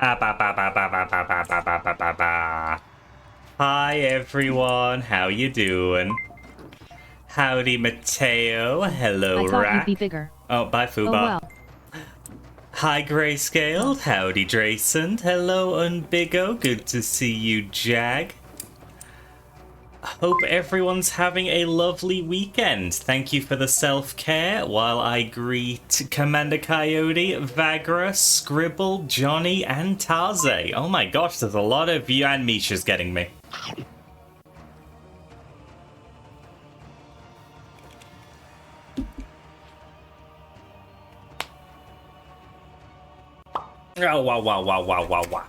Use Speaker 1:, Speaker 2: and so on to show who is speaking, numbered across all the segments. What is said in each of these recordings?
Speaker 1: Hi everyone, how you doing? Howdy Mateo, hello
Speaker 2: I thought you'd be
Speaker 1: Rack.
Speaker 2: bigger.
Speaker 1: Oh, bye Fubar.
Speaker 2: Oh well.
Speaker 1: Hi Grayscale, howdy Drayson, hello Unbigo, good to see you Jag. Hope everyone's having a lovely weekend. Thank you for the self-care while I greet Commander Coyote, Vagra, Scribble, Johnny, and Taze. Oh my gosh, there's a lot of you, and Misha's getting me. Oh, wow.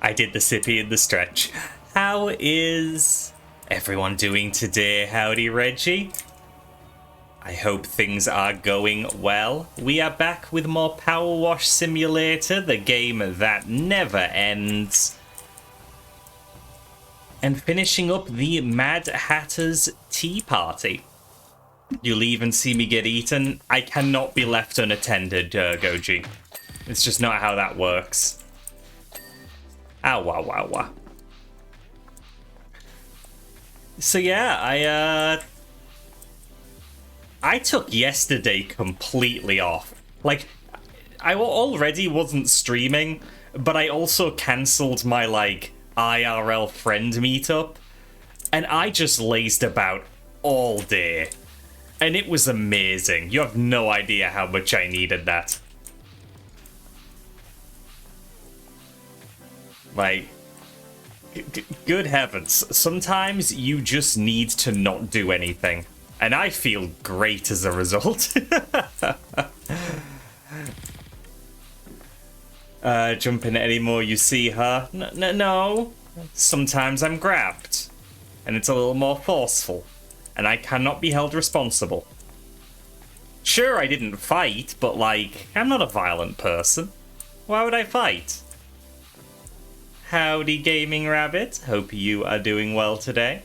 Speaker 1: I did the sippy and the stretch. How is everyone doing today? Howdy, Reggie. I hope things are going well. We are back with more PowerWash Simulator, the game that never ends. And finishing up the Mad Hatter's Tea Party. You'll even see me get eaten. I cannot be left unattended, Goji. It's just not how that works. Ow, wow. So yeah, I took yesterday completely off. Like, I already wasn't streaming, but I also cancelled my, like, IRL friend meetup. And I just lazed about all day. And it was amazing. You have no idea how much I needed that. Like, good heavens. Sometimes you just need to not do anything. And I feel great as a result. Jump in anymore, you see her? No. Sometimes I'm grabbed. And it's a little more forceful. And I cannot be held responsible. Sure, I didn't fight, but, like, I'm not a violent person. Why would I fight? Howdy, Gaming Rabbit. Hope you are doing well today.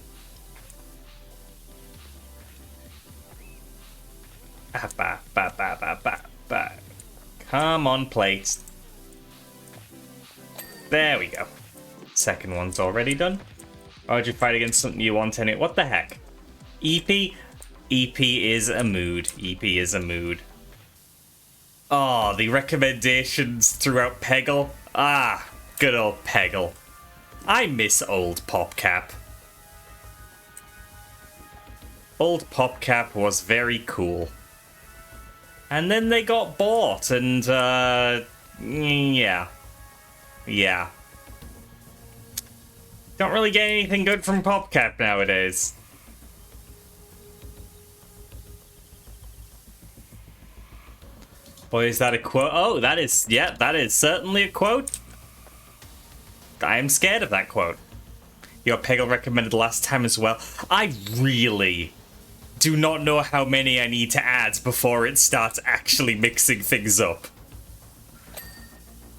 Speaker 1: Come on, plate. There we go. Second one's already done. Why would you fight against something you want in it? What the heck? EP? EP is a mood. EP is a mood. Oh, the recommendations throughout Peggle. Ah, good old Peggle. I miss old PopCap. Old PopCap was very cool. And then they got bought, and, yeah. Don't really get anything good from PopCap nowadays. Boy, is that a quote? Oh, that is certainly a quote. I am scared of that quote. Your Peggle recommended last time as well. I really do not know how many I need to add before it starts actually mixing things up.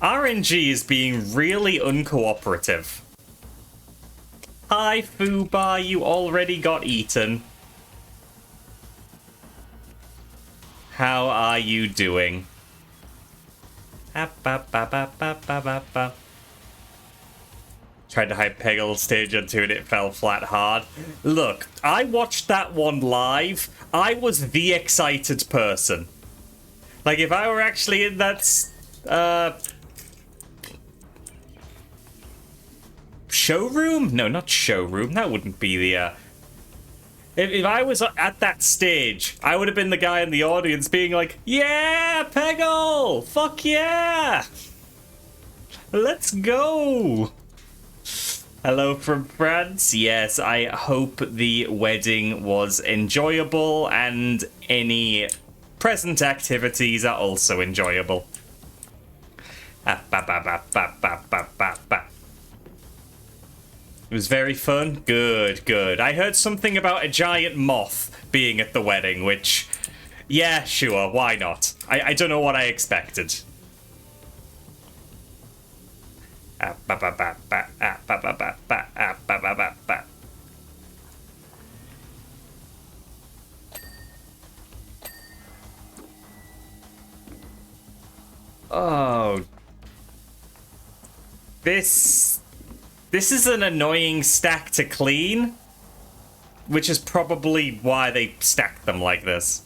Speaker 1: RNG is being really uncooperative. Hi, Fubar, you already got eaten. How are you doing? Tried to hype Peggle stage onto it, it fell flat hard. Look, I watched that one live. I was the excited person. Like, if I were actually in that, showroom? No, not showroom. That wouldn't be the, If I was at that stage, I would have been the guy in the audience being like, yeah, Peggle! Fuck yeah! Let's go! Hello from France. Yes, I hope the wedding was enjoyable and any present activities are also enjoyable. It was very fun. Good. I heard something about a giant moth being at the wedding, which, yeah, sure, why not? I don't know what I expected. Oh. This is an annoying stack to clean, which is probably why they stacked them like this.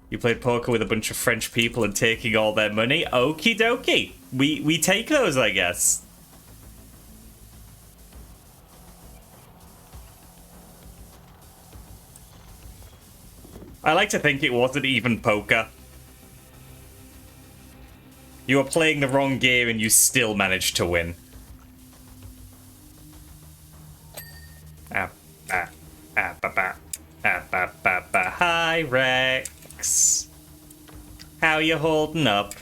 Speaker 1: You played poker with a bunch of French people and taking all their money? Okie dokie. We take those, I guess. I like to think it wasn't even poker. You were playing the wrong game and you still managed to win. Hi, Rex. How you holding up?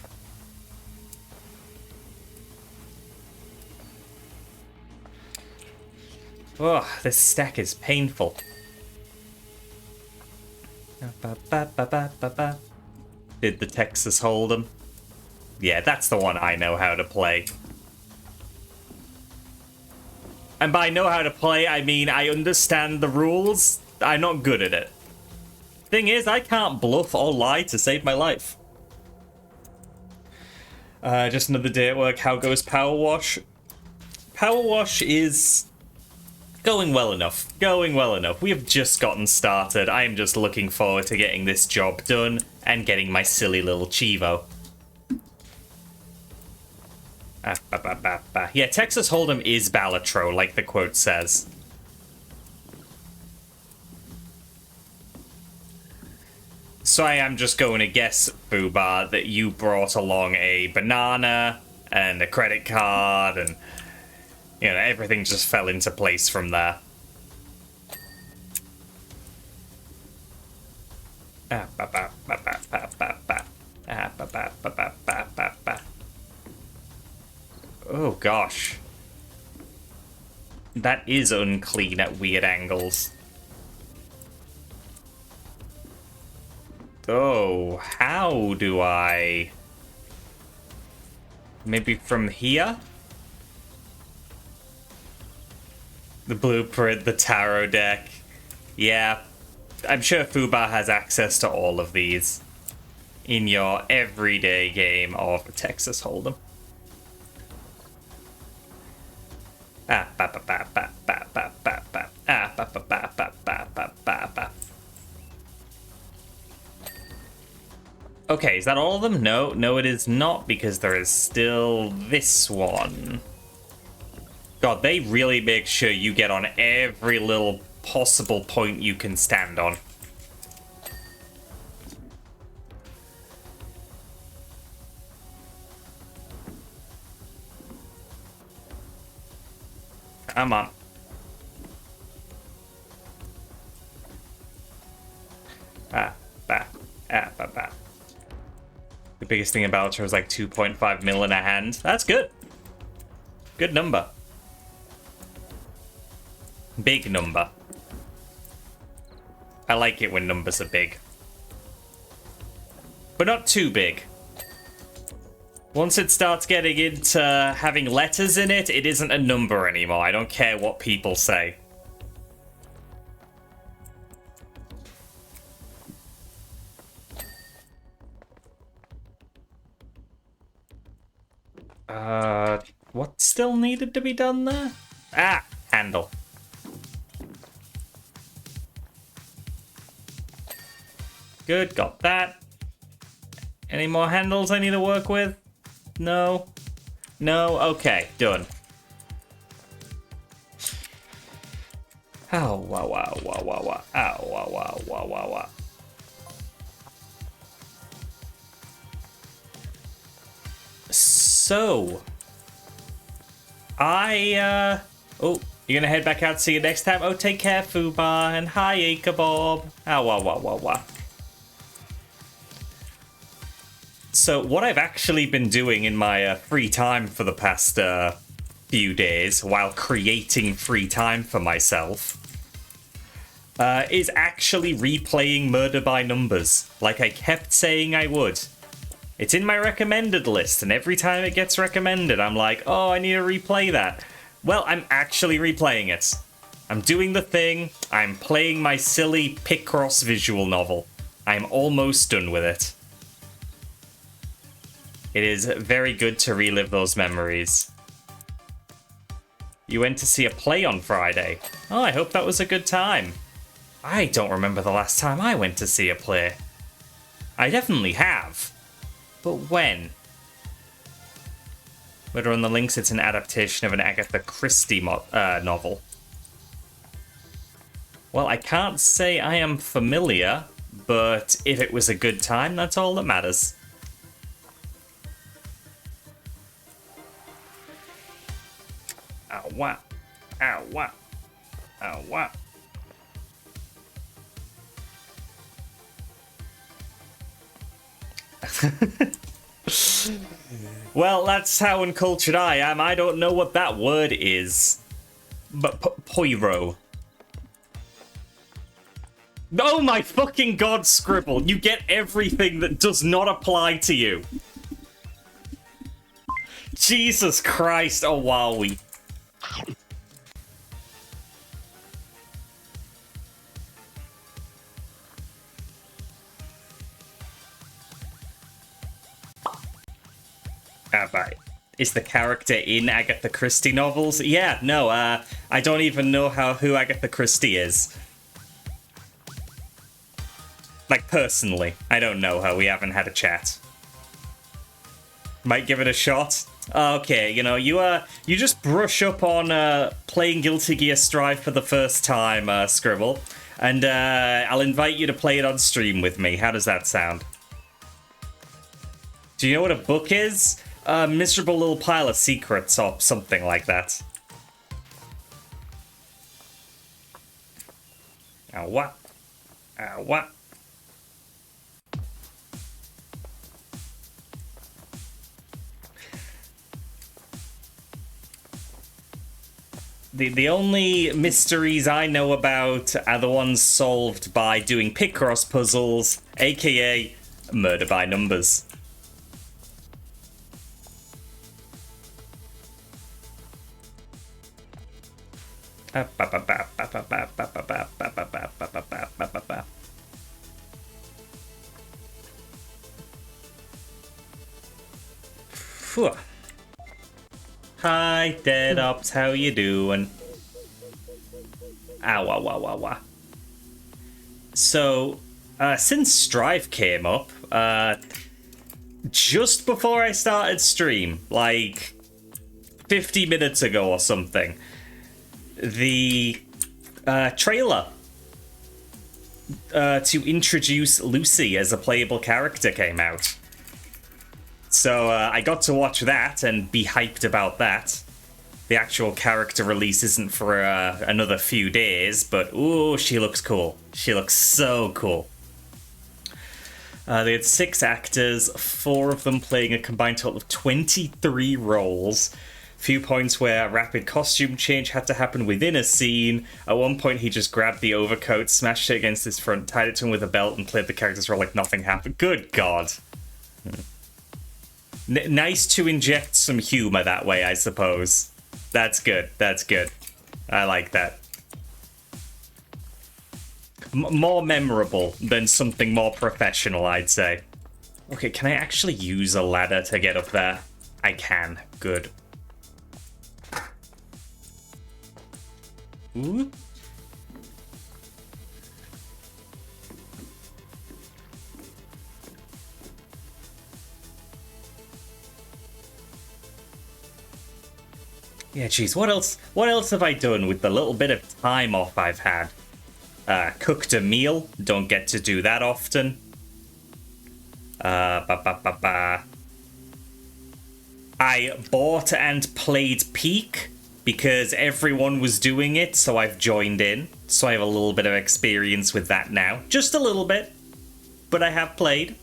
Speaker 1: Oh, this stack is painful. Did the Texas Hold'em? Yeah, that's the one I know how to play. And by know how to play, I mean I understand the rules. I'm not good at it. Thing is, I can't bluff or lie to save my life. Just another day at work. How goes PowerWash? PowerWash is going well enough. Going well enough. We have just gotten started. I am just looking forward to getting this job done and getting my silly little Chivo. Yeah, Texas Hold'em is Balatro, like the quote says. So I am just going to guess, Fubar, that you brought along a banana and a credit card and, you know, everything just fell into place from there. Oh gosh. That is unclean at weird angles. Oh, how do I... Maybe from here? The blueprint, the tarot deck. Yeah, I'm sure Fubar has access to all of these in your everyday game of Texas Hold'em. Okay, is that all of them? No, no it is not, because there is still this one. God, they really make sure you get on every little possible point you can stand on. Come on. The biggest thing about her was like 2.5 mil in a hand. That's good. Good number. Big number. I like it when numbers are big. But not too big. Once it starts getting into having letters in it, it isn't a number anymore. I don't care what people say. What still needed to be done there? Ah, handle. Good, got that. Any more handles I need to work with? No? No? Okay, done. Oh, wow, wow, wow, wow, wow. Ow, wow, wow, wow, wow, wow. So, oh, you're gonna head back out, see you next time? Oh, take care, Fubar, and hi, Ikabob. Ow, wow, wow, wow, wow. So, what I've actually been doing in my free time for the past few days, while creating free time for myself, is actually replaying Murder by Numbers, like I kept saying I would. It's in my recommended list, and every time it gets recommended, I'm like, oh, I need to replay that. Well, I'm actually replaying it. I'm doing the thing. I'm playing my silly Picross visual novel. I'm almost done with it. It is very good to relive those memories. You went to see a play on Friday. Oh, I hope that was a good time. I don't remember the last time I went to see a play. I definitely have. But when? Later on the links, it's an adaptation of an Agatha Christie novel. Well, I can't say I am familiar, but if it was a good time, that's all that matters. Ow, wow. Ow, wow. Ow, wow. Well, that's how uncultured I am. I don't know what that word is. But poiro. Oh my fucking god, Scribble. You get everything that does not apply to you. Jesus Christ, oh wowie. Right. Is the character in Agatha Christie novels? Yeah, no, I don't even know who Agatha Christie is. Like, personally. I don't know her, we haven't had a chat. Might give it a shot. Okay, you know, you just brush up on playing Guilty Gear Strive for the first time, Scribble. And I'll invite you to play it on stream with me. How does that sound? Do you know what a book is? A miserable little pile of secrets or something like that. Ow, what? Ow, what? The only mysteries I know about are the ones solved by doing Picross puzzles, aka murder by numbers. Phew. Hi, Dead Ops, how you doing? Ow, ow, ow, ow, ow. So, since Strive came up, just before I started stream, like 50 minutes ago or something, the trailer to introduce Lucy as a playable character came out. So I got to watch that and be hyped about that. The actual character release isn't for another few days, but ooh, she looks cool. She looks so cool. They had 6 actors, 4 of them playing a combined total of 23 roles. Few points where a rapid costume change had to happen within a scene. At one point, he just grabbed the overcoat, smashed it against his front, tied it to him with a belt, and played the character's role like nothing happened. Good God. Nice to inject some humor that way, I suppose. That's good. That's good. I like that. More memorable than something more professional, I'd say. Okay, can I actually use a ladder to get up there? I can. Good. Ooh. Yeah, geez, what else have I done with the little bit of time off I've had? Cooked a meal. Don't get to do that often. I bought and played Peak because everyone was doing it, so I've joined in. So I have a little bit of experience with that now. Just a little bit, but I have played.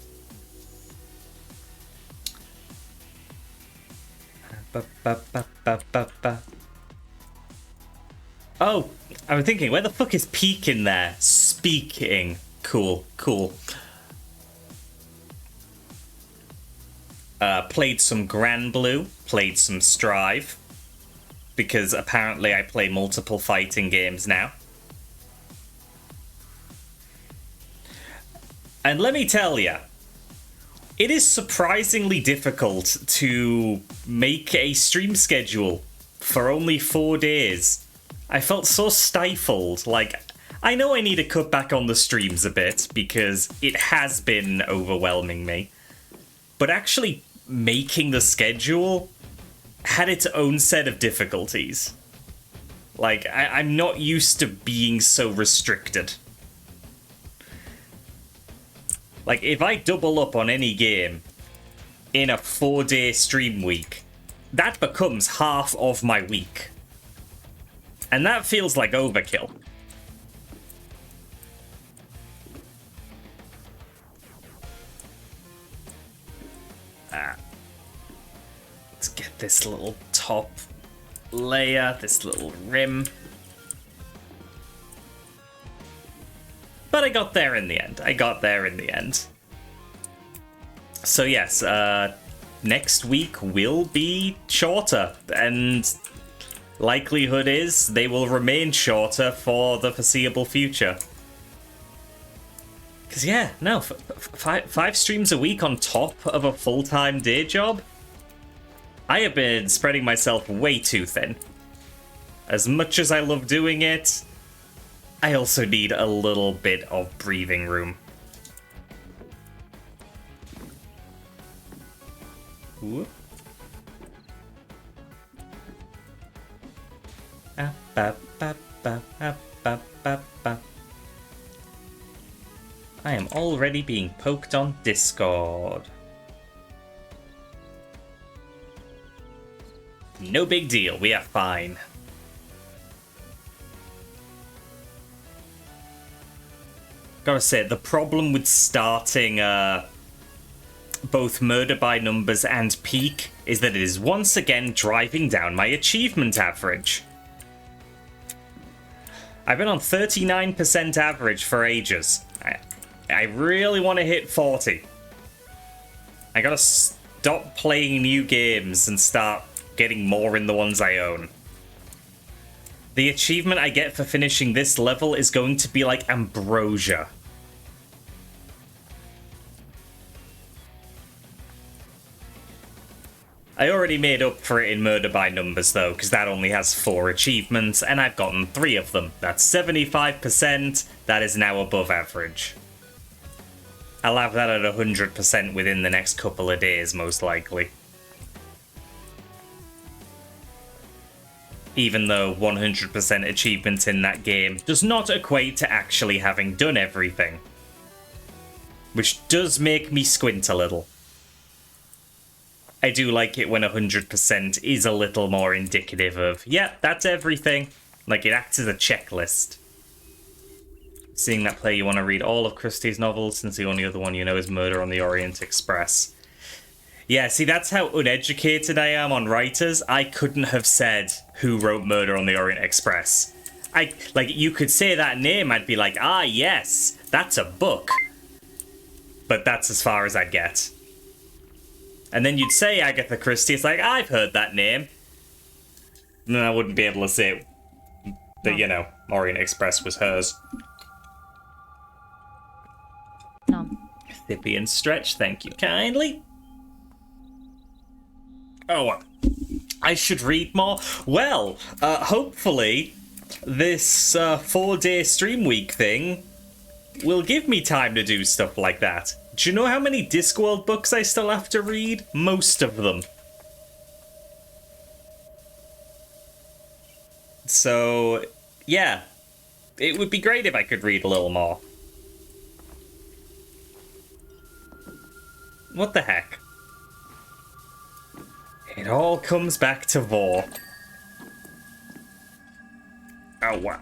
Speaker 1: Oh, I was thinking, where the fuck is Peak in there? Speaking. Cool, cool. Played some Gran Blue, played some Strive, because apparently I play multiple fighting games now. And let me tell you, It is surprisingly difficult to make a stream schedule for only 4 days. I felt so stifled. Like, I know I need to cut back on the streams a bit because it has been overwhelming me. But actually making the schedule had its own set of difficulties. Like, I'm not used to being so restricted. Like, if I double up on any game in a 4-day stream week, that becomes half of my week. And that feels like overkill. Let's get this little top layer, this little rim. But I got there in the end. So yes, next week will be shorter, and likelihood is they will remain shorter for the foreseeable future. Because yeah, no, five streams a week on top of a full-time day job? I have been spreading myself way too thin. As much as I love doing it, I also need a little bit of breathing room. Whoop. I am already being poked on Discord. No big deal, we are fine. Gotta say, the problem with starting both Murder by Numbers and Peak is that it is once again driving down my achievement average. I've been on 39% average for ages. I really want to hit 40. I gotta stop playing new games and start getting more in the ones I own. The achievement I get for finishing this level is going to be like Ambrosia. I already made up for it in Murder by Numbers though, because that only has 4 achievements, and I've gotten 3 of them. That's 75%, that is now above average. I'll have that at 100% within the next couple of days, most likely. Even though 100% achievement in that game does not equate to actually having done everything. Which does make me squint a little. I do like it when 100% is a little more indicative of, yeah, that's everything. Like, it acts as a checklist. Seeing that play, you want to read all of Christie's novels, since the only other one you know is Murder on the Orient Express. Yeah, see, that's how uneducated I am on writers. I couldn't have said who wrote Murder on the Orient Express. Like, you could say that name, I'd be like, ah, yes, that's a book. But that's as far as I'd get. And then you'd say Agatha Christie, it's like, I've heard that name. And then I wouldn't be able to say that, you know, Orient Express was hers.
Speaker 2: No.
Speaker 1: Thippy and Stretch, thank you kindly. Oh, I should read more? Well, hopefully this 4-day stream week thing will give me time to do stuff like that. Do you know how many Discworld books I still have to read? Most of them. So, yeah. It would be great if I could read a little more. What the heck? It all comes back to Vor. Oh, wow.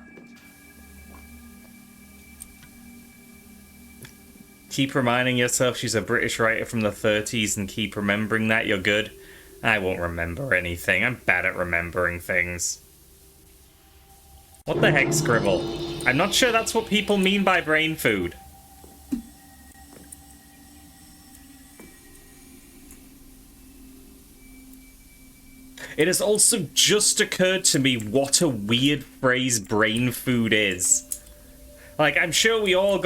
Speaker 1: Keep reminding yourself she's a British writer from the 30s and keep remembering that, you're good. I won't remember anything. I'm bad at remembering things. What the heck, Scribble? I'm not sure that's what people mean by brain food. It has also just occurred to me what a weird phrase brain food is. Like, I'm sure we all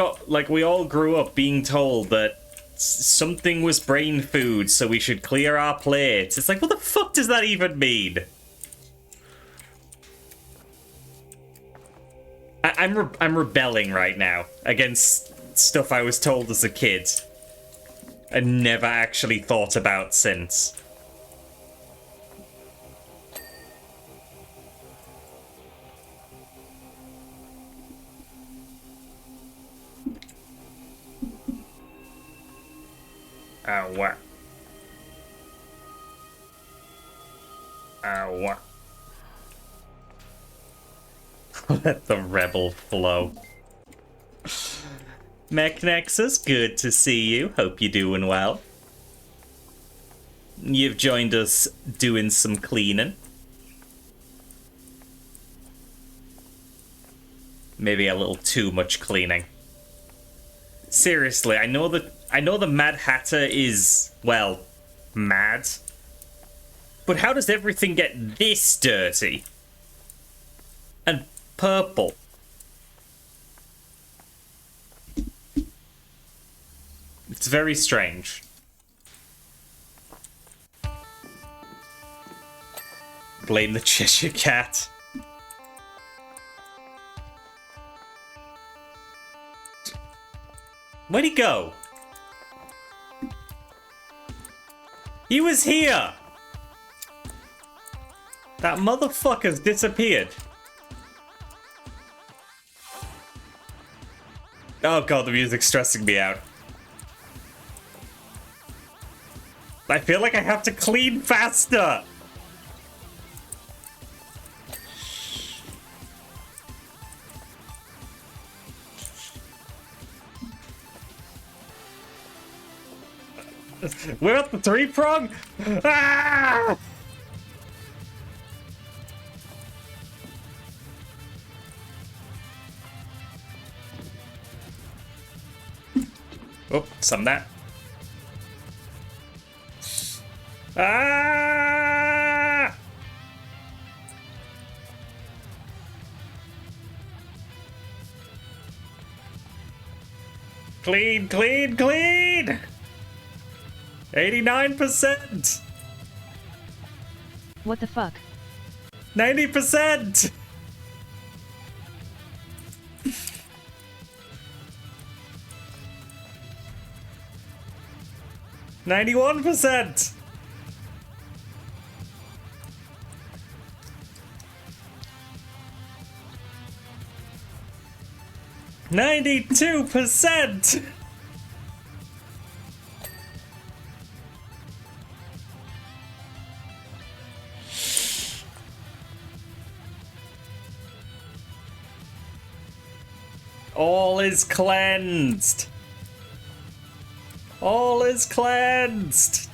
Speaker 1: grew up being told that something was brain food, so we should clear our plates. It's like, what the fuck does that even mean? I'm rebelling right now against stuff I was told as a kid and never actually thought about since. Ow. Ow. Let the rebel flow. Mech Nexus, good to see you. Hope you're doing well. You've joined us doing some cleaning. Maybe a little too much cleaning. Seriously, I know the Mad Hatter is, well, mad. But how does everything get this dirty? And purple. It's very strange. Blame the Cheshire Cat. Where'd he go? He was here! That motherfucker's disappeared. Oh god, the music's stressing me out. I feel like I have to clean faster! We're at the three-prong? Ah! Oh, some of that. Ah! Clean, clean, clean! 89%!
Speaker 2: What the fuck?
Speaker 1: 90%! $91%! $92%! All is cleansed. All is cleansed.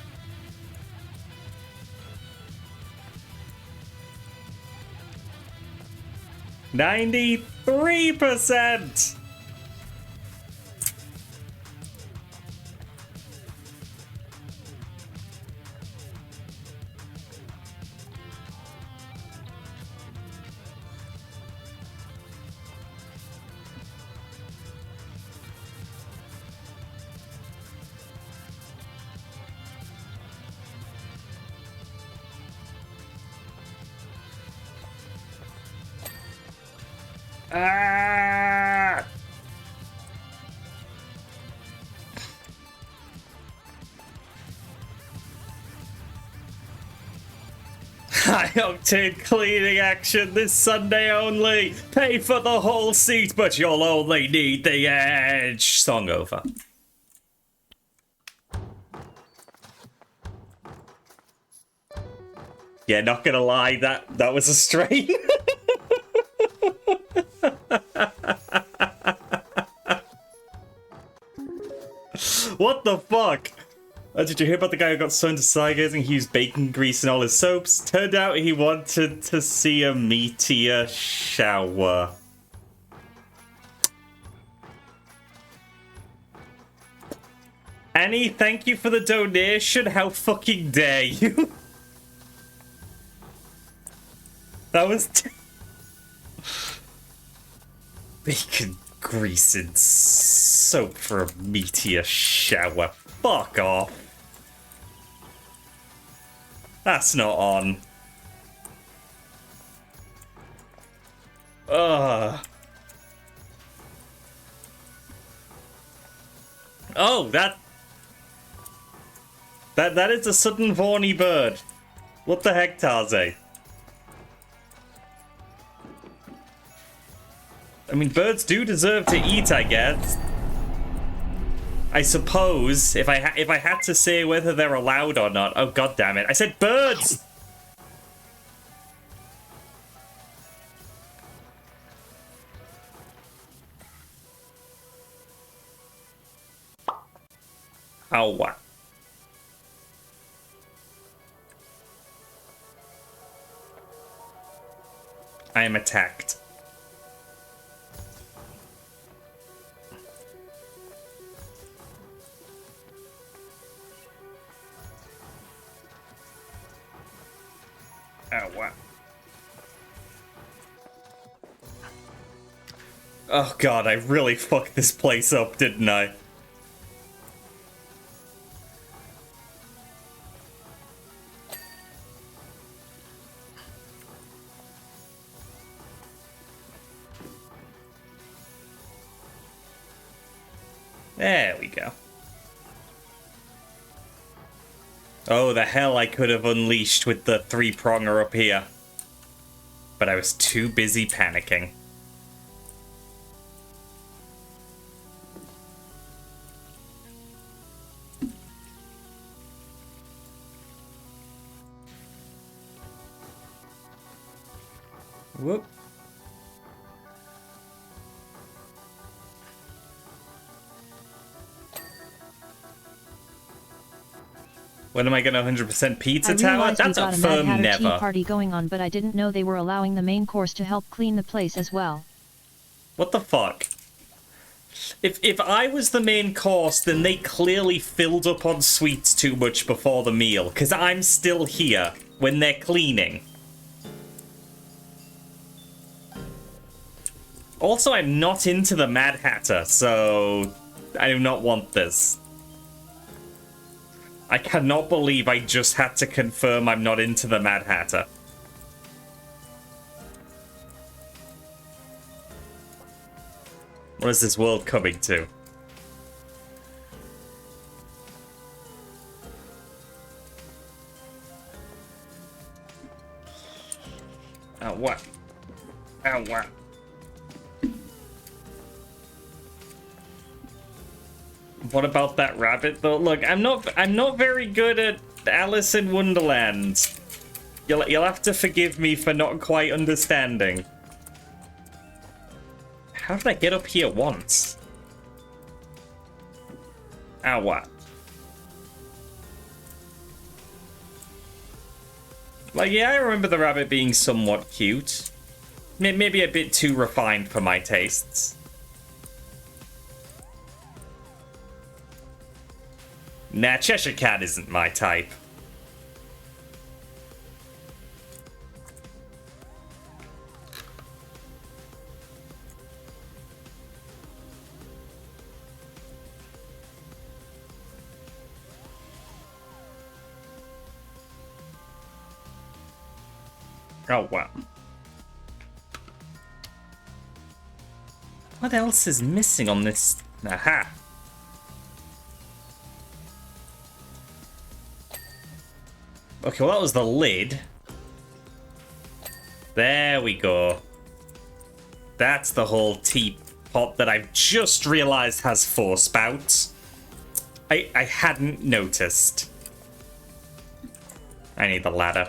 Speaker 1: $93%. Ah! High octane cleaning action this Sunday only. Pay for the whole seat, but you'll only need the edge. Song over. Yeah, not gonna lie, that was a strain. What the fuck? Did you hear about the guy who got so into stargazing he used bacon grease in all his soaps? Turned out he wanted to see a meteor shower. Annie, thank you for the donation. How fucking dare you? That was... Bacon grease and soap for a meteor shower. Fuck off. That's not on. Ugh. Oh, that is a sudden horny bird. What the heck, Taze? I mean, birds do deserve to eat, I guess. I suppose if I had to say whether they're allowed or not. Oh, god damn it! I said birds. Oh, what? I am attacked. Oh, wow. Oh god, I really fucked this place up, didn't I? There we go. Oh, the hell I could have unleashed with the three-pronger up here. But I was too busy panicking. Whoop. When am I gonna 100% pizza tower? That's a firm never.
Speaker 2: Tea party going on, but I didn't know they were allowing the main course to help clean the place as well.
Speaker 1: What the fuck? If I was the main course, then they clearly filled up on sweets too much before the meal, because I'm still here when they're cleaning. Also, I'm not into the Mad Hatter, so I do not want this. I cannot believe I just had to confirm I'm not into the Mad Hatter. What is this world coming to? Oh, what? Oh, what? What about that rabbit, though? Look, I'm not very good at Alice in Wonderland. You'll have to forgive me for not quite understanding. How did I get up here once? Ah, what? Like, yeah, I remember the rabbit being somewhat cute. Maybe a bit too refined for my tastes. Nah, Cheshire Cat isn't my type. Oh, wow. What else is missing on this? Aha. Okay, well, that was the lid. There we go. That's the whole teapot that I've just realized has 4 spouts. I hadn't noticed. I need the ladder.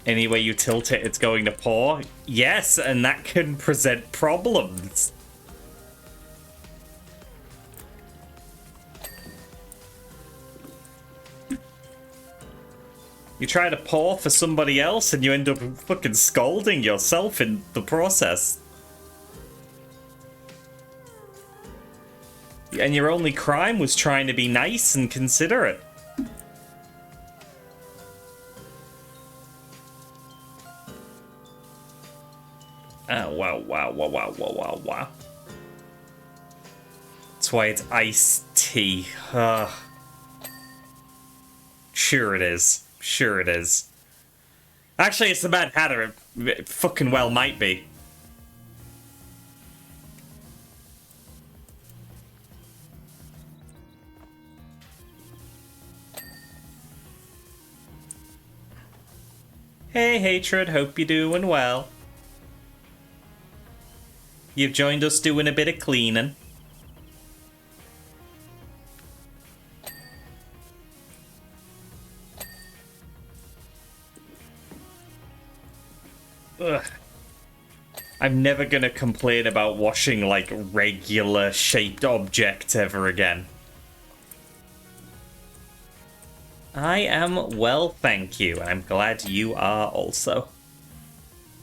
Speaker 1: Any way you tilt it, it's going to pour. Yes, and that can present problems. You try to pour for somebody else and you end up fucking scalding yourself in the process. And your only crime was trying to be nice and considerate. Oh, wow, wow, wow, wow, wow, wow, wow. That's why it's iced tea. Sure it is. Sure it is. Actually, it's the Mad Hatter. It fucking well might be. Hey, Hatred. Hope you're doing well. You've joined us doing a bit of cleaning. Ugh. I'm never gonna complain about washing, like, regular shaped objects ever again. I am well, thank you. I'm glad you are also.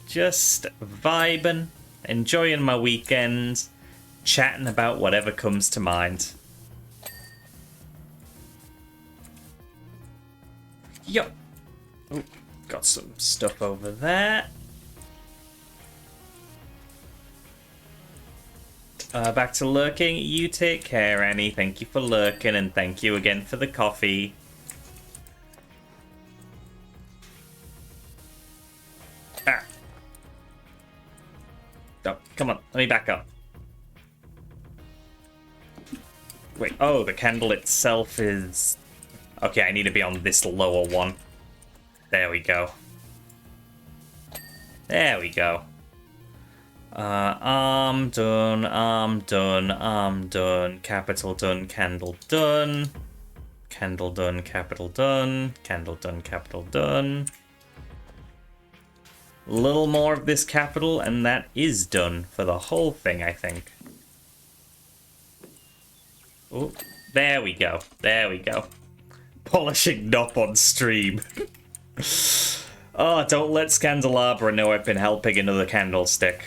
Speaker 1: Just vibing, enjoying my weekend, chatting about whatever comes to mind. Yo! Ooh, got some stuff over there. Back to lurking. You take care, Annie. Thank you for lurking, and thank you again for the coffee. Ah. Oh, come on. Let me back up. Wait. Oh, the candle itself is... Okay, I need to be on this lower one. There we go. There we go. Arm done, arm done, arm done, capital done, candle done, candle done, capital done, candle done, capital done. A little more of this capital, and that is done for the whole thing, I think. Oh, there we go, there we go. Polishing Nop on stream. Oh, don't let Scandelabra know I've been helping another candlestick.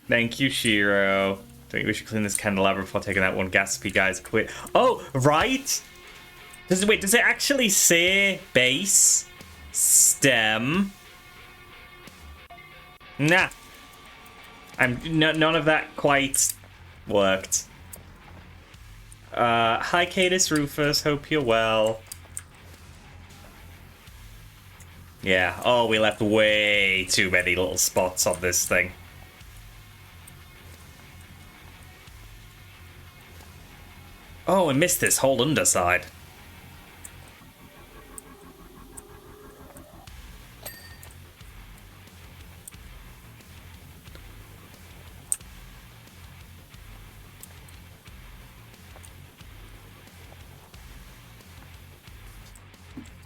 Speaker 1: Thank you, Shiro. Think we should clean this candelabra before taking that one. Gaspy guys quit. Oh, right! Does it actually say base? Stem? Nah. None of that quite worked. Hi, Cadis Rufus. Hope you're well. Yeah. Oh, we left way too many little spots on this thing. Oh, I missed this whole underside.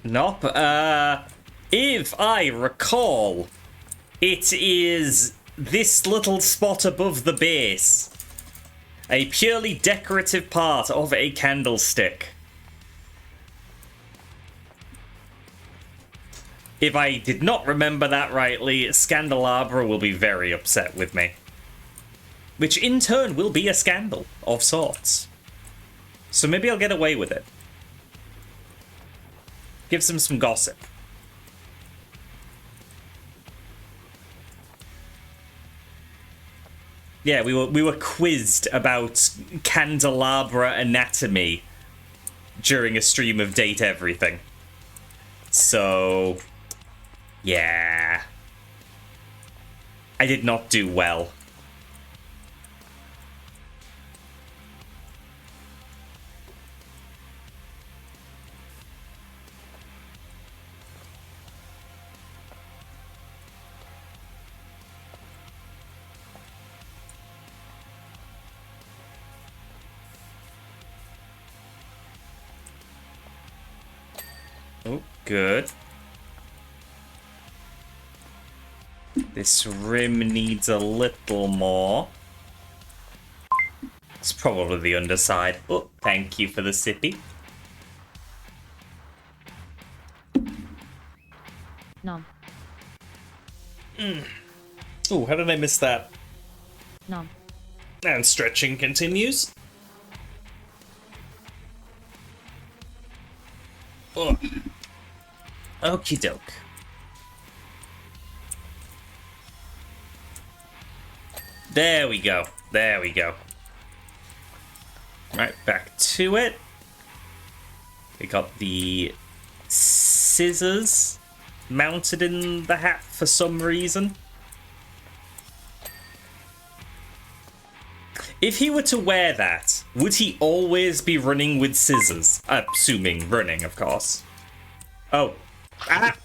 Speaker 1: Nope. If I recall, it is this little spot above the base. A purely decorative part of a candlestick. If I did not remember that rightly, Scandelabra will be very upset with me. Which in turn will be a scandal of sorts. So maybe I'll get away with it. Gives them some gossip. Yeah, we were quizzed about candelabra anatomy during a stream of Date Everything. So, yeah. I did not do well. Oh, good. This rim needs a little more. It's probably the underside. Oh, thank you for the sippy.
Speaker 2: Nom.
Speaker 1: Oh, how did I miss that?
Speaker 2: Nom.
Speaker 1: And stretching continues. Ugh. Okie doke. There we go. There we go. Right, back to it. We got the scissors mounted in the hat for some reason. If he were to wear that, would he always be running with scissors? Assuming running, of course. Oh. Ah!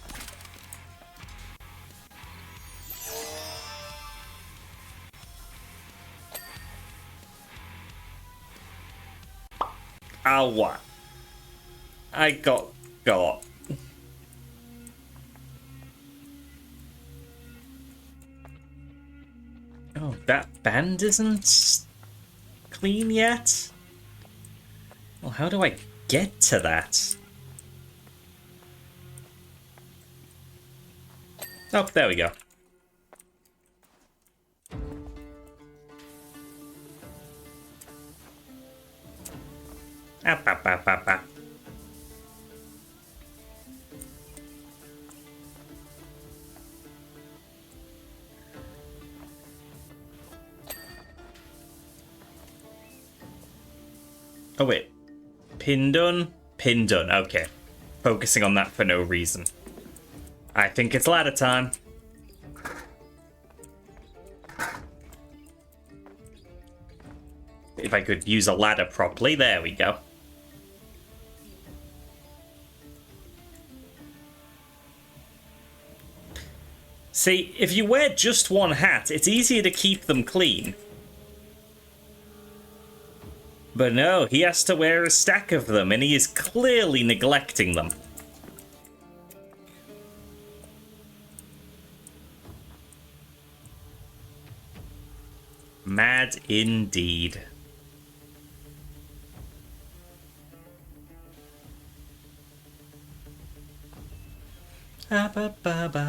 Speaker 1: Ow. I got. Oh, that band isn't clean yet? Well, how do I get to that? Oh, there we go. Ah. Oh wait, pin done? Pin done, okay. Focusing on that for no reason. I think it's ladder time. If I could use a ladder properly, there we go. See, if you wear just one hat, it's easier to keep them clean. But no, he has to wear a stack of them, and he is clearly neglecting them. Mad indeed. Ba-ba-ba.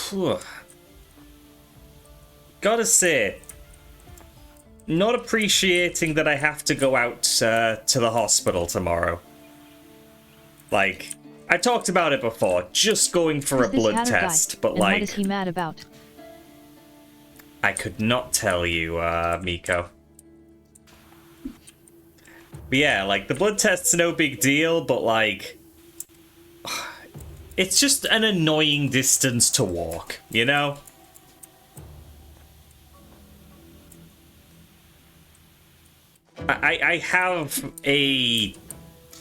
Speaker 1: Whew. Gotta say, not appreciating that I have to go out to the hospital tomorrow. Like, I talked about it before, just going for a blood test, but like...
Speaker 2: What is he mad about?
Speaker 1: I could not tell you, Miko. But yeah, like, the blood test's no big deal, but like... It's just an annoying distance to walk, you know? I have a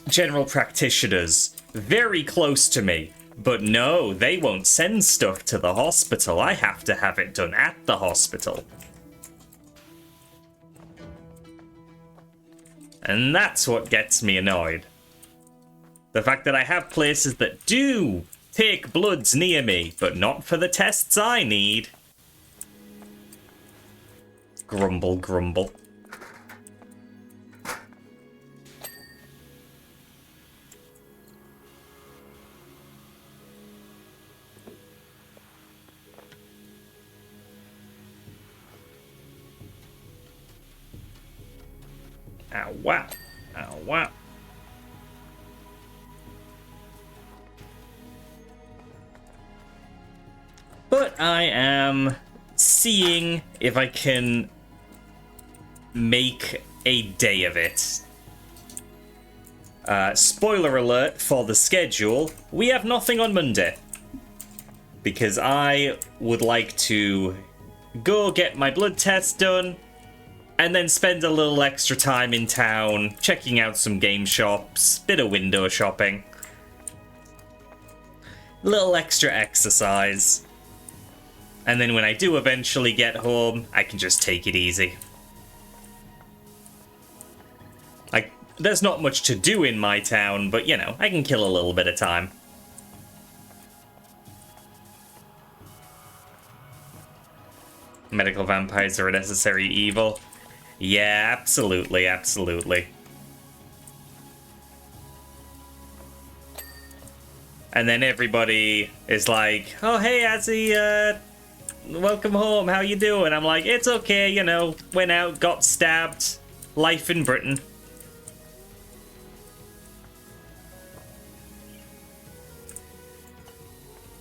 Speaker 1: general practitioner's very close to me, but no, they won't send stuff to the hospital. I have to have it done at the hospital. And that's what gets me annoyed. The fact that I have places that do take bloods near me, but not for the tests I need. Grumble, grumble. Ow, wow. Ow, wow. But I am seeing if I can make a day of it. Spoiler alert for the schedule, we have nothing on Monday. Because I would like to go get my blood test done, and then spend a little extra time in town, checking out some game shops, bit of window shopping. Little extra exercise. And then when I do eventually get home, I can just take it easy. Like, there's not much to do in my town, but you know, I can kill a little bit of time. Medical vampires are a necessary evil. Yeah, absolutely, absolutely. And then everybody is like, oh, hey, Azzy, welcome home, how you doing? I'm like, it's okay, you know, went out, got stabbed, life in Britain.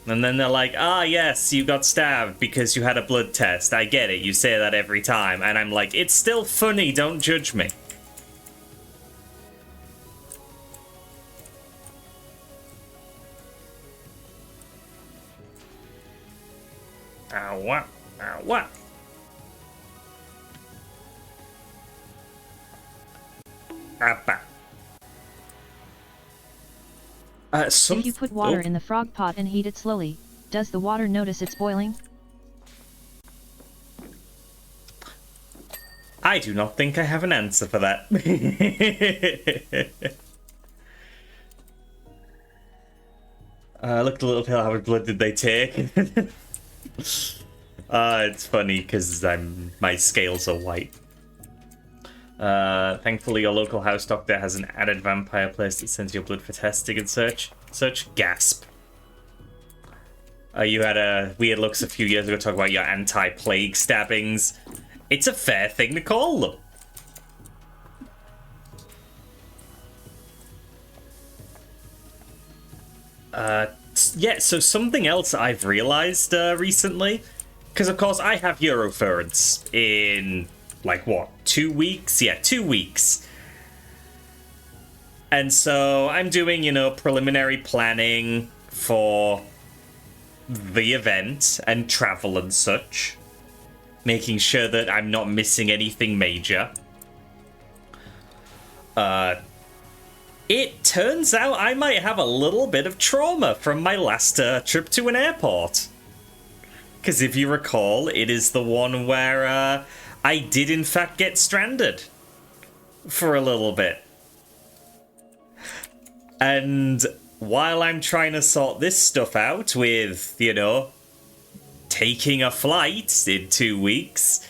Speaker 1: And then they're like, ah, yes, you got stabbed because you had a blood test. I get it, you say that every time. And I'm like, it's still funny, don't judge me. Ow, ow. Appa.
Speaker 2: If you put water in the frog pot and heat it slowly, does the water notice it's boiling?
Speaker 1: I do not think I have an answer for that. Looked a little pale. How much blood did they take? It's funny because my scales are white. Thankfully, your local house doctor has an added vampire place that sends your blood for testing and such. Gasp. You had a weird looks a few years ago talking about your anti-plague stabbings. It's a fair thing to call them. Yeah, so something else I've realized recently, because of course I have Euroference in, like, what, 2 weeks? Yeah, 2 weeks. And so I'm doing, you know, preliminary planning for the event and travel and such, making sure that I'm not missing anything major. It turns out I might have a little bit of trauma from my last trip to an airport. Because if you recall, it is the one where I did in fact get stranded for a little bit. And while I'm trying to sort this stuff out with, you know, taking a flight in 2 weeks,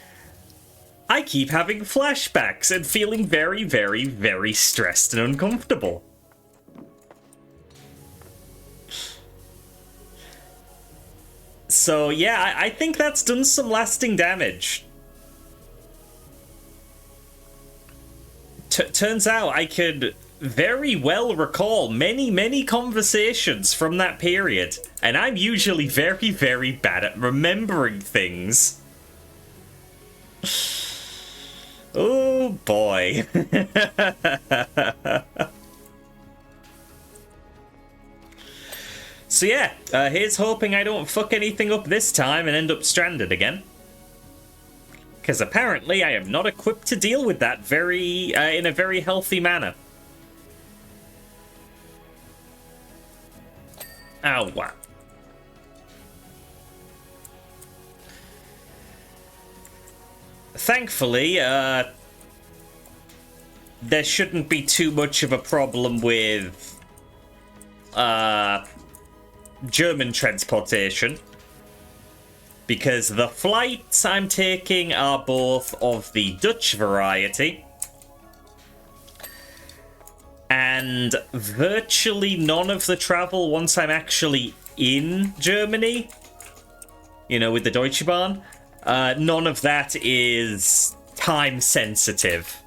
Speaker 1: I keep having flashbacks and feeling very, very, very stressed and uncomfortable. So yeah, I think that's done some lasting damage. Turns out I could very well recall many, many conversations from that period, and I'm usually very, very bad at remembering things. Oh boy. So yeah, here's hoping I don't fuck anything up this time and end up stranded again. Because apparently I am not equipped to deal with that in a very healthy manner. Ow, wow. Thankfully, there shouldn't be too much of a problem with German transportation, because the flights I'm taking are both of the Dutch variety, and virtually none of the travel once I'm actually in Germany, you know, with the Deutsche Bahn, none of that is time sensitive.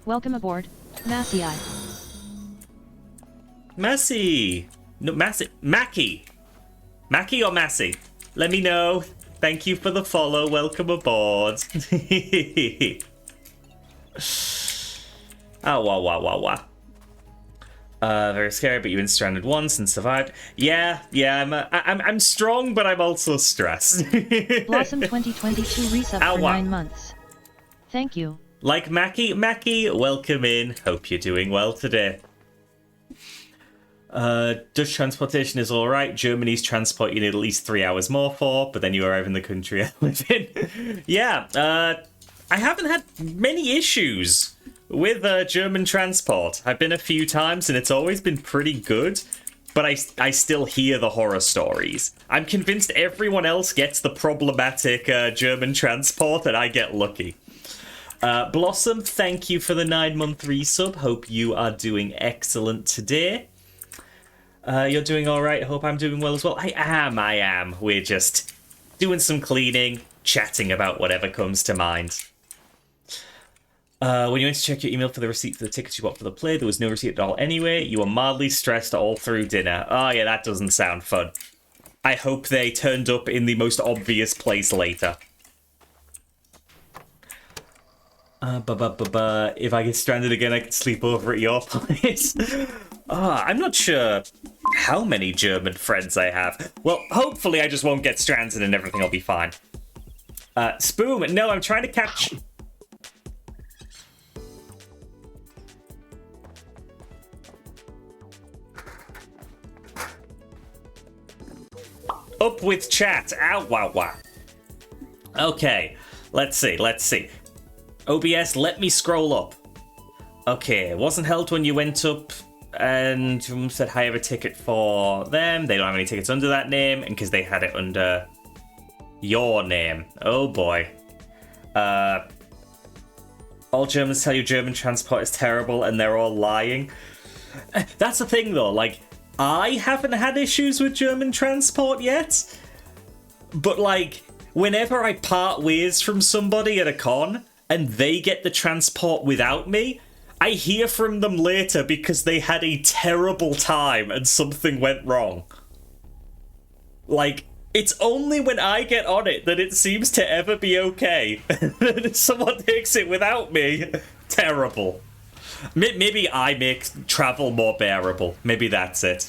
Speaker 2: Welcome aboard, Massey.
Speaker 1: Massey! No, Massey. Mackie! Mackie or Massey? Let me know. Thank you for the follow. Welcome aboard. Oh, wow. Very scary, but you've been stranded once and survived. Yeah, I'm strong, but I'm also stressed.
Speaker 2: Blossom 2022 resub for 9 months. Thank you.
Speaker 1: Like Mackie, welcome in. Hope you're doing well today. Dutch transportation is alright. Germany's transport you need at least 3 hours more for, but then you arrive in the country I live in. Yeah, I haven't had many issues with German transport. I've been a few times and it's always been pretty good, but I still hear the horror stories. I'm convinced everyone else gets the problematic German transport and I get lucky. Blossom, thank you for the 9-month resub. Hope you are doing excellent today. You're doing all right. I hope I'm doing well as well. I am. We're just doing some cleaning, chatting about whatever comes to mind. When you went to check your email for the receipt for the tickets you bought for the play, there was no receipt at all anyway. You were mildly stressed all through dinner. Oh yeah, that doesn't sound fun. I hope they turned up in the most obvious place later. If I get stranded again, I can sleep over at your place. I'm not sure how many German friends I have. Well, hopefully I just won't get stranded and everything will be fine. Spoon, no, I'm trying to catch... Up with chat. Ow, wow, wow. Okay, let's see. OBS, let me scroll up. Okay, it wasn't held when you went up and said I have a ticket for them. They don't have any tickets under that name, and because they had it under your name. Oh boy. All Germans tell you German transport is terrible and they're all lying. That's the thing though, like, I haven't had issues with German transport yet, but like, whenever I part ways from somebody at a con and they get the transport without me, I hear from them later because they had a terrible time and something went wrong. Like, it's only when I get on it that it seems to ever be okay. If someone takes it without me, terrible. Maybe I make travel more bearable. Maybe that's it.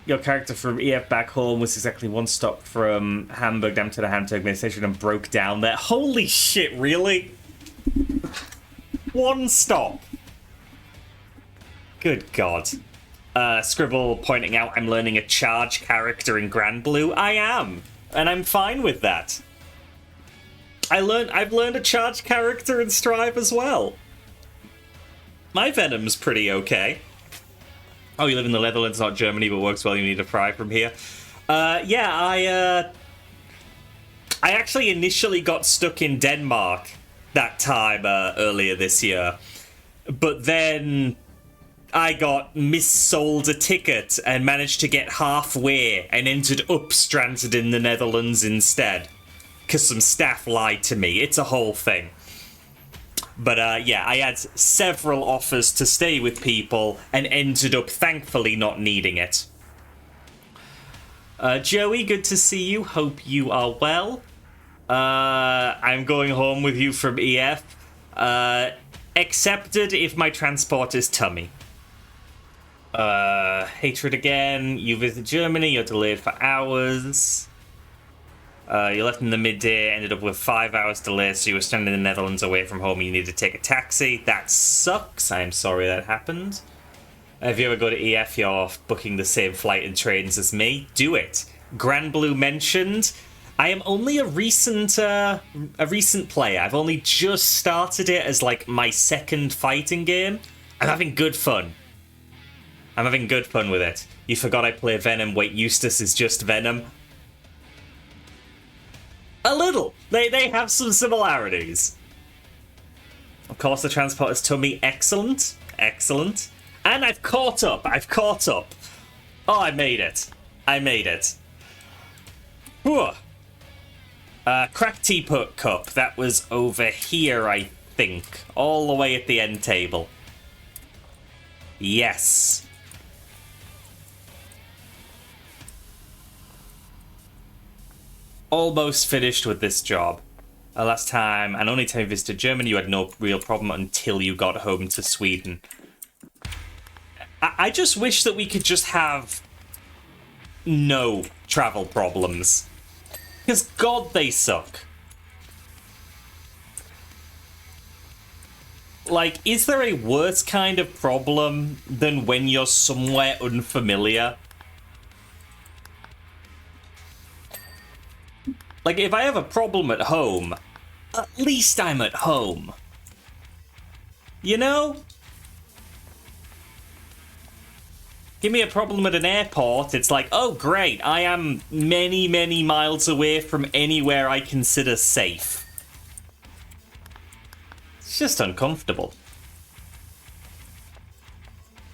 Speaker 1: Your character from EF back home was exactly one stop from Hamburg down to the Hamburg station and broke down there. Holy shit, really? One stop. Good God. Scribble pointing out I'm learning a charge character in Grand Blue. I am, and I'm fine with that. I've learned a charge character in Strive as well. My Venom's pretty okay. Oh, you live in the Netherlands, not Germany, but works well. You need to fry from here. Yeah, I actually initially got stuck in Denmark that time earlier this year, but then I got missold a ticket and managed to get halfway and ended up stranded in the Netherlands instead. Because some staff lied to me. It's a whole thing. But yeah, I had several offers to stay with people and ended up thankfully not needing it. Joey, good to see you. Hope you are well. I'm going home with you from EF. Accepted if my transport is tummy. Hatred again. You visit Germany. You're delayed for hours. You left in the midday, ended up with 5 hours delay, so you were stranded in the Netherlands away from home and you needed to take a taxi. That sucks. I'm sorry that happened. If you ever go to EF, you're booking the same flight and trains as me. Do it. Grand Blue mentioned. I am only a recent player. I've only just started it as like my second fighting game. I'm having good fun. With it. You forgot I play Venom. Wait, Eustace is just Venom. A little. They have some similarities. Of course, the transport is tummy. Excellent. And I've caught up. Oh, I made it. Whew. Cracked teapot cup. That was over here, I think. All the way at the end table. Yes. Almost finished with this job. Last time, and only time you visited Germany, you had no real problem until you got home to Sweden. I just wish that we could just have no travel problems. Because God, they suck. Like, is there a worse kind of problem than when you're somewhere unfamiliar? Like, if I have a problem at home, at least I'm at home. You know? Give me a problem at an airport, it's like, oh great, I am many, many miles away from anywhere I consider safe. It's just uncomfortable.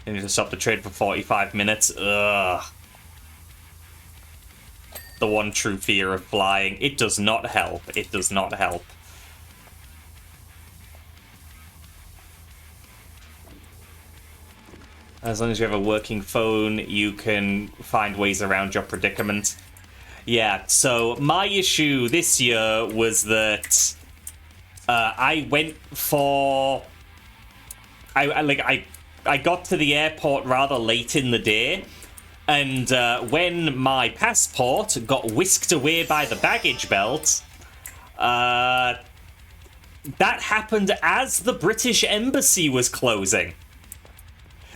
Speaker 1: I need to stop the train for 45 minutes. Ugh. The one true fear of flying. It does not help. It does not help. As long as you have a working phone, you can find ways around your predicament. Yeah, so my issue this year was that I went for... I got to the airport rather late in the day, and when my passport got whisked away by the baggage belt, that happened as the British Embassy was closing.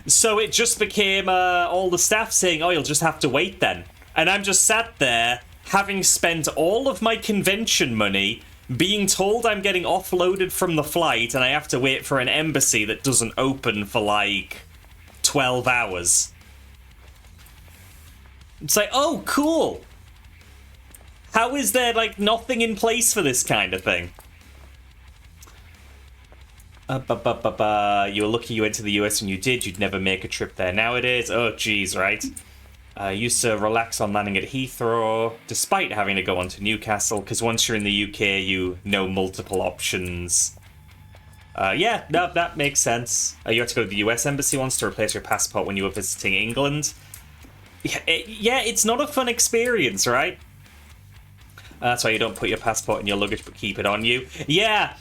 Speaker 1: So it just became all the staff saying, oh, you'll just have to wait then. And I'm just sat there, having spent all of my convention money, being told I'm getting offloaded from the flight, and I have to wait for an embassy that doesn't open for, like, 12 hours. It's like, oh, cool. How is there, like, nothing in place for this kind of thing? You were lucky you went to the US when you did. You'd never make a trip there nowadays. Oh, geez, right? Used to relax on landing at Heathrow, despite having to go on to Newcastle, because once you're in the UK, you know multiple options. Yeah, no, that makes sense. You had to go to the US Embassy once to replace your passport when you were visiting England. Yeah, it's not a fun experience, right? That's why you don't put your passport in your luggage, but keep it on you. Yeah,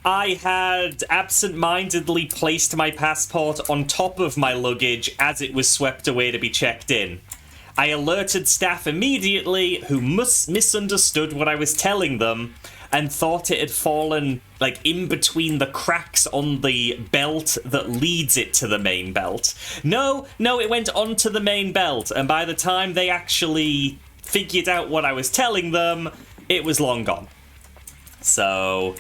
Speaker 1: I had absent-mindedly placed my passport on top of my luggage as it was swept away to be checked in. I alerted staff immediately, who misunderstood what I was telling them and thought it had fallen, like, in between the cracks on the belt that leads it to the main belt. No, it went onto the main belt, and by the time they actually figured out what I was telling them, it was long gone. So...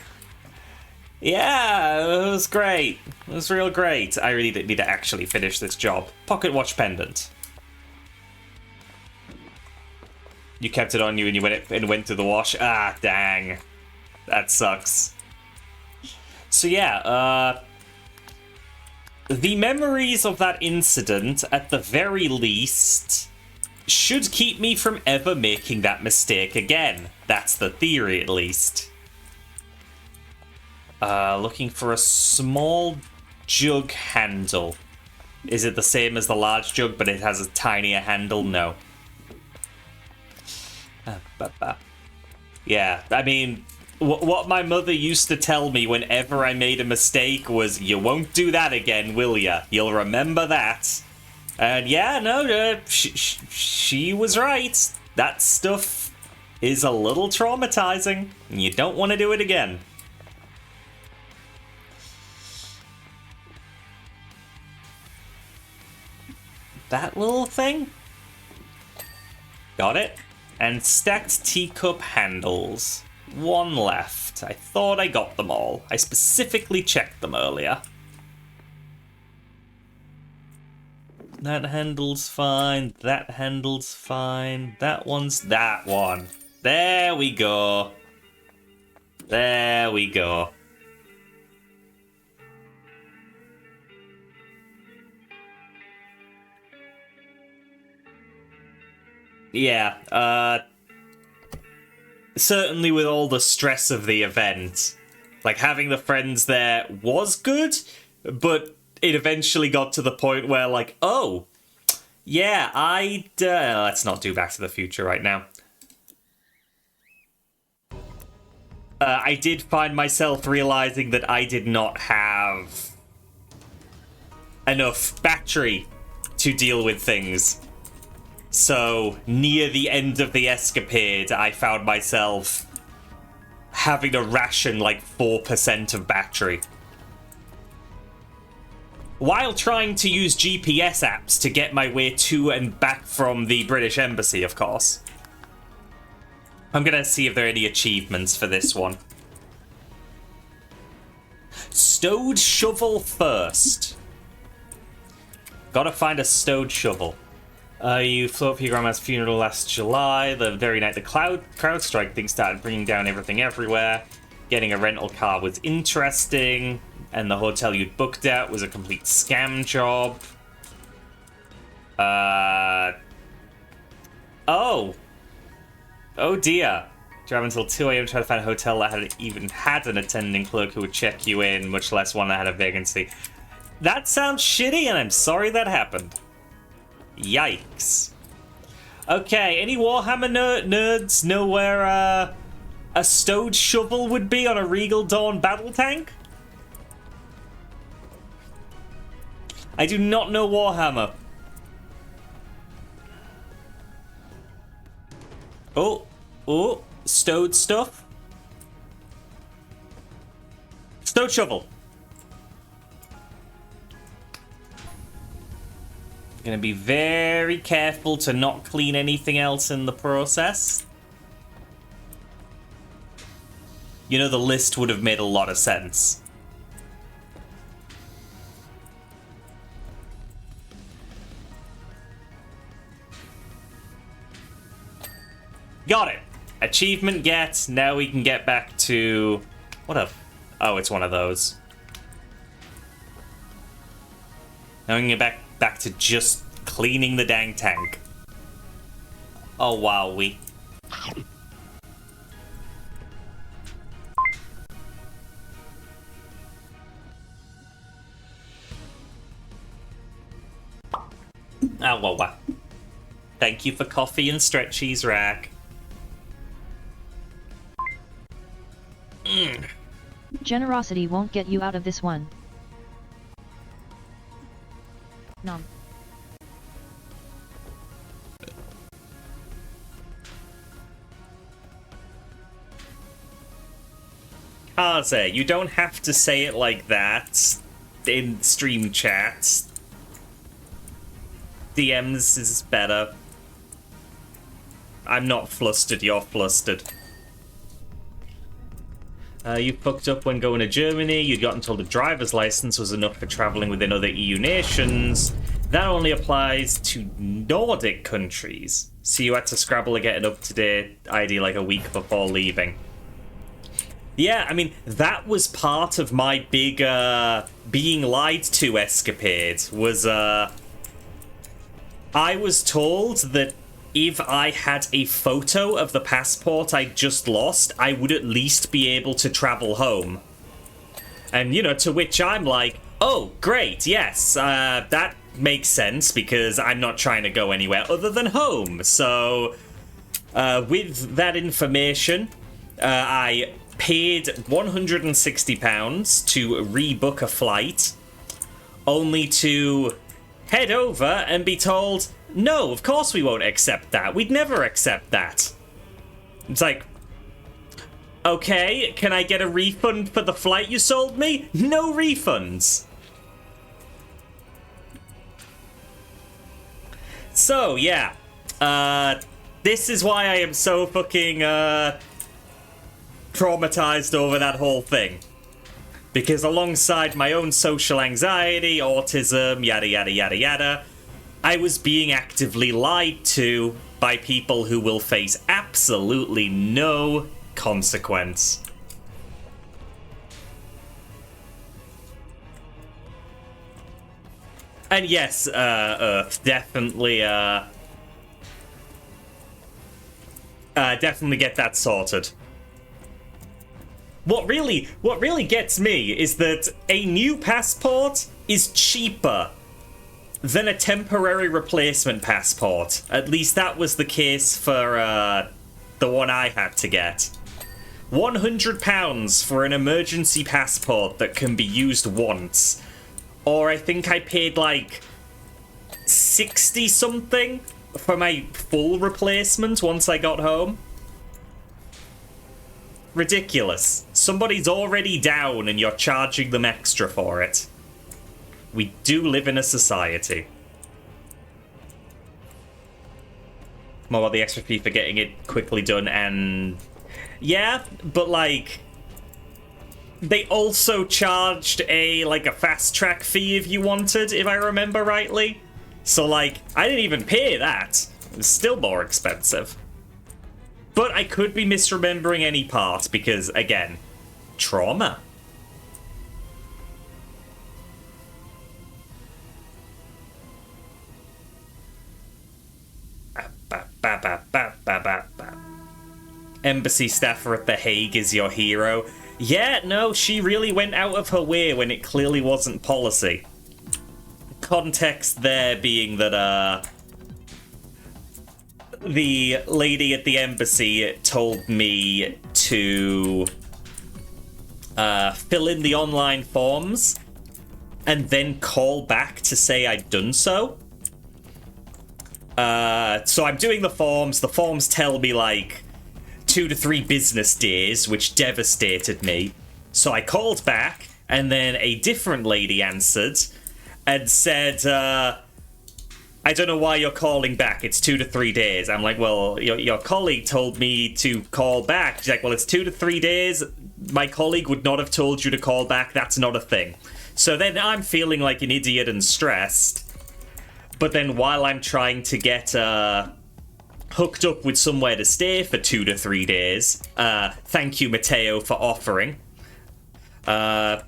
Speaker 1: yeah, it was great. It was real great. I really need to actually finish this job. Pocket watch pendant. You kept it on you and you went through the wash. Ah, dang. That sucks. So yeah, the memories of that incident, at the very least, should keep me from ever making that mistake again. That's the theory, at least. Looking for a small jug handle. Is it the same as the large jug, but it has a tinier handle? No. Yeah, I mean, what my mother used to tell me whenever I made a mistake was, you won't do that again, will ya? You'll remember that. And yeah, no, she was right. That stuff is a little traumatizing, and you don't want to do it again. That little thing? Got it. And stacked teacup handles. One left. I thought I got them all. I specifically checked them earlier. That handle's fine. That handle's fine. That one's that one. There we go. There we go. Yeah, certainly with all the stress of the event, like, having the friends there was good, but it eventually got to the point where, like, oh, yeah, let's not do Back to the Future right now. I did find myself realizing that I did not have enough battery to deal with things. So, near the end of the escapade, I found myself having to ration like 4% of battery. While trying to use GPS apps to get my way to and back from the British Embassy, of course. I'm gonna see if there are any achievements for this one. Stowed shovel first. Gotta find a stowed shovel. You flew up for your grandma's funeral last July. The very night the crowd strike thing started bringing down everything everywhere. getting a rental car was interesting, and the hotel you'd booked at was a complete scam job. Oh dear. Drive until 2 a.m. to try to find a hotel that even had an attending clerk who would check you in, much less one that had a vacancy. That sounds shitty, and I'm sorry that happened. Yikes. Okay, any Warhammer nerds know where a stowed shovel would be on a Regal Dawn battle tank? I do not know Warhammer. Oh, stowed stuff. Stowed shovel. Gonna be very careful to not clean anything else in the process. You know, the list would have made a lot of sense. Got it. Achievement get. Now we can get back to... What a... Oh, it's one of those. Now we can get back to just cleaning the dang tank. Oh, wow, we... Oh, wow. Thank you for coffee and stretchies, Rack.
Speaker 2: Generosity won't get you out of this one. Nom.
Speaker 1: Kaze, you don't have to say it like that in stream chats. DMs is better. I'm not flustered, you're flustered. You fucked up when going to Germany. You'd gotten told a driver's license was enough for traveling within other EU nations. That only applies to Nordic countries. So you had to scrabble to get an up-to-date ID like a week before leaving. Yeah, I mean, that was part of my big being lied to escapade. Was I was told that if I had a photo of the passport I just lost, I would at least be able to travel home. And, you know, to which I'm like, oh, great, yes, that makes sense because I'm not trying to go anywhere other than home. So, with that information, I paid £160 to rebook a flight, only to head over and be told, no, of course we won't accept that. We'd never accept that. It's like, okay, can I get a refund for the flight you sold me? No refunds. So, yeah. This is why I am so fucking, traumatized over that whole thing. Because alongside my own social anxiety, autism, yada yada yada yada, I was being actively lied to by people who will face absolutely no consequence. And yes, Earth, definitely, definitely get that sorted. What really gets me is that a new passport is cheaper than a temporary replacement passport. At least that was the case for the one I had to get. £100 for an emergency passport that can be used once. Or I think I paid like 60 something for my full replacement once I got home. Ridiculous. Somebody's already down and you're charging them extra for it. We do live in a society. More about the extra fee for getting it quickly done, and yeah, but like they also charged a fast track fee if you wanted, if I remember rightly. So like I didn't even pay that. It was still more expensive. But I could be misremembering any part because, again, trauma. Embassy staffer at The Hague is your hero. Yeah, no, she really went out of her way when it clearly wasn't policy. Context there being that, the lady at the embassy told me to fill in the online forms and then call back to say I'd done so. So I'm doing the forms. The forms tell me, like, 2 to 3 business days, which devastated me. So I called back, and then a different lady answered and said, I don't know why you're calling back. It's 2 to 3 days. I'm like, well, your colleague told me to call back. She's like, well, it's 2 to 3 days. My colleague would not have told you to call back. That's not a thing. So then I'm feeling like an idiot and stressed. But then while I'm trying to get hooked up with somewhere to stay for 2 to 3 days, thank you, Mateo, for offering. Yeah,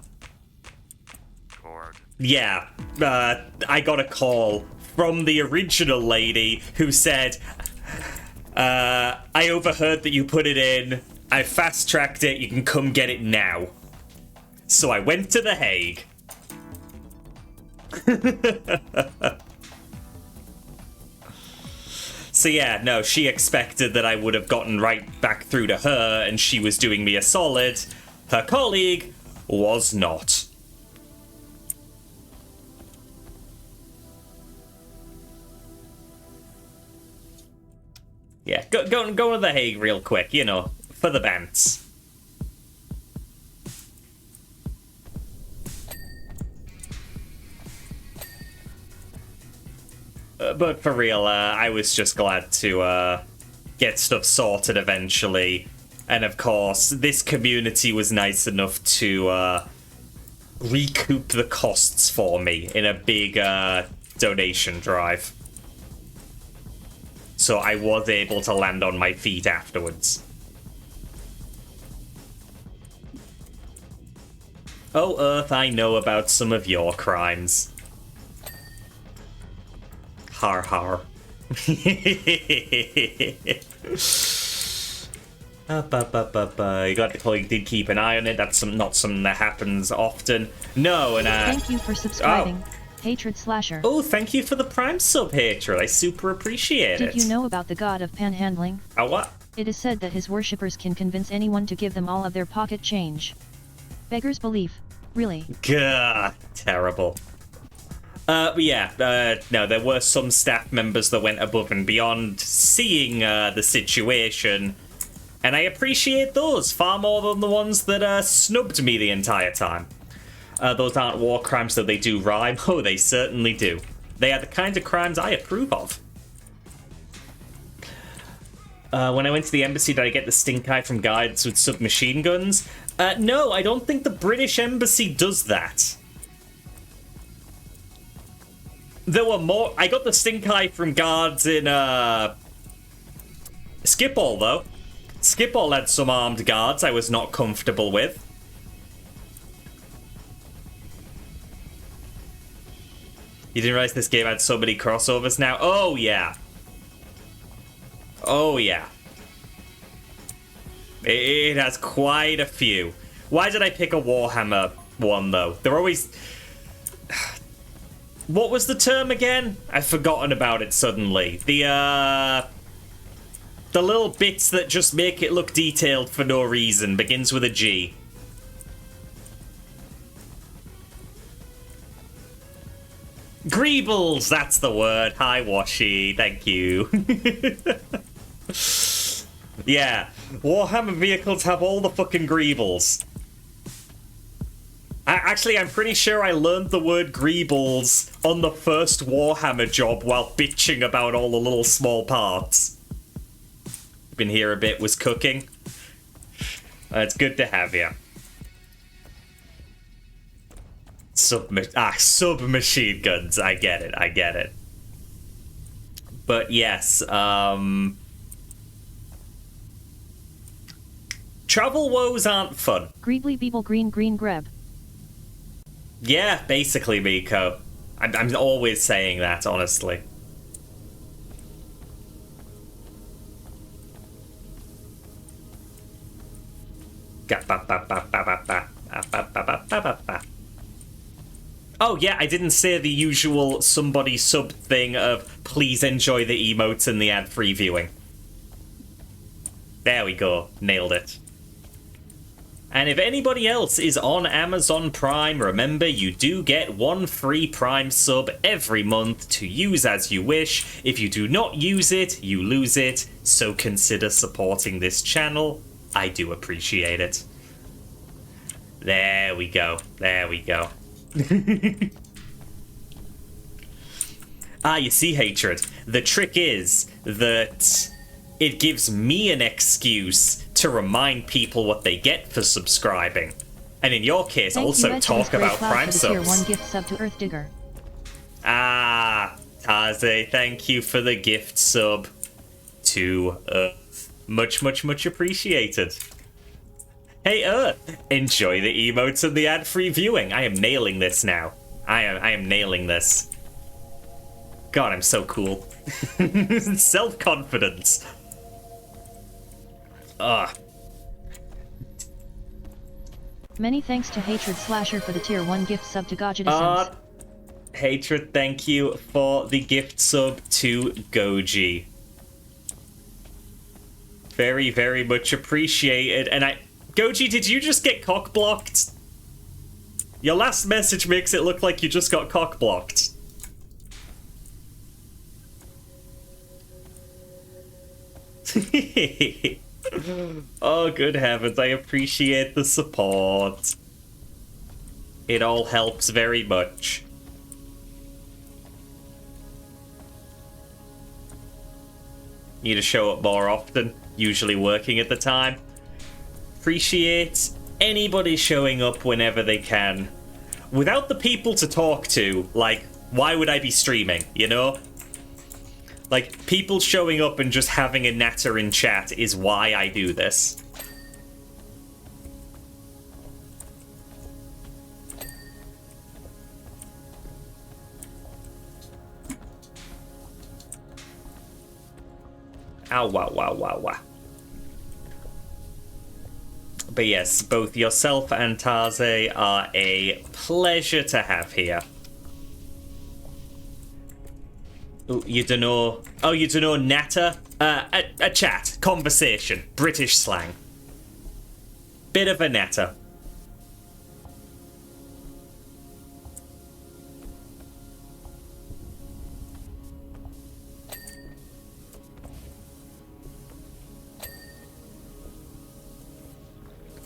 Speaker 1: I got a call from the original lady who said, I overheard that you put it in. I fast-tracked it. You can come get it now. So I went to The Hague. So yeah, no, she expected that I would have gotten right back through to her, and she was doing me a solid. Her colleague was not. Yeah, go to The Hague real quick, you know, for the bants. But for real, I was just glad to get stuff sorted eventually. And of course, this community was nice enough to recoup the costs for me in a big donation drive. So I was able to land on my feet afterwards. Oh, Earth, I know about some of your crimes. Har har. You got the colleague did keep an eye on it. That's not something that happens often. No, and
Speaker 2: thank you for subscribing. Hatred Slasher.
Speaker 1: Oh, thank you for the Prime sub, Hatred. I super appreciate it.
Speaker 2: Did you know about the god of panhandling?
Speaker 1: What?
Speaker 2: It is said that his worshippers can convince anyone to give them all of their pocket change. Beggar's belief. Really?
Speaker 1: Gah, terrible. But yeah, no, there were some staff members that went above and beyond seeing the situation, and I appreciate those far more than the ones that snubbed me the entire time. Those aren't war crimes, though they do rhyme. Oh, they certainly do. They are the kind of crimes I approve of. When I went to the embassy, did I get the stink eye from guards with submachine guns? No, I don't think the British embassy does that. There were more. I got the stink eye from guards in Schiphol, though. Schiphol had some armed guards I was not comfortable with. You didn't realize this game had so many crossovers now? Oh, yeah. Oh, yeah. It has quite a few. Why did I pick a Warhammer one, though? They're always... What was the term again? I've forgotten about it suddenly. The little bits that just make it look detailed for no reason. Begins with a G. Greebles, that's the word. Hi, Washi. Thank you. Yeah, Warhammer vehicles have all the fucking greebles. Actually, I'm pretty sure I learned the word greebles on the first Warhammer job while bitching about all the little small parts. Been here a bit, was cooking. It's good to have you. Submachine guns. I get it. I get it. But yes, Travel woes aren't fun.
Speaker 2: Greebly Beeble Green Green Greb.
Speaker 1: Yeah, basically, Miko. I'm always saying that, honestly. Oh yeah, I didn't say the usual somebody sub thing of please enjoy the emotes and the ad-free viewing. There we go, nailed it. And if anybody else is on Amazon Prime, remember you do get one free Prime sub every month to use as you wish. If you do not use it, you lose it, so consider supporting this channel. I do appreciate it. There we go, there we go. You see, Hatred, the trick is that it gives me an excuse to remind people what they get for subscribing. And in your case, also talk about Prime subs.
Speaker 2: Tier 1 gift sub to Earthdigger.
Speaker 1: Taze, thank you for the gift sub to Earth. Much, much, much appreciated. Hey Earth, enjoy the emotes and the ad-free viewing. I am nailing this now. I am nailing this. God, I'm so cool. Self-confidence. Ugh.
Speaker 2: Many thanks to Hatred Slasher for the tier 1 gift sub to Gojidisms.
Speaker 1: Hatred, thank you for the gift sub to Goji. Very, very much appreciated. And Goji, did you just get cock-blocked? Your last message makes it look like you just got cock-blocked. Oh, good heavens, I appreciate the support. It all helps very much. Need to show up more often, usually working at the time. Appreciate anybody showing up whenever they can. Without the people to talk to, like, why would I be streaming, you know? Like, people showing up and just having a natter in chat is why I do this. Ow, wow, wow, wow, wow. But yes, both yourself and Taze are a pleasure to have here. Oh, you don't know... Oh, you don't know natter? A chat. Conversation. British slang. Bit of a natter.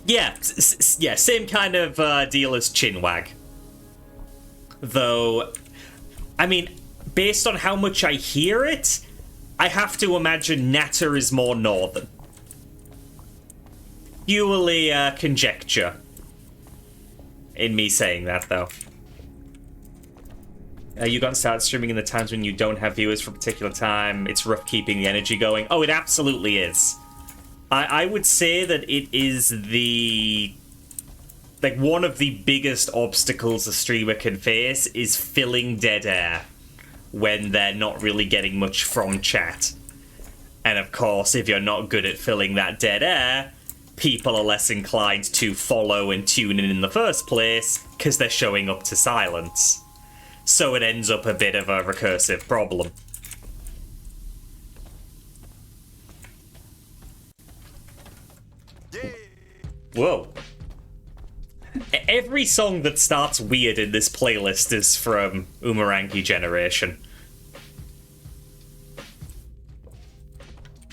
Speaker 1: Yeah, yeah, same kind of deal as Chinwag. Though, I mean... Based on how much I hear it, I have to imagine natter is more northern. Purely conjecture. In me saying that, though. You got to start streaming in the times when you don't have viewers for a particular time. It's rough keeping the energy going. Oh, it absolutely is. I would say that it is the... Like, one of the biggest obstacles a streamer can face is filling dead air when they're not really getting much from chat. And of course, if you're not good at filling that dead air, people are less inclined to follow and tune in the first place, because they're showing up to silence. So it ends up a bit of a recursive problem. Whoa. Every song that starts weird in this playlist is from Umurangi Generation.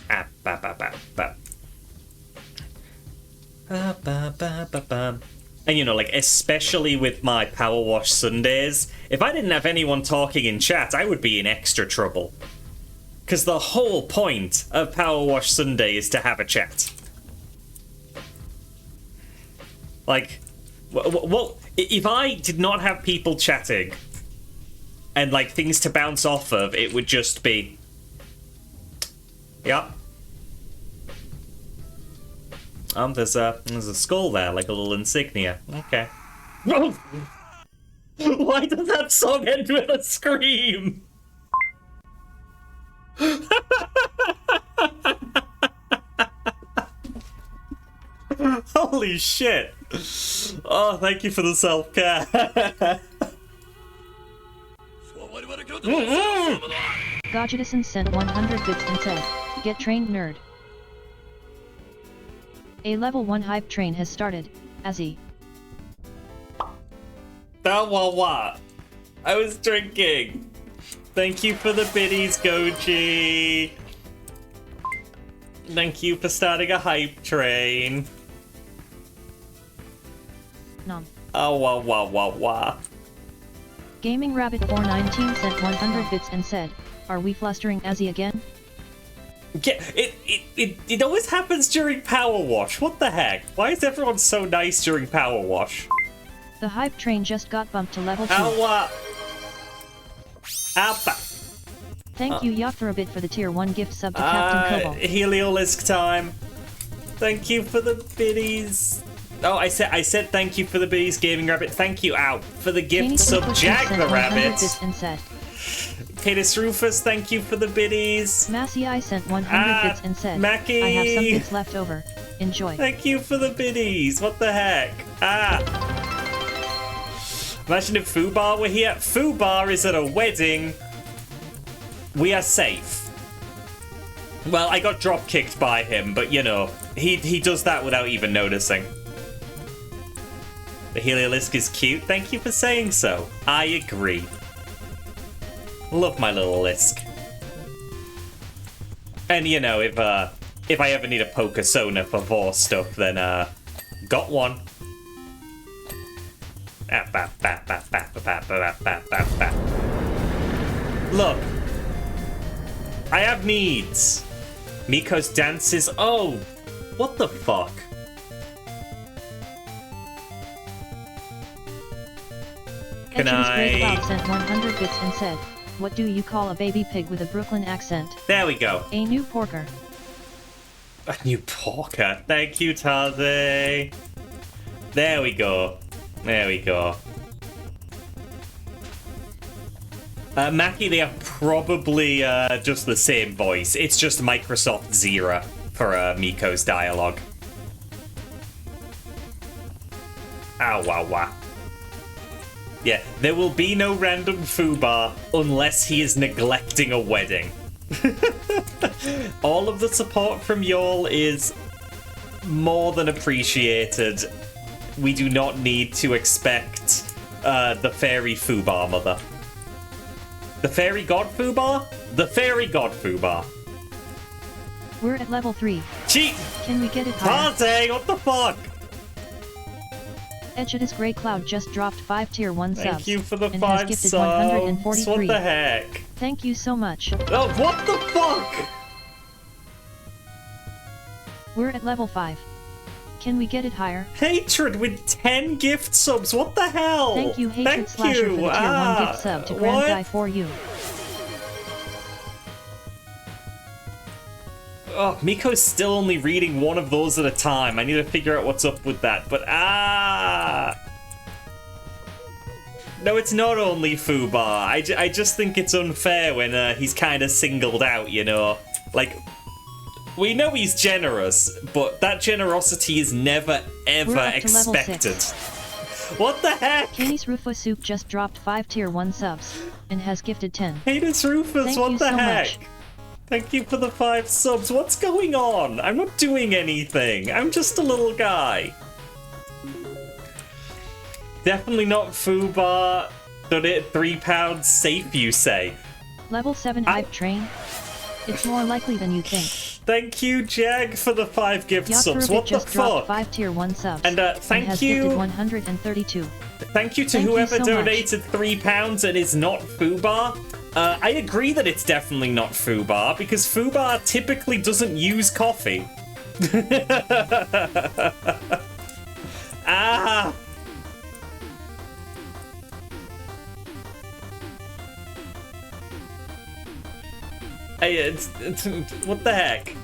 Speaker 1: And you know, like, especially with my PowerWash Sundays, if I didn't have anyone talking in chat, I would be in extra trouble. Because the whole point of PowerWash Sunday is to have a chat. Like, what if I did not have people chatting and like things to bounce off of, it would just be, yep. There's a skull there, like a little insignia. Okay. Why does that song end with a scream? Holy shit. Oh, thank you for the self-care.
Speaker 2: Godjedison sent 100 bits and said, "Get trained, nerd." A level 1 hype train has started, Azzy.
Speaker 1: What? I was drinking. Thank you for the biddies, Goji. Thank you for starting a hype train.
Speaker 2: Nom.
Speaker 1: Oh, wah.
Speaker 2: Gaming Rabbit 419 sent 100 bits and said, "Are we flustering Azzy again?"
Speaker 1: Yeah, it always happens during PowerWash. What the heck? Why is everyone so nice during PowerWash?
Speaker 2: The hype train just got bumped to level 2. Thank you Yacht for a bit for the tier 1 gift sub to Captain Cobalt.
Speaker 1: Heliolisk time. Thank you for the biddies. Oh, I said thank you for the biddies, Gaming Rabbit. Thank you out for the gift sub, Jag the Rabbit.
Speaker 2: And said,
Speaker 1: Catus Rufus, thank you for the biddies.
Speaker 2: Massey I sent 100 bits and said,
Speaker 1: Mackie.
Speaker 2: "I have some bits left over. Enjoy."
Speaker 1: Thank you for the biddies. What the heck? Imagine if Fubar were here. Fubar is at a wedding. We are safe. Well, I got drop kicked by him, but you know, he does that without even noticing. The Heliolisk is cute. Thank you for saying so. I agree. Love my little Lisk. And you know, if I ever need a Pokesona for Vor stuff, then got one. Look, I have needs. Miko's dances. Oh, what the fuck? Can
Speaker 2: Great Cloud sent 100 bits and said, "What do you call a baby pig with a Brooklyn accent?"
Speaker 1: There we go.
Speaker 2: A new porker.
Speaker 1: A new porker. Thank you, Taze. There we go. There we go. Mackie, they are probably just the same voice. It's just Microsoft Zero for Miko's dialogue. Ow, wow, wow. Yeah, there will be no random Fubar unless he is neglecting a wedding. All of the support from y'all is more than appreciated. We do not need to expect the fairy Fubar mother. The fairy god Fubar? The fairy god Fubar.
Speaker 2: We're at level 3.
Speaker 1: Cheat!
Speaker 2: Can we get it higher?
Speaker 1: Taze, what the fuck?
Speaker 2: Edgetis Grey Cloud just dropped 5 tier 1 subs.
Speaker 1: Thank you for the
Speaker 2: and
Speaker 1: 5
Speaker 2: has gifted
Speaker 1: subs.
Speaker 2: 143.
Speaker 1: What the heck?
Speaker 2: Thank you so much.
Speaker 1: Oh, what the fuck?
Speaker 2: We're at level 5. Can we get it higher?
Speaker 1: Hatred with 10 gift subs. What the hell?
Speaker 2: Thank you, Hatred Slasher, for the tier 1 gift sub to Grand Guy for you.
Speaker 1: Oh, Miko's still only reading one of those at a time. I need to figure out what's up with that. But no, it's not only Fubar. I just think it's unfair when he's kind of singled out, you know? Like, we know he's generous, but that generosity is never, ever expected. What the heck?
Speaker 2: Canis Rufus just dropped 5 tier 1 subs and has gifted 10.
Speaker 1: Canis Rufus, what the heck? Thank you for the 5 subs. What's going on? I'm not doing anything. I'm just a little guy. Definitely not Fubar. Donate £3 safe, you say.
Speaker 2: Level 7 hype train. It's more likely than you think.
Speaker 1: Thank you, Jag, for the 5 gift subs. What the fuck?
Speaker 2: 5 tier 1 subs.
Speaker 1: And thank
Speaker 2: has
Speaker 1: you.
Speaker 2: Gifted 132.
Speaker 1: Thank you to whoever donated £3 and is not Fubar. I agree that it's definitely not Fubar, because Fubar typically doesn't use coffee. Hey, what the heck?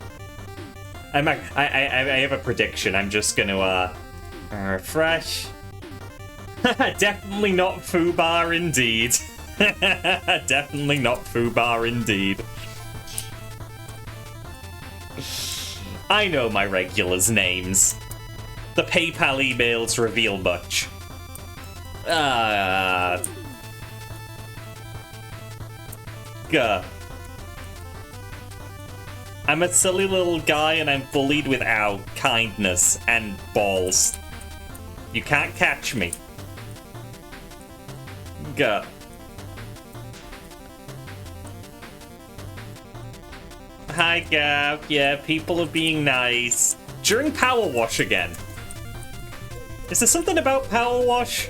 Speaker 1: I have a prediction. I'm just gonna refresh. Definitely not foobar indeed. Definitely not foobar indeed. I know my regulars' names. The PayPal emails reveal much. I'm a silly little guy and I'm bullied without kindness and balls. You can't catch me. Gah. Hi, Gav. Yeah, people are being nice. During PowerWash again. Is there something about PowerWash?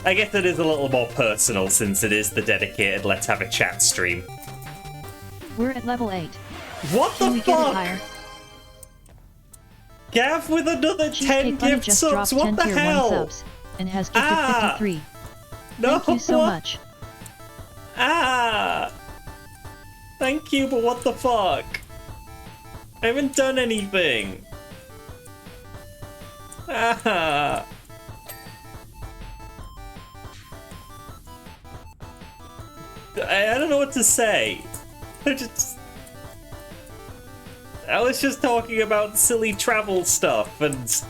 Speaker 1: I guess it is a little more personal since it is the dedicated Let's Have a Chat stream.
Speaker 2: We're at level 8.
Speaker 1: What
Speaker 2: Can
Speaker 1: the
Speaker 2: we get it
Speaker 1: fuck?
Speaker 2: higher?
Speaker 1: Gav with another 10
Speaker 2: Cheesecake Bunny
Speaker 1: gift
Speaker 2: just
Speaker 1: subs.
Speaker 2: dropped
Speaker 1: What
Speaker 2: 10
Speaker 1: the
Speaker 2: tier 1
Speaker 1: hell?
Speaker 2: subs and has gifted 53.
Speaker 1: No.
Speaker 2: Thank you so much.
Speaker 1: Thank you, but what the fuck? I haven't done anything. I don't know what to say. I was just talking about silly travel stuff and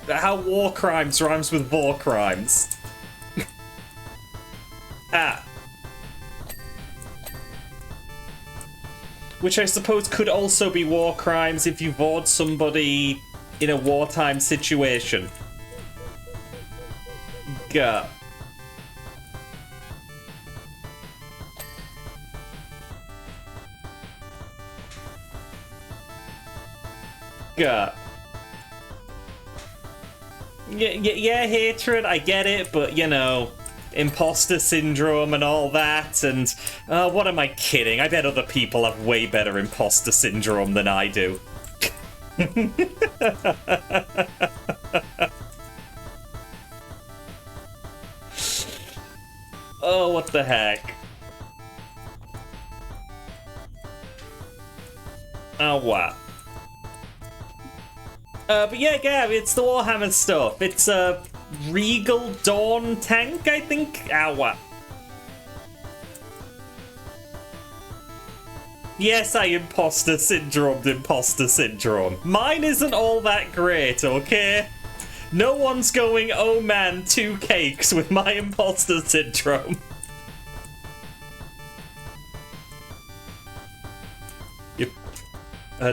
Speaker 1: how war crimes rhymes with war crimes. Which I suppose could also be war crimes if you vored somebody in a wartime situation. Gah. Gah. Yeah, hatred, I get it, but you know, imposter syndrome and all that, and what am I kidding? I bet other people have way better imposter syndrome than I do. Oh, what the heck? Oh, wow. But yeah, Gav, it's the Warhammer stuff. It's a Regal Dawn tank, I think? Ow. Yes, I imposter syndrome. Mine isn't all that great, okay? No one's going, oh man, 2 cakes with my imposter syndrome. Yep.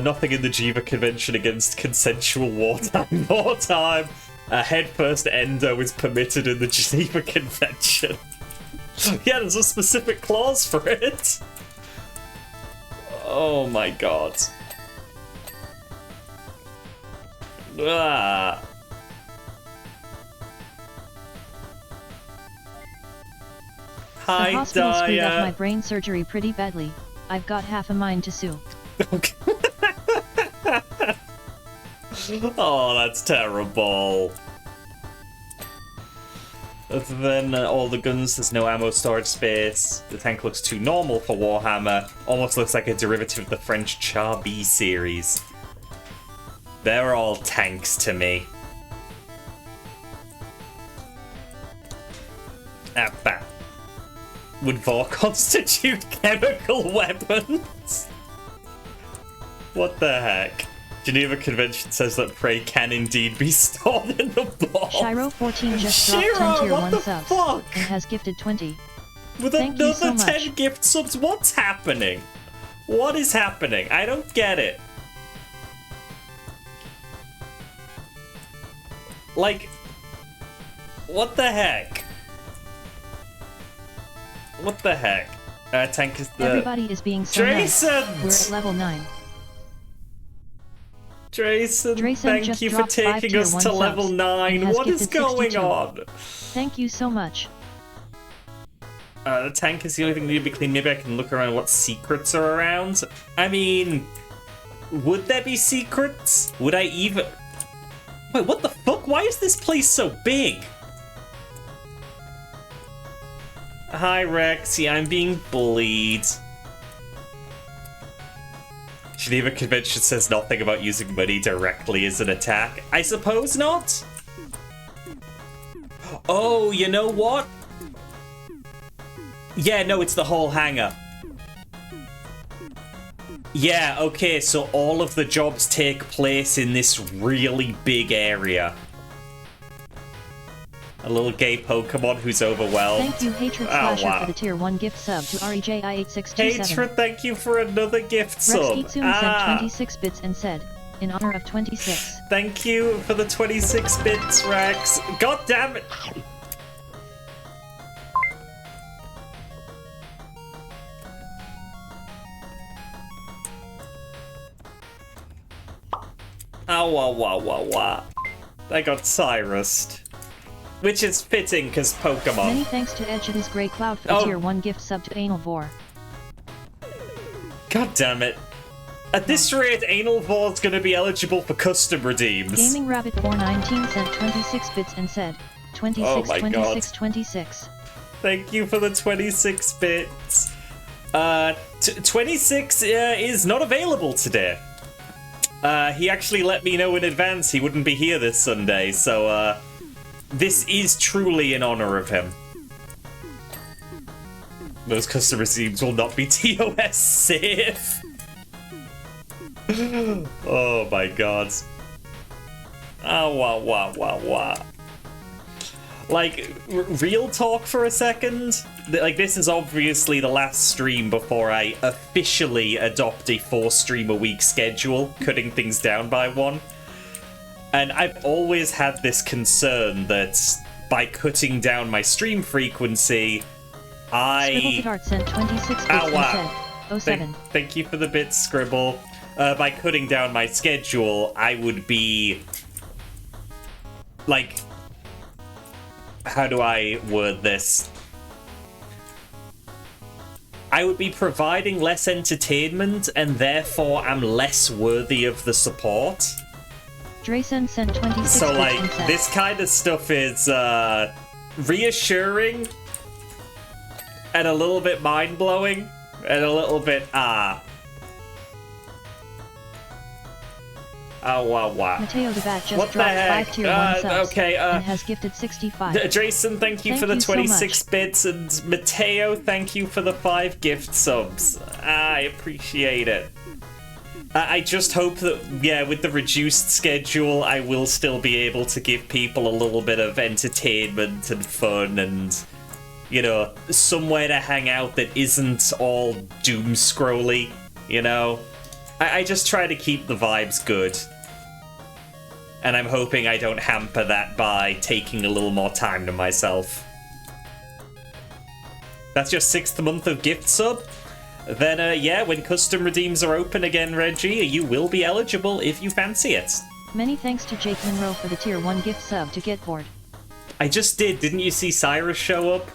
Speaker 1: Nothing in the Geneva Convention against consensual wartime. A headfirst endo is permitted in the Geneva Convention. Yeah, there's a specific clause for it. Oh my god. Hi,
Speaker 2: The hospital screwed up
Speaker 1: Daya.
Speaker 2: my brain surgery pretty badly. I've got half a mind to sue.
Speaker 1: Oh, that's terrible. Other than all the guns, there's no ammo storage space. The tank looks too normal for Warhammer. Almost looks like a derivative of the French Char B series. They're all tanks to me. Bah. Would Vor constitute chemical weapons? What the heck? Geneva Convention says that prey can indeed be stored in the ball.
Speaker 2: Shiro14 just dropped 10
Speaker 1: Shiro,
Speaker 2: tier
Speaker 1: what
Speaker 2: 1
Speaker 1: the
Speaker 2: subs
Speaker 1: fuck?
Speaker 2: and has gifted 20.
Speaker 1: With
Speaker 2: Thank you
Speaker 1: another
Speaker 2: so
Speaker 1: 10
Speaker 2: much.
Speaker 1: gift subs, what's happening? What is happening? I don't get it. Like, what the heck? What the heck? Tank is the...
Speaker 2: Everybody is being so nice.
Speaker 1: Drayson!
Speaker 2: We're at level 9.
Speaker 1: Drayson, thank
Speaker 2: just
Speaker 1: you for
Speaker 2: dropped 5
Speaker 1: taking
Speaker 2: tier
Speaker 1: us
Speaker 2: 1
Speaker 1: to level
Speaker 2: subs
Speaker 1: 9.
Speaker 2: and has
Speaker 1: What is
Speaker 2: gifted
Speaker 1: going
Speaker 2: 62.
Speaker 1: on?
Speaker 2: Thank you so much.
Speaker 1: The tank is the only thing that need to be cleaned. Maybe I can look around what secrets are around. I mean, would there be secrets? Would I even... Wait, what the fuck? Why is this place so big? Hi, Rex. Yeah, I'm being bullied. Geneva Convention says nothing about using money directly as an attack. I suppose not? Oh, you know what? Yeah, no, it's the whole hangar. Yeah, okay, so all of the jobs take place in this really big area. A little gay Pokemon who's overwhelmed.
Speaker 2: Thank you, Hatred Slasher, for the tier 1 gift sub to REJI8627.
Speaker 1: Hatred, thank you for another gift sub.
Speaker 2: Rex Kitsune sent 26 bits and said, in honor of 26.
Speaker 1: Thank you for the 26 bits, Rex. God damn it. Ah, wah, wah, wah, wah. I got Cyrused. Which is fitting, because Pokemon.
Speaker 2: Many thanks to Edge of his Grey Cloud for the tier 1 gift sub to Anal Vor.
Speaker 1: God damn it. At this rate, Anal Vor's gonna be eligible for custom redeems.
Speaker 2: Gaming Rabbit 419 sent 26 bits and said, 26,
Speaker 1: oh my
Speaker 2: 26,
Speaker 1: God.
Speaker 2: 26.
Speaker 1: Thank you for the 26 bits. 26 is not available today. He actually let me know in advance he wouldn't be here this Sunday, so, this is truly in honor of him. Those custom redeems will not be TOS safe. Oh my god. Ah, wah, wah, wah, wah. Like, real talk for a second? Like, this is obviously the last stream before I officially adopt a 4-stream-a-week schedule, cutting things down by 1. And I've always had this concern that by cutting down my stream frequency,
Speaker 2: Scribble sent 26 bits and said, 07.
Speaker 1: Thank you for the bits, Scribble. By cutting down my schedule, I would be... like... how do I word this? I would be providing less entertainment, and therefore I'm less worthy of the support.
Speaker 2: Drayson sent 26
Speaker 1: so,
Speaker 2: bits
Speaker 1: like,
Speaker 2: and said,
Speaker 1: this kind of stuff is, reassuring, and a little bit mind-blowing, and a little bit, Oh, wow, wow.
Speaker 2: Mateo the Bat just
Speaker 1: What
Speaker 2: dropped
Speaker 1: the heck?
Speaker 2: 5 tier 1 subs
Speaker 1: okay,
Speaker 2: and has gifted 65.
Speaker 1: Jason, thank you for the 26 bits, and Mateo, thank you for the 5 gift subs. I appreciate it. I just hope that, yeah, with the reduced schedule, I will still be able to give people a little bit of entertainment and fun and, you know, somewhere to hang out that isn't all doom-scrolly, you know? I just try to keep the vibes good. And I'm hoping I don't hamper that by taking a little more time to myself. That's your 6th month of gift sub? Then, yeah, when custom redeems are open again, Reggie, you will be eligible if you fancy it.
Speaker 2: Many thanks to Jake Monroe for the tier 1 gift sub to Get Bored.
Speaker 1: I just did. Didn't you see Cyrus show up?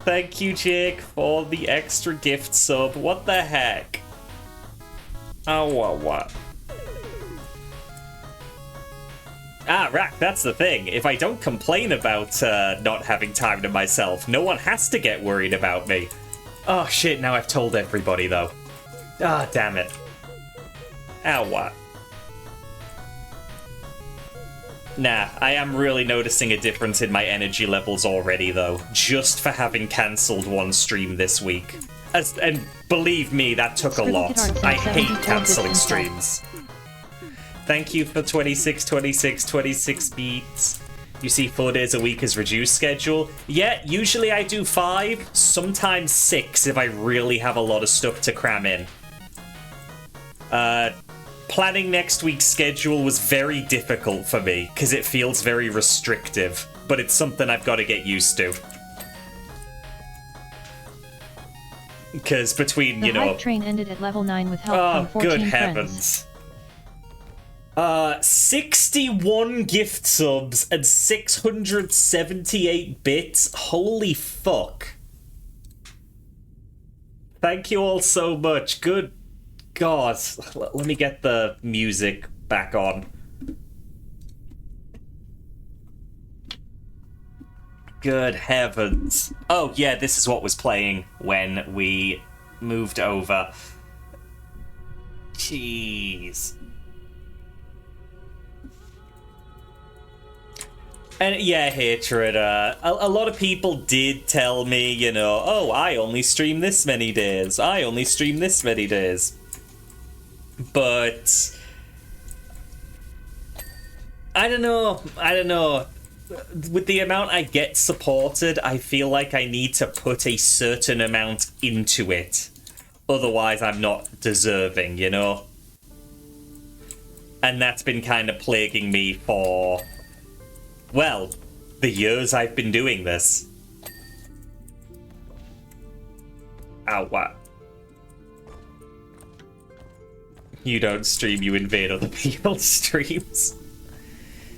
Speaker 1: Thank you, Jake, for the extra gift sub. What the heck? Oh, what? Ah, Rack, that's the thing. If I don't complain about not having time to myself, no one has to get worried about me. Oh, shit, now I've told everybody, though. Ah, damn it. Ow, what? Nah, I am really noticing a difference in my energy levels already, though, just for having cancelled one stream this week. And believe me, that took a lot. I hate cancelling streams. Thank you for 26 beats. You see 4 days a week as reduced schedule? Yeah, usually I do 5, sometimes 6 if I really have a lot of stuff to cram in. Planning next week's schedule was very difficult for me, because it feels very restrictive, but it's something I've got to get used to. Because between, you know...
Speaker 2: The hype train ended at level 9 with help from 14
Speaker 1: good
Speaker 2: friends.
Speaker 1: heavens. 61 gift subs and 678 bits? Holy fuck. Thank you all so much. Good God. Let me get the music back on. Good heavens. Oh, yeah, this is what was playing when we moved over. Jeez. And yeah, Hatred, a lot of people did tell me, you know, oh, I only stream this many days. I only stream this many days. But I don't know. With the amount I get supported, I feel like I need to put a certain amount into it. Otherwise, I'm not deserving, you know? And that's been kind of plaguing me for, well, the years I've been doing this. Ow, what? You don't stream, you invade other people's streams.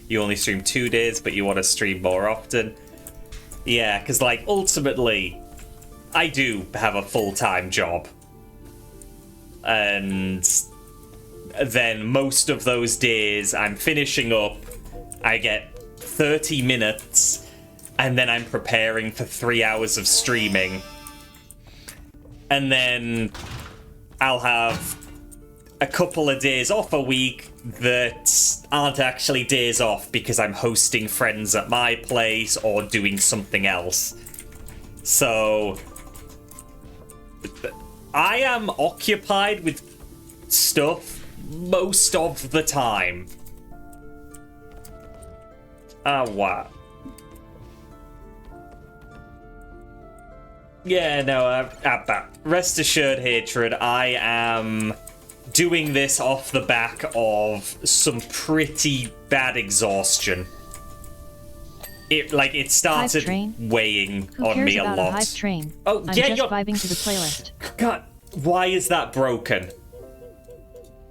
Speaker 1: You only stream 2 days, but you want to stream more often. Yeah, because, like, ultimately, I do have a full-time job. And then most of those days, I'm finishing up, I get 30 minutes, and then I'm preparing for 3 hours of streaming. And then I'll have a couple of days off a week that aren't actually days off because I'm hosting friends at my place or doing something else. So I am occupied with stuff most of the time. Wow. Yeah, no, rest assured, Hatred, I am doing this off the back of some pretty bad exhaustion. It started weighing on me a lot.
Speaker 2: Hive train?
Speaker 1: Oh,
Speaker 2: I'm
Speaker 1: yeah,
Speaker 2: just vibing to the playlist.
Speaker 1: God, why is that broken?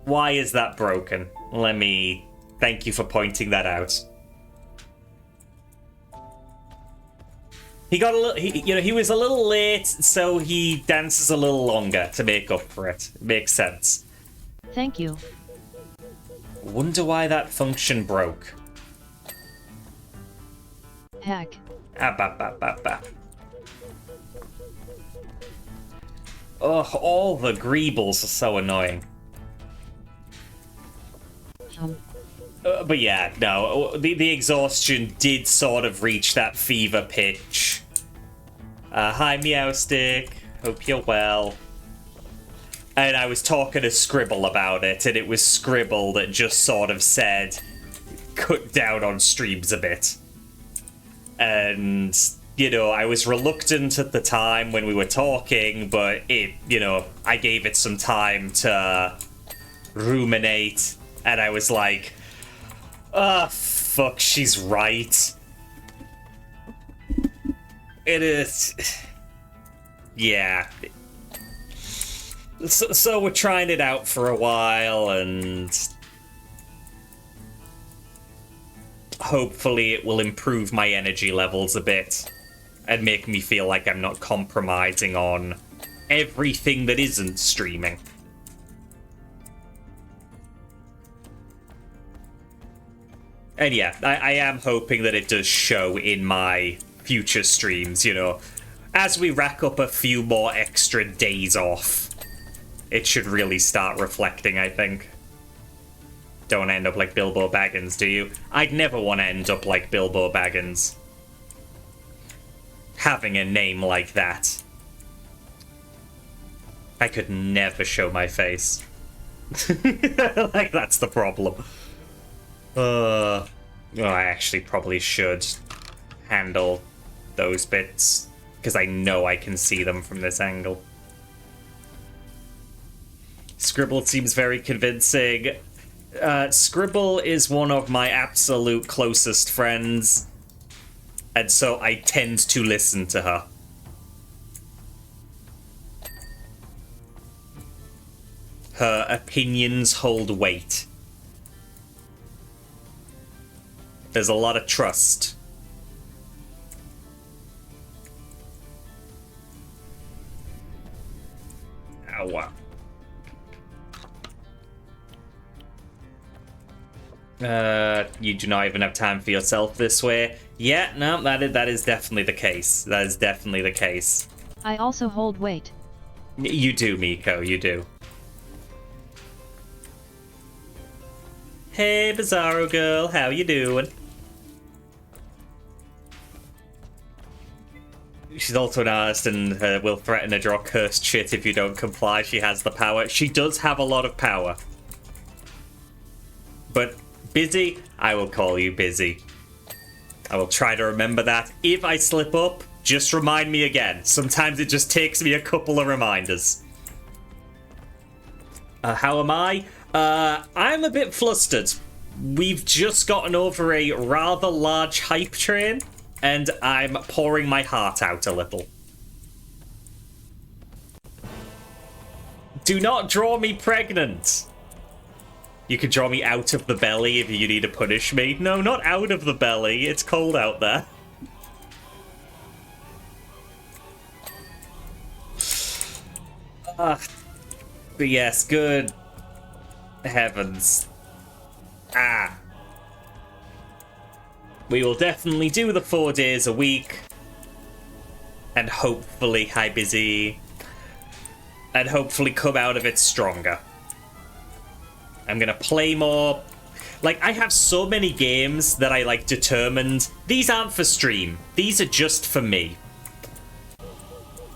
Speaker 1: Why is that broken? Let me thank you for pointing that out. He got a little, he was a little late, so he dances a little longer to make up for it. It makes sense.
Speaker 2: Thank you.
Speaker 1: Wonder why that function broke.
Speaker 2: Heck.
Speaker 1: Ugh, all the greebles are so annoying. But yeah, no, the exhaustion did sort of reach that fever pitch. Hi, Meowstick. Hope you're well. And I was talking to Scribble about it, and it was Scribble that just sort of said, cut down on streams a bit. And, you know, I was reluctant at the time when we were talking, but I gave it some time to ruminate, and I was like, fuck, she's right. It is. Yeah. So we're trying it out for a while, and hopefully it will improve my energy levels a bit and make me feel like I'm not compromising on everything that isn't streaming. And yeah, I am hoping that it does show in my future streams, you know. As we rack up a few more extra days off, it should really start reflecting, I think. Don't end up like Bilbo Baggins, do you? I'd never want to end up like Bilbo Baggins. Having a name like that. I could never show my face. Like, that's the problem. Well, I actually probably should handle those bits, because I know I can see them from this angle. Scribble seems very convincing. Scribble is one of my absolute closest friends, and so I tend to listen to her. Her opinions hold weight. There's a lot of trust. Oh, wow. You do not even have time for yourself this way. Yeah, no, that is definitely the case. That is definitely the case.
Speaker 2: I also hold weight.
Speaker 1: You do, Miko, you do. Hey, Bizarro girl, how you doing? She's also an artist and will threaten to draw cursed shit if you don't comply. She has the power. She does have a lot of power. But Busy, I will call you Busy. I will try to remember that. If I slip up, just remind me again. Sometimes it just takes me a couple of reminders. How am I? I'm a bit flustered. We've just gotten over a rather large hype train, and I'm pouring my heart out a little. Do not draw me pregnant. You could draw me out of the belly if you need to punish me. No, not out of the belly. It's cold out there. But yes, good heavens. We will definitely do the 4 days a week. And hopefully, hi Busy. And hopefully come out of it stronger. I'm gonna play more. Like, I have so many games that I, like, determined these aren't for stream. These are just for me.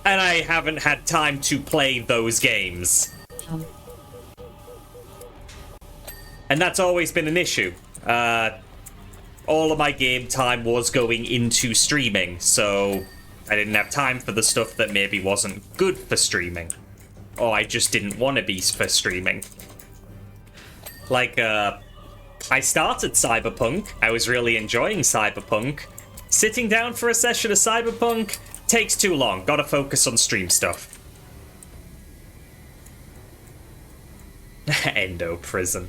Speaker 1: And I haven't had time to play those games. And that's always been an issue. All of my game time was going into streaming, so I didn't have time for the stuff that maybe wasn't good for streaming. Or I just didn't want to be for streaming. Like, I started Cyberpunk. I was really enjoying Cyberpunk. Sitting down for a session of Cyberpunk takes too long. Gotta focus on stream stuff. Endo prison.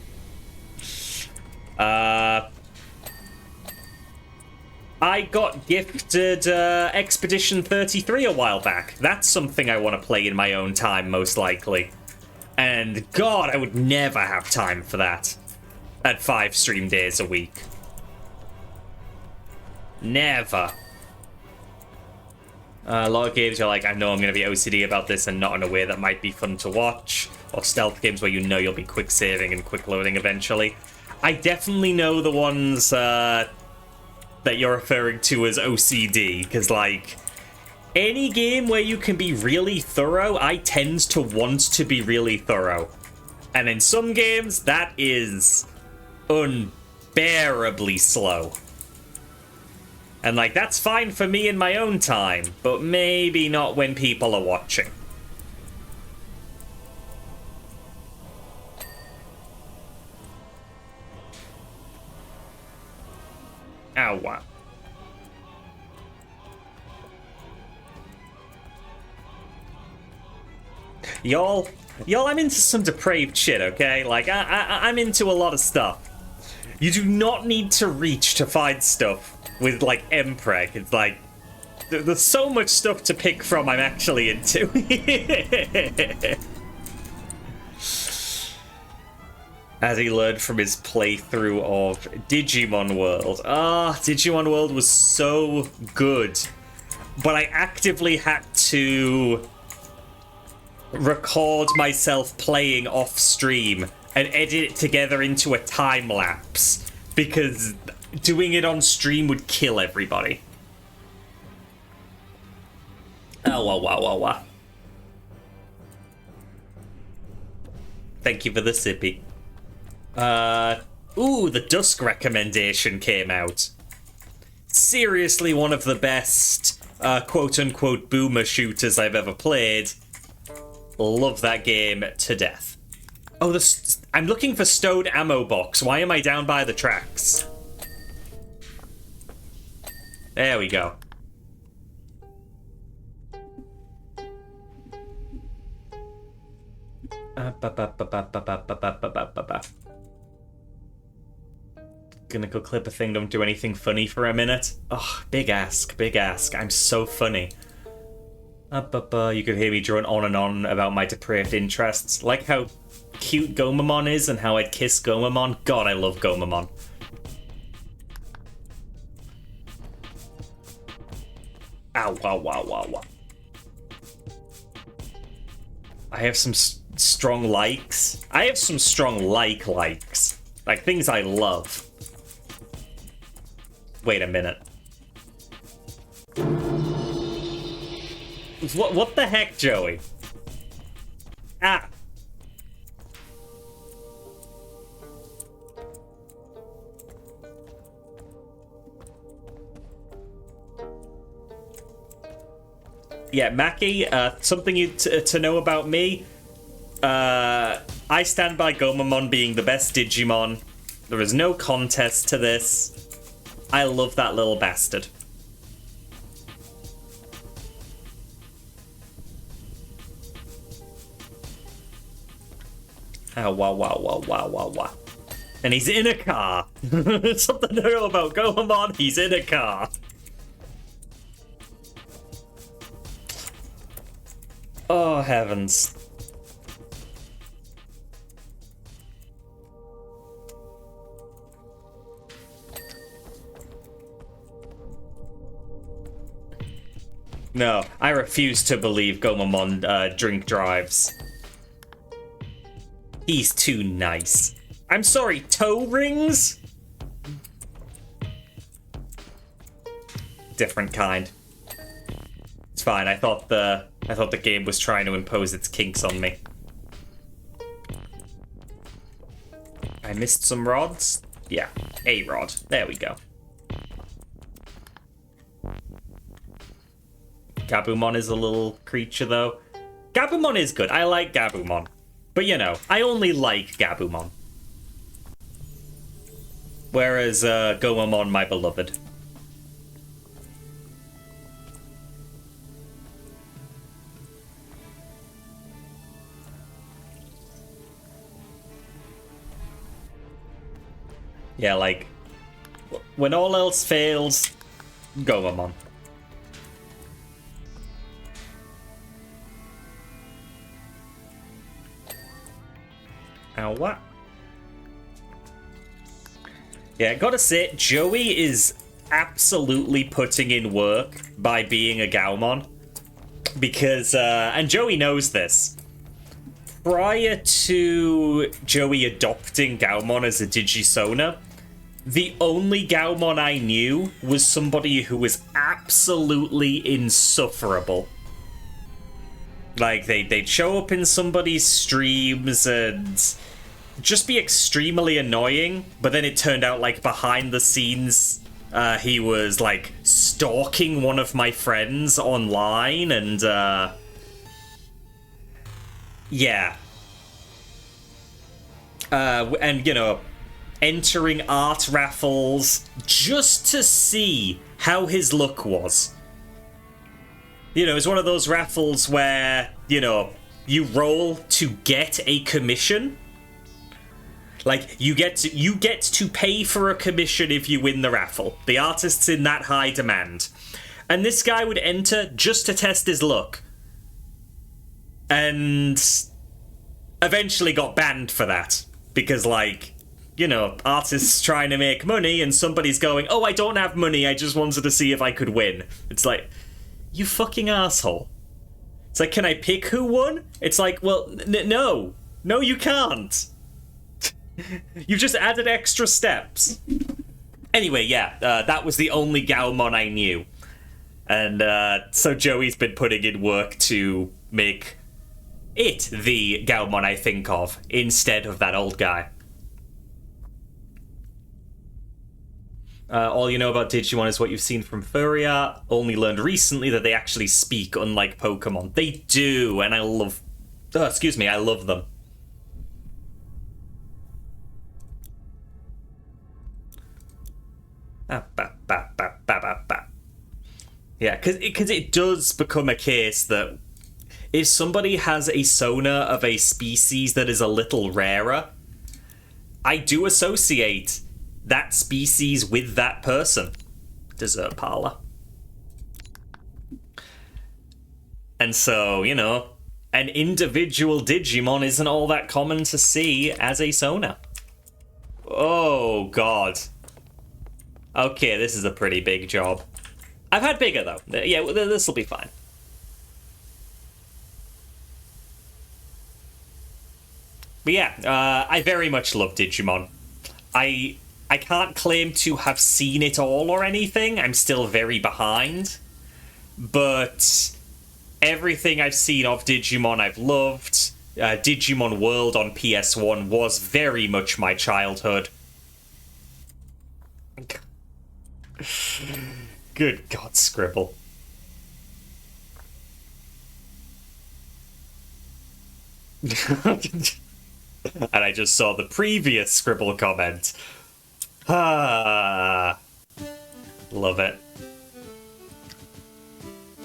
Speaker 1: I got gifted Expedition 33 a while back. That's something I want to play in my own time, most likely. And God, I would never have time for that at 5 stream days a week. Never. A lot of games you're like, I know I'm going to be OCD about this and not in a way that might be fun to watch. Or stealth games where you know you'll be quick saving and quick loading eventually. I definitely know the ones that you're referring to as OCD, because, like, any game where you can be really thorough, I tend to want to be really thorough. And in some games, that is unbearably slow. And, like, that's fine for me in my own time, but maybe not when people are watching. Ow, wow. Y'all, I'm into some depraved shit, okay? Like, I'm into a lot of stuff. You do not need to reach to find stuff with, like, Mpreg. It's like, there's so much stuff to pick from I'm actually into. As he learned from his playthrough of Digimon World. Digimon World was so good. But I actively had to record myself playing off stream and edit it together into a time lapse, because doing it on stream would kill everybody. Oh, wow. Thank you for the sippy. Ooh, the Dusk recommendation came out. Seriously one of the best, quote-unquote boomer shooters I've ever played. Love that game to death. Oh, I'm looking for stowed ammo box. Why am I down by the tracks? There we go. Gonna go clip a thing, don't do anything funny for a minute. Oh, big ask. I'm so funny. You could hear me drone on and on about my depraved interests. Like how cute Gomamon is and how I'd kiss Gomamon. God, I love Gomamon. Ow, wow. I have some strong likes. I have some strong likes. Like, things I love. Wait a minute. What the heck, Joey? Ah. Yeah, Maki, something to know about me. I stand by Gomamon being the best Digimon. There is no contest to this. I love that little bastard. Oh, wow. And he's in a car. Something to know about Gomamon, he's in a car. Oh, heavens. No, I refuse to believe Gomamon drink drives. He's too nice. I'm sorry, toe rings? Different kind. It's fine. I thought the game was trying to impose its kinks on me. I missed some rods? Yeah, a rod. There we go. Gabumon is a little creature, though. Gabumon is good. I like Gabumon. But, you know, I only like Gabumon. Whereas, Gomamon, my beloved. Yeah, like, when all else fails, Gomamon. Ow, what? Yeah, gotta say, Joey is absolutely putting in work by being a Gaomon. Because, and Joey knows this. Prior to Joey adopting Gaomon as a Digisona, the only Gaomon I knew was somebody who was absolutely insufferable. Like, they'd show up in somebody's streams and just be extremely annoying, but then it turned out, like, behind the scenes, he was, like, stalking one of my friends online, and, yeah. And, you know, entering art raffles just to see how his luck was. You know, it's one of those raffles where, you know, you roll to get a commission. Like, you get to pay for a commission if you win the raffle. The artist's in that high demand. And this guy would enter just to test his luck. And eventually got banned for that. Because, like, you know, artists trying to make money and somebody's going, oh, I don't have money, I just wanted to see if I could win. It's like, you fucking asshole. It's like, can I pick who won? It's like, well, no. No, you can't. You just added extra steps. Anyway, yeah, that was the only Gaomon I knew. And so Joey's been putting in work to make it the Gaomon I think of, instead of that old guy. All you know about Digimon is what you've seen from Furia. Only learned recently that they actually speak, unlike Pokemon. They do, and I love... Oh, excuse me, I love them. Yeah, because it does become a case that if somebody has a Sona of a species that is a little rarer, I do associate that species with that person. Dessert parlor. And so, you know, an individual Digimon isn't all that common to see as a Sona. Oh, God. Okay, this is a pretty big job. I've had bigger, though. Yeah, this will be fine. But yeah, I very much love Digimon. I can't claim to have seen it all or anything. I'm still very behind. But everything I've seen of Digimon I've loved. Digimon World on PS1 was very much my childhood. Good God, Scribble. And I just saw the previous Scribble comment. Ah, love it.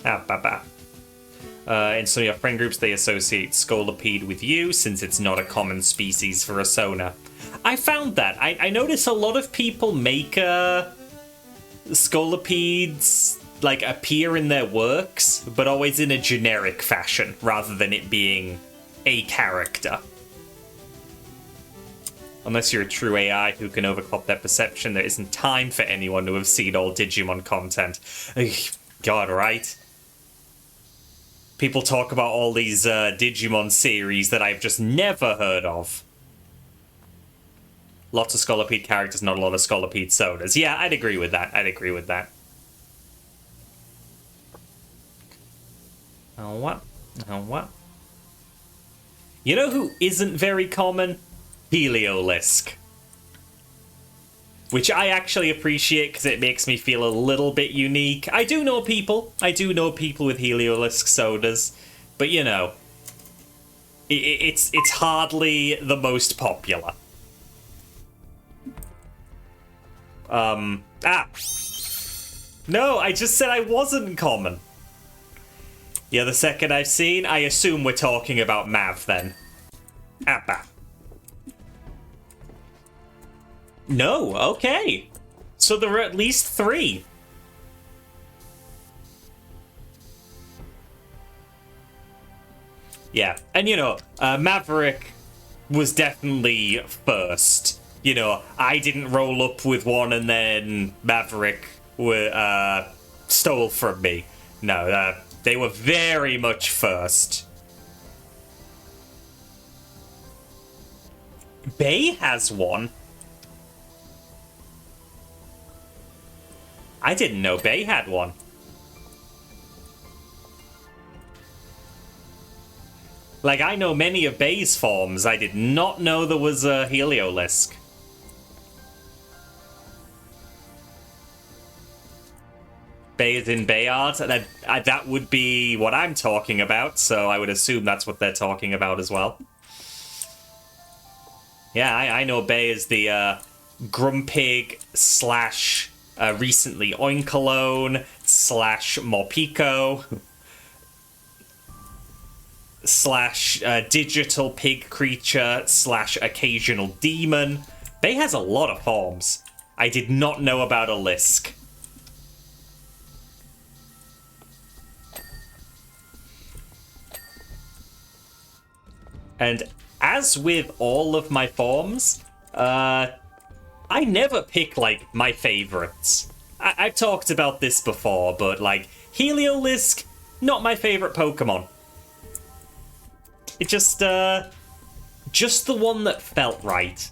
Speaker 1: In some of your friend groups, they associate Scolipede with you, since it's not a common species for Asona. I found that. I notice a lot of people make Scolipedes like appear in their works, but always in a generic fashion, rather than it being a character. Unless you're a true AI who can overclock their perception, there isn't time for anyone to have seen all Digimon content. God, right? People talk about all these Digimon series that I've just never heard of. Lots of Scolipede characters, not a lot of Scolipede sodas. Yeah, I'd agree with that. I'd agree with that. Oh, what? Oh, what? You know who isn't very common? Heliolisk. Which I actually appreciate because it makes me feel a little bit unique. I do know people. I do know people with Heliolisk sodas. But, you know, it's hardly the most popular. No, I just said I wasn't common. Yeah, the second I've seen, I assume we're talking about Mav then. Appa. No, okay. So there are at least 3. Yeah, and you know, Maverick was definitely first. You know, I didn't roll up with one and then Maverick stole from me. No, they were very much first. Bay has one. I didn't know Bay had one. Like, I know many of Bay's forms. I did not know there was a Heliolisk. Bay is in Bayard. That would be what I'm talking about, so I would assume that's what they're talking about as well. Yeah, I know Bay is the Grumpig slash recently Oinkalone slash Morpeko slash digital pig creature slash occasional demon. Bay has a lot of forms. I did not know about a Lisk. And as with all of my forms, I never pick, like, my favorites. I've talked about this before, but, like, Heliolisk, not my favorite Pokemon. It just the one that felt right.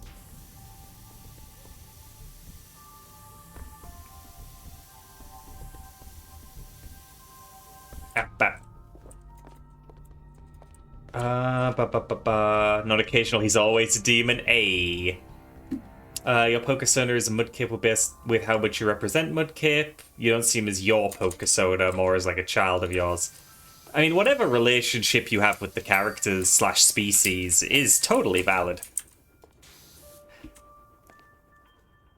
Speaker 1: Not occasional, he's always a demon. Your Pokesona is a Mudkip with how much you represent Mudkip. You don't see him as your Pokesona, more as like a child of yours. I mean, whatever relationship you have with the characters slash species is totally valid.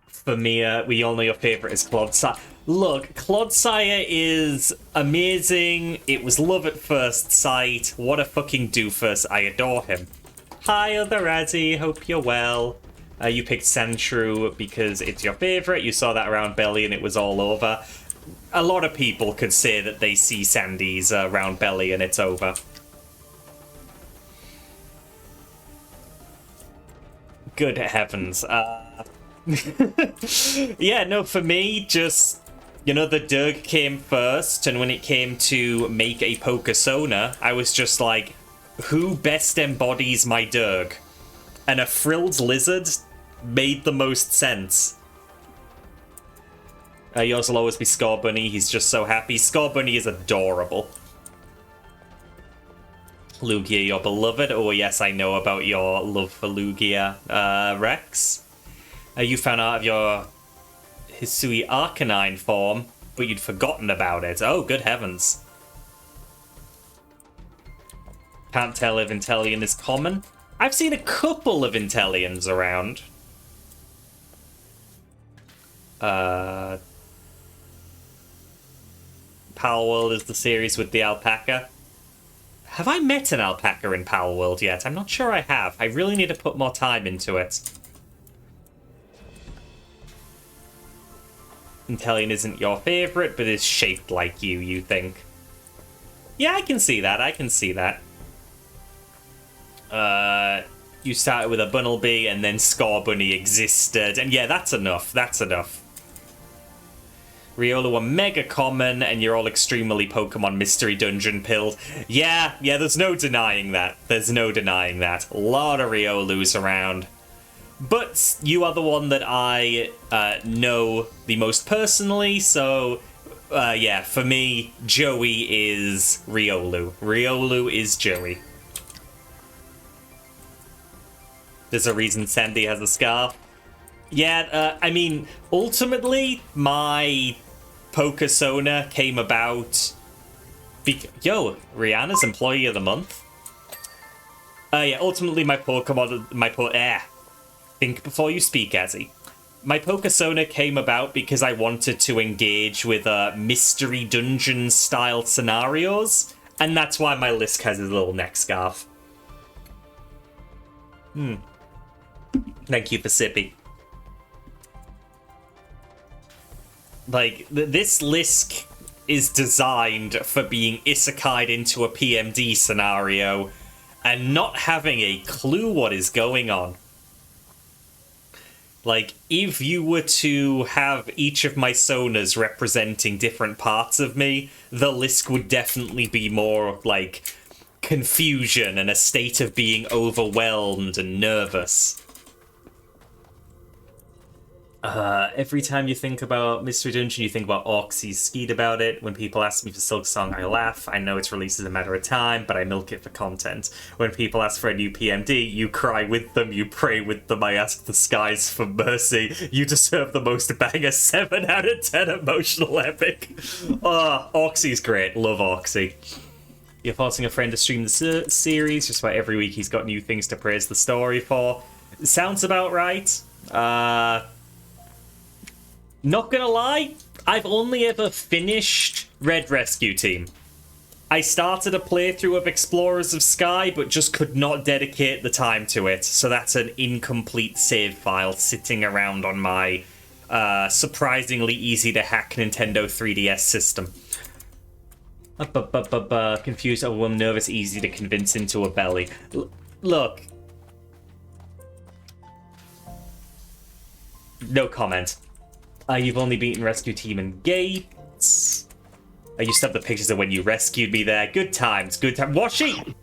Speaker 1: For me, we all know your favorite is Clodsire. Look, Clodsire is amazing. It was love at first sight. What a fucking doofus. I adore him. Hi, other Azzy. Hope you're well. You picked Sandshrew because it's your favorite. You saw that around Belly and it was all over. A lot of people could say that they see Sandy's round Belly and it's over. Good heavens. Yeah, no, for me, just, you know, the Derg came first, and when it came to make a Pokesona, I was just like, who best embodies my Derg? And a frilled lizard made the most sense. Yours will always be Score Bunny. He's just so happy. Score Bunny is adorable. Lugia, your beloved. Oh, yes, I know about your love for Lugia. Rex? You found out of your Hisui Arcanine form, but you'd forgotten about it. Oh, good heavens. Can't tell if Inteleon is common. I've seen a couple of Inteleons around. Palworld is the series with the alpaca. Have I met an alpaca in Palworld yet? I'm not sure I have. I really need to put more time into it. Inteleon isn't your favorite, but is shaped like you think. Yeah, I can see that. I can see that. You started with a Bunnelby, and then Score Bunny existed. And yeah, that's enough. That's enough. Riolu are mega common, and you're all extremely Pokemon Mystery Dungeon pilled. Yeah, there's no denying that. There's no denying that. A lot of Riolus around. But you are the one that I know the most personally, so yeah, for me, Joey is Riolu. Riolu is Joey. There's a reason Sandy has a scarf. Yeah, I mean, ultimately, my Pokesona came about... Yo, Rihanna's Employee of the Month? Yeah, ultimately my Pokemon... Think before you speak, Azzy. My Pokesona came about because I wanted to engage with mystery dungeon-style scenarios, and that's why my Lisk has his little neck scarf. Thank you for Sippy. Like, this Lisk is designed for being isekai'd into a PMD scenario and not having a clue what is going on. Like, if you were to have each of my Sonas representing different parts of me, the Lisk would definitely be more, like, confusion and a state of being overwhelmed and nervous. Every time you think about Mystery Dungeon, you think about Oxy's Skeet about it. When people ask me for Silk Song, I laugh. I know its release is a matter of time, but I milk it for content. When people ask for a new PMD, you cry with them, you pray with them, I ask the skies for mercy. You deserve the most banger 7 out of 10 emotional epic. Oxy's great. Love Oxy. You're forcing a friend to stream the series. Just about every week he's got new things to praise the story for. Sounds about right. Not gonna lie, I've only ever finished Red Rescue Team. I started a playthrough of Explorers of Sky, but just could not dedicate the time to it, so that's an incomplete save file sitting around on my surprisingly easy-to-hack Nintendo 3DS system. Confused, overwhelmed, nervous, easy to convince into a belly. Look. No comment. You've only beaten Rescue Team and Gates. I used to have the pictures of when you rescued me there. Good times, good times. Washi!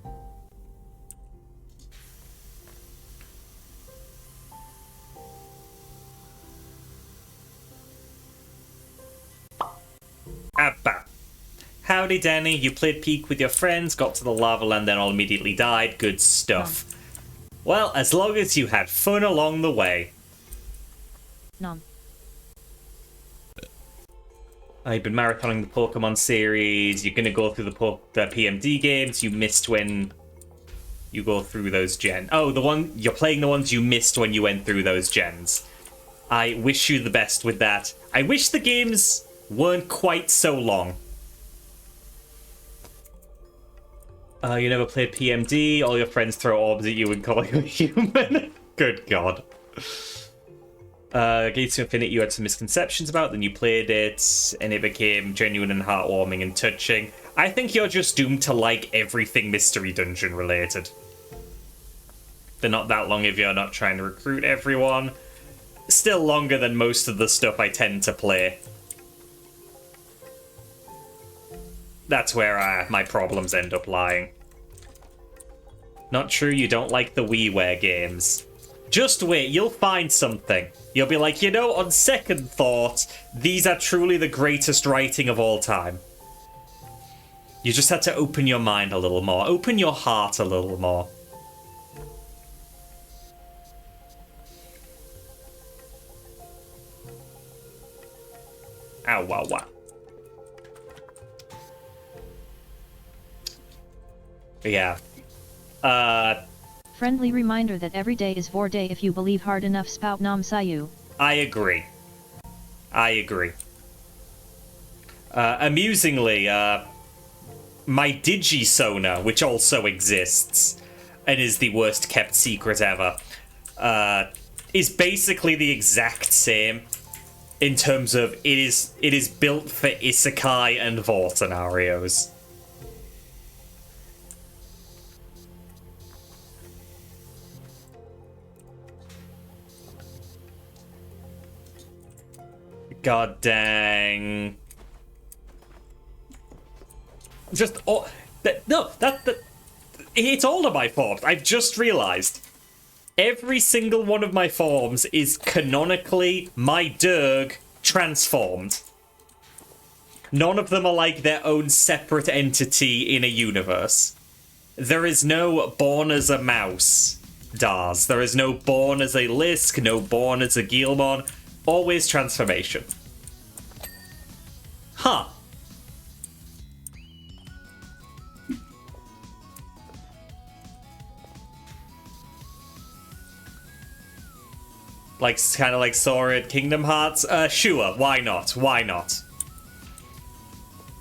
Speaker 1: Abba. Howdy, Danny. You played Peak with your friends, got to the lava land, then all immediately died. Good stuff. Well, as long as you had fun along the way.
Speaker 2: Nom.
Speaker 1: You've been marathoning the Pokemon series. You're going to go through the PMD games. You missed when you go through those gens. Oh, you're playing the ones you missed when you went through those gens. I wish you the best with that. I wish the games weren't quite so long. You never played PMD. All your friends throw orbs at you and call you a human. Good God. Gates to Infinite you had some misconceptions about, then you played it, and it became genuine and heartwarming and touching. I think you're just doomed to like everything Mystery Dungeon related. They're not that long if you're not trying to recruit everyone. Still longer than most of the stuff I tend to play. That's where my problems end up lying. Not true, you don't like the WiiWare games. Just wait, you'll find something. You'll be like, you know, on second thought, these are truly the greatest writing of all time. You just had to open your mind a little more. Open your heart a little more. Ow, wow, wow. Yeah.
Speaker 2: Friendly reminder that every day is Vor Day if you believe hard enough. Spout Nam Sayu.
Speaker 1: I agree. I agree. Amusingly, my Digisona, which also exists, and is the worst kept secret ever, is basically the exact same in terms of it is built for isekai and Vor scenarios. God dang. Just it's all of my forms. I've just realized every single one of my forms is canonically my Derg transformed. None of them are like their own separate entity in a universe. There is no born as a mouse Dars. There is no born as a Lisk, no born as a Guilmon. Always transformation. Huh. Like, kind of like Sora at Kingdom Hearts? Sure, why not? Why not?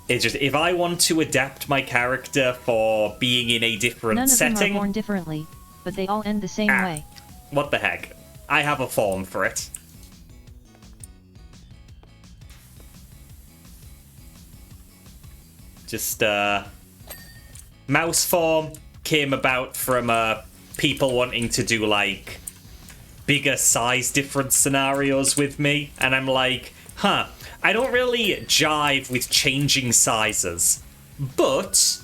Speaker 1: It's just, if I want to adapt my character for being in a different setting...
Speaker 2: None of them are born differently, but they all end the same way.
Speaker 1: What the heck? I have a form for it. Just, mouse form came about from, people wanting to do, like, bigger size difference scenarios with me, and I'm like, huh, I don't really jive with changing sizes, but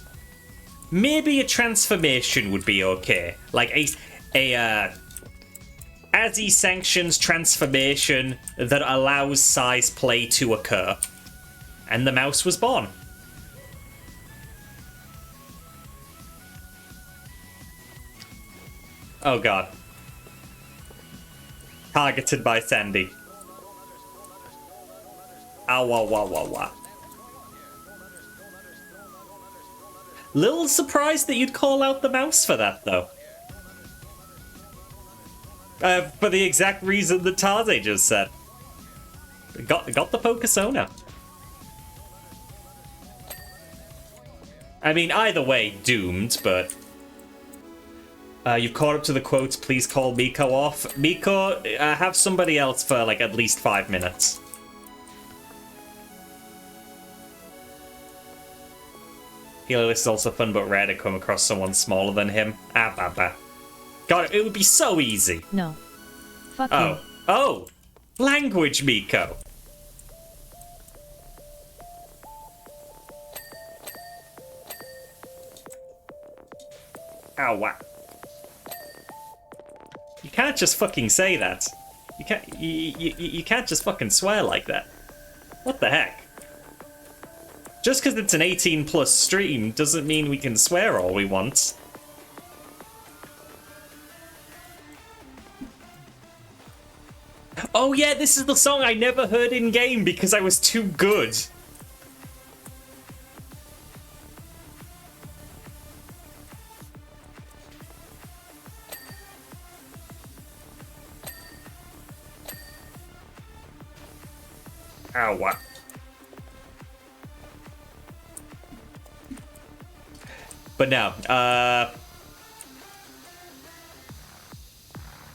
Speaker 1: maybe a transformation would be okay. Like, a Azzy sanctions transformation that allows size play to occur. And the mouse was born. Oh god. Targeted by Sandy. Ow, wow, wow, wow, wow. Little surprised that you'd call out the mouse for that, though. For the exact reason that Tarze just said. Got the Pokesona. I mean, either way, doomed, but... you've caught up to the quotes, please call Miko off. Miko, have somebody else for, like, at least 5 minutes. Hilo, this is also fun but rare to come across someone smaller than him. Ah, bah, bah. God, it would be so easy.
Speaker 2: No. Fuck
Speaker 1: Oh.
Speaker 2: you.
Speaker 1: Oh! Language, Miko! Ow, wow. You can't just fucking say that. You can't just fucking swear like that. What the heck? Just because it's an 18+ stream doesn't mean we can swear all we want. Oh yeah, this is the song I never heard in-game because I was too good. Ow, wow. But no,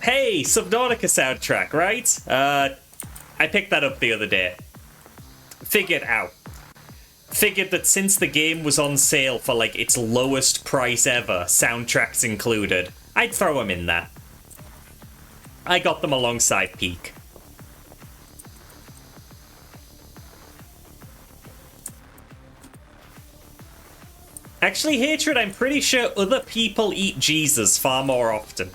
Speaker 1: hey, Subnautica soundtrack, right? I picked that up the other day. Figured that since the game was on sale for, like, its lowest price ever, soundtracks included, I'd throw them in there. I got them alongside Peak. Actually, Hatred, I'm pretty sure other people eat Jesus far more often.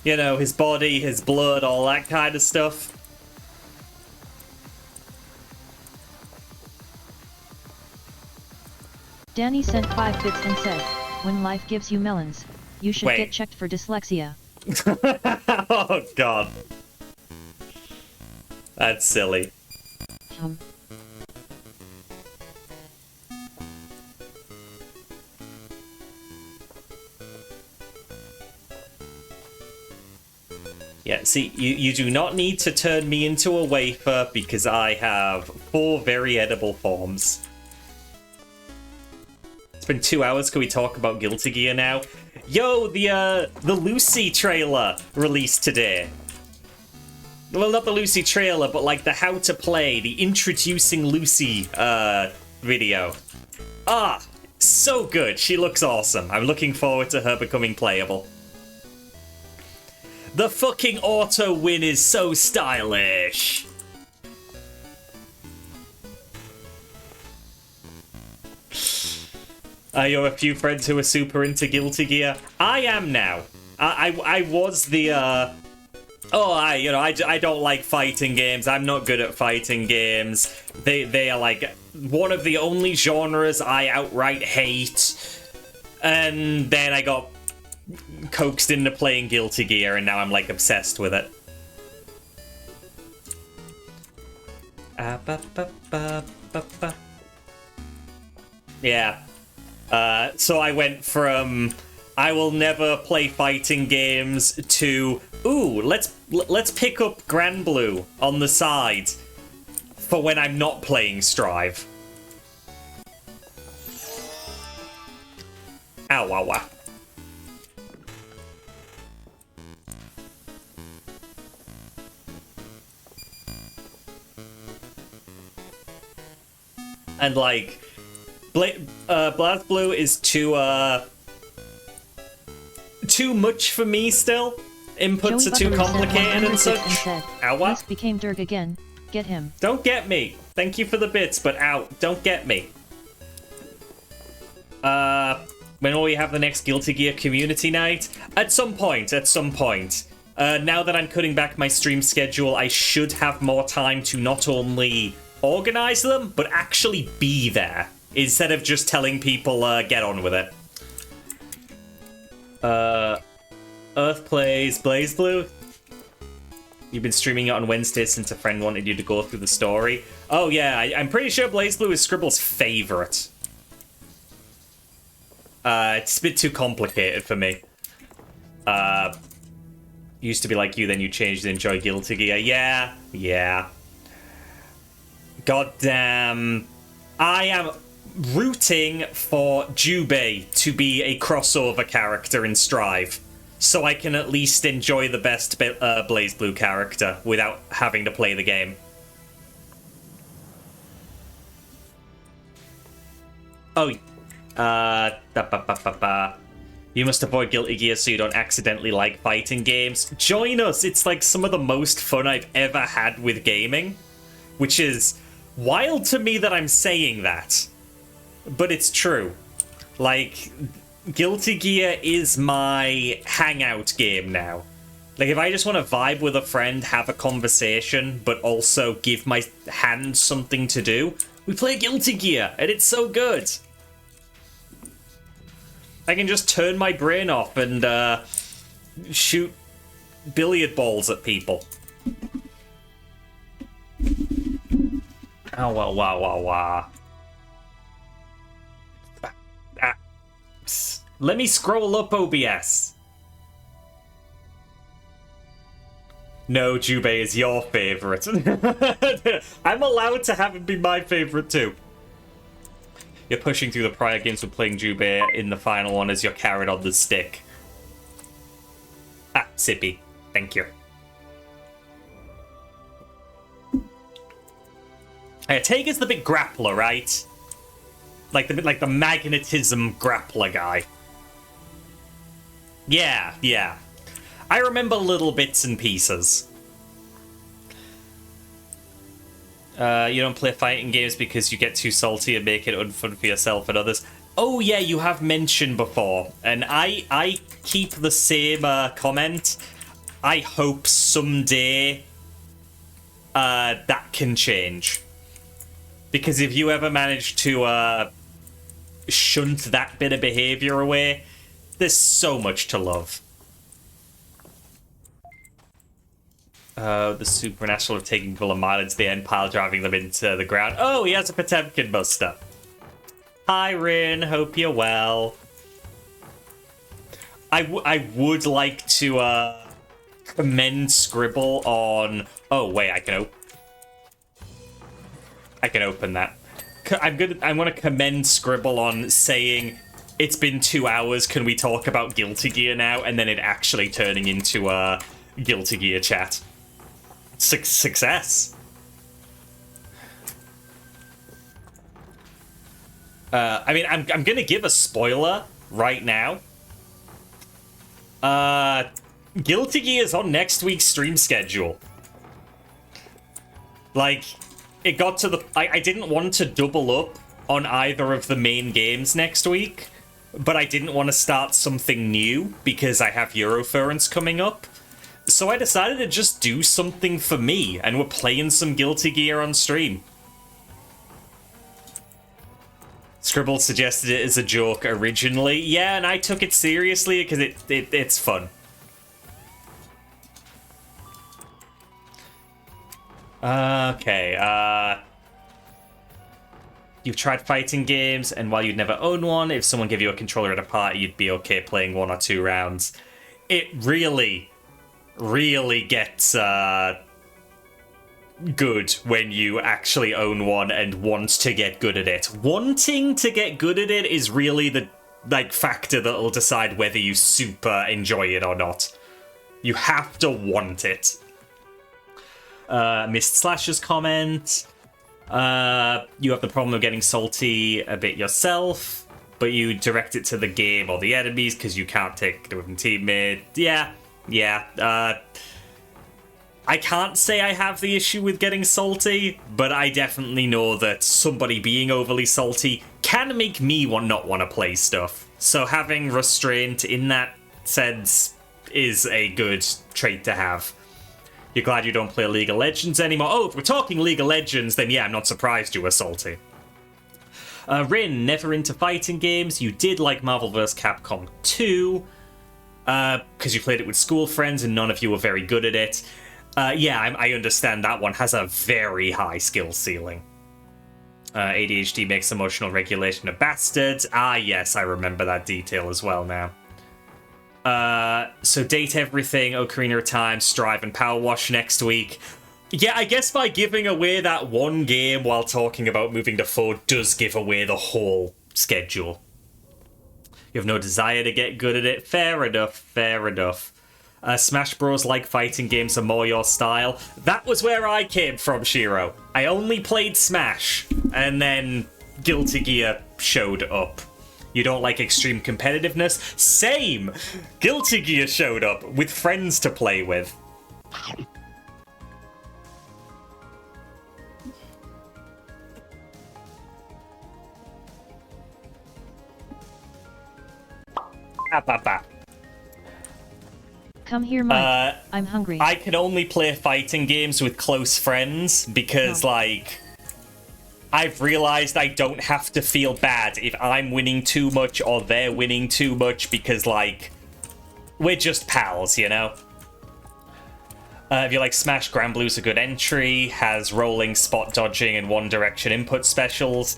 Speaker 1: You know, his body, his blood, all that kind of stuff.
Speaker 2: Danny sent 5 bits and said, when life gives you melons, you should get checked for dyslexia.
Speaker 1: Oh, God. That's silly. Yeah, see, you do not need to turn me into a wafer because I have 4 very edible forms. It's been 2 hours. Can we talk about Guilty Gear now? Yo, the Lucy trailer released today. Well, not the Lucy trailer, but like the how to play, the introducing Lucy video. Ah, so good. She looks awesome. I'm looking forward to her becoming playable. The fucking auto win is so stylish. You're a few friends who are super into Guilty Gear. I am now. I was the I don't like fighting games. I'm not good at fighting games. They are like one of the only genres I outright hate. And then I got coaxed into playing Guilty Gear, and now I'm like obsessed with it. Yeah. So I went from I will never play fighting games to ooh, let's pick up Grand Blue on the side for when I'm not playing Strive. Ow, ow, ow. And like BlazBlue is too much for me still. Inputs are too complicated and such. Ow, what?
Speaker 2: This became Derg again. Get him.
Speaker 1: Don't get me. Thank you for the bits, but ow, don't get me. When will we have the next Guilty Gear community night? At some point. Now that I'm cutting back my stream schedule, I should have more time to not only organize them, but actually be there, instead of just telling people, get on with it. Earth plays BlazBlue. You've been streaming it on Wednesday since a friend wanted you to go through the story. Oh yeah, I'm pretty sure BlazBlue is Scribble's favorite. It's a bit too complicated for me. Used to be like you, then you changed to enjoy Guilty Gear. Yeah. Goddamn. I am rooting for Jubei to be a crossover character in Strive, so I can at least enjoy the best BlazBlue character without having to play the game. Oh, you must avoid Guilty Gear so you don't accidentally like fighting games. Join us! It's like some of the most fun I've ever had with gaming, which is wild to me that I'm saying that, but it's true. Like, Guilty Gear is my hangout game now. Like, if I just want to vibe with a friend, have a conversation, but also give my hand something to do, we play Guilty Gear, and it's so good. I can just turn my brain off and shoot billiard balls at people. Oh, wow. Let me scroll up OBS. No, Jubei is your favorite. I'm allowed to have it be my favorite too. You're pushing through the prior games with playing Jubei in the final one as you're carried on the stick. Ah, Sippy. Thank you. Tager's the big grappler, right? Like the magnetism grappler guy. Yeah. I remember little bits and pieces. You don't play fighting games because you get too salty and make it unfun for yourself and others. Oh yeah, you have mentioned before, and I keep the same comment. I hope someday that can change. Because if you ever manage to shunt that bit of behavior away, there's so much to love. The supernatural of taking people a mile into the end pile, driving them into the ground. Oh, he has a Potemkin Buster. Hi, Rin. Hope you're well. I would like to commend Scribble on... Oh, wait, I can open that. I want to commend Scribble on saying, it's been 2 hours, can we talk about Guilty Gear now? And then it actually turning into a Guilty Gear chat. Success. I mean, I'm gonna give a spoiler right now. Guilty Gear is on next week's stream schedule. Like, it got to the... I didn't want to double up on either of the main games next week, but I didn't want to start something new because I have Eurofurence coming up. So I decided to just do something for me, and we're playing some Guilty Gear on stream. Scribble suggested it as a joke originally. Yeah, and I took it seriously because it's fun. Okay, you've tried fighting games, and while you'd never own one, if someone gave you a controller at a party, you'd be okay playing 1 or 2 rounds. It really gets good when you actually own one and want to get good at it. Wanting to get good at it is really the factor that'll decide whether you super enjoy it or not. You have to want it. Missed Slash's comment. You have the problem of getting salty a bit yourself, but you direct it to the game or the enemies because you can't take it with a teammate. Yeah. I can't say I have the issue with getting salty, but I definitely know that somebody being overly salty can make me not want to play stuff. So having restraint in that sense is a good trait to have. You're glad you don't play League of Legends anymore. Oh, if we're talking League of Legends, then yeah, I'm not surprised you were salty. Rin, never into fighting games. You did like Marvel vs. Capcom 2, because you played it with school friends and none of you were very good at it. Yeah, I understand that one has a very high skill ceiling. ADHD makes emotional regulation a bastard. Ah, yes, I remember that detail as well now. So Date Everything, Ocarina of Time, Strive, and PowerWash next week. Yeah, I guess by giving away that one game while talking about moving to 4 does give away the whole schedule. You have no desire to get good at it. Fair enough. Smash Bros. Like fighting games are more your style. That was where I came from, Shiro. I only played Smash, and then Guilty Gear showed up. You don't like extreme competitiveness? Same! Guilty Gear showed up with friends to play with.
Speaker 2: Come here, Mike. I'm hungry.
Speaker 1: I can only play fighting games with close friends because, I've realized I don't have to feel bad if I'm winning too much or they're winning too much because, we're just pals, you know? If you like Smash, Granblue's a good entry, has rolling, spot dodging, and one direction input specials.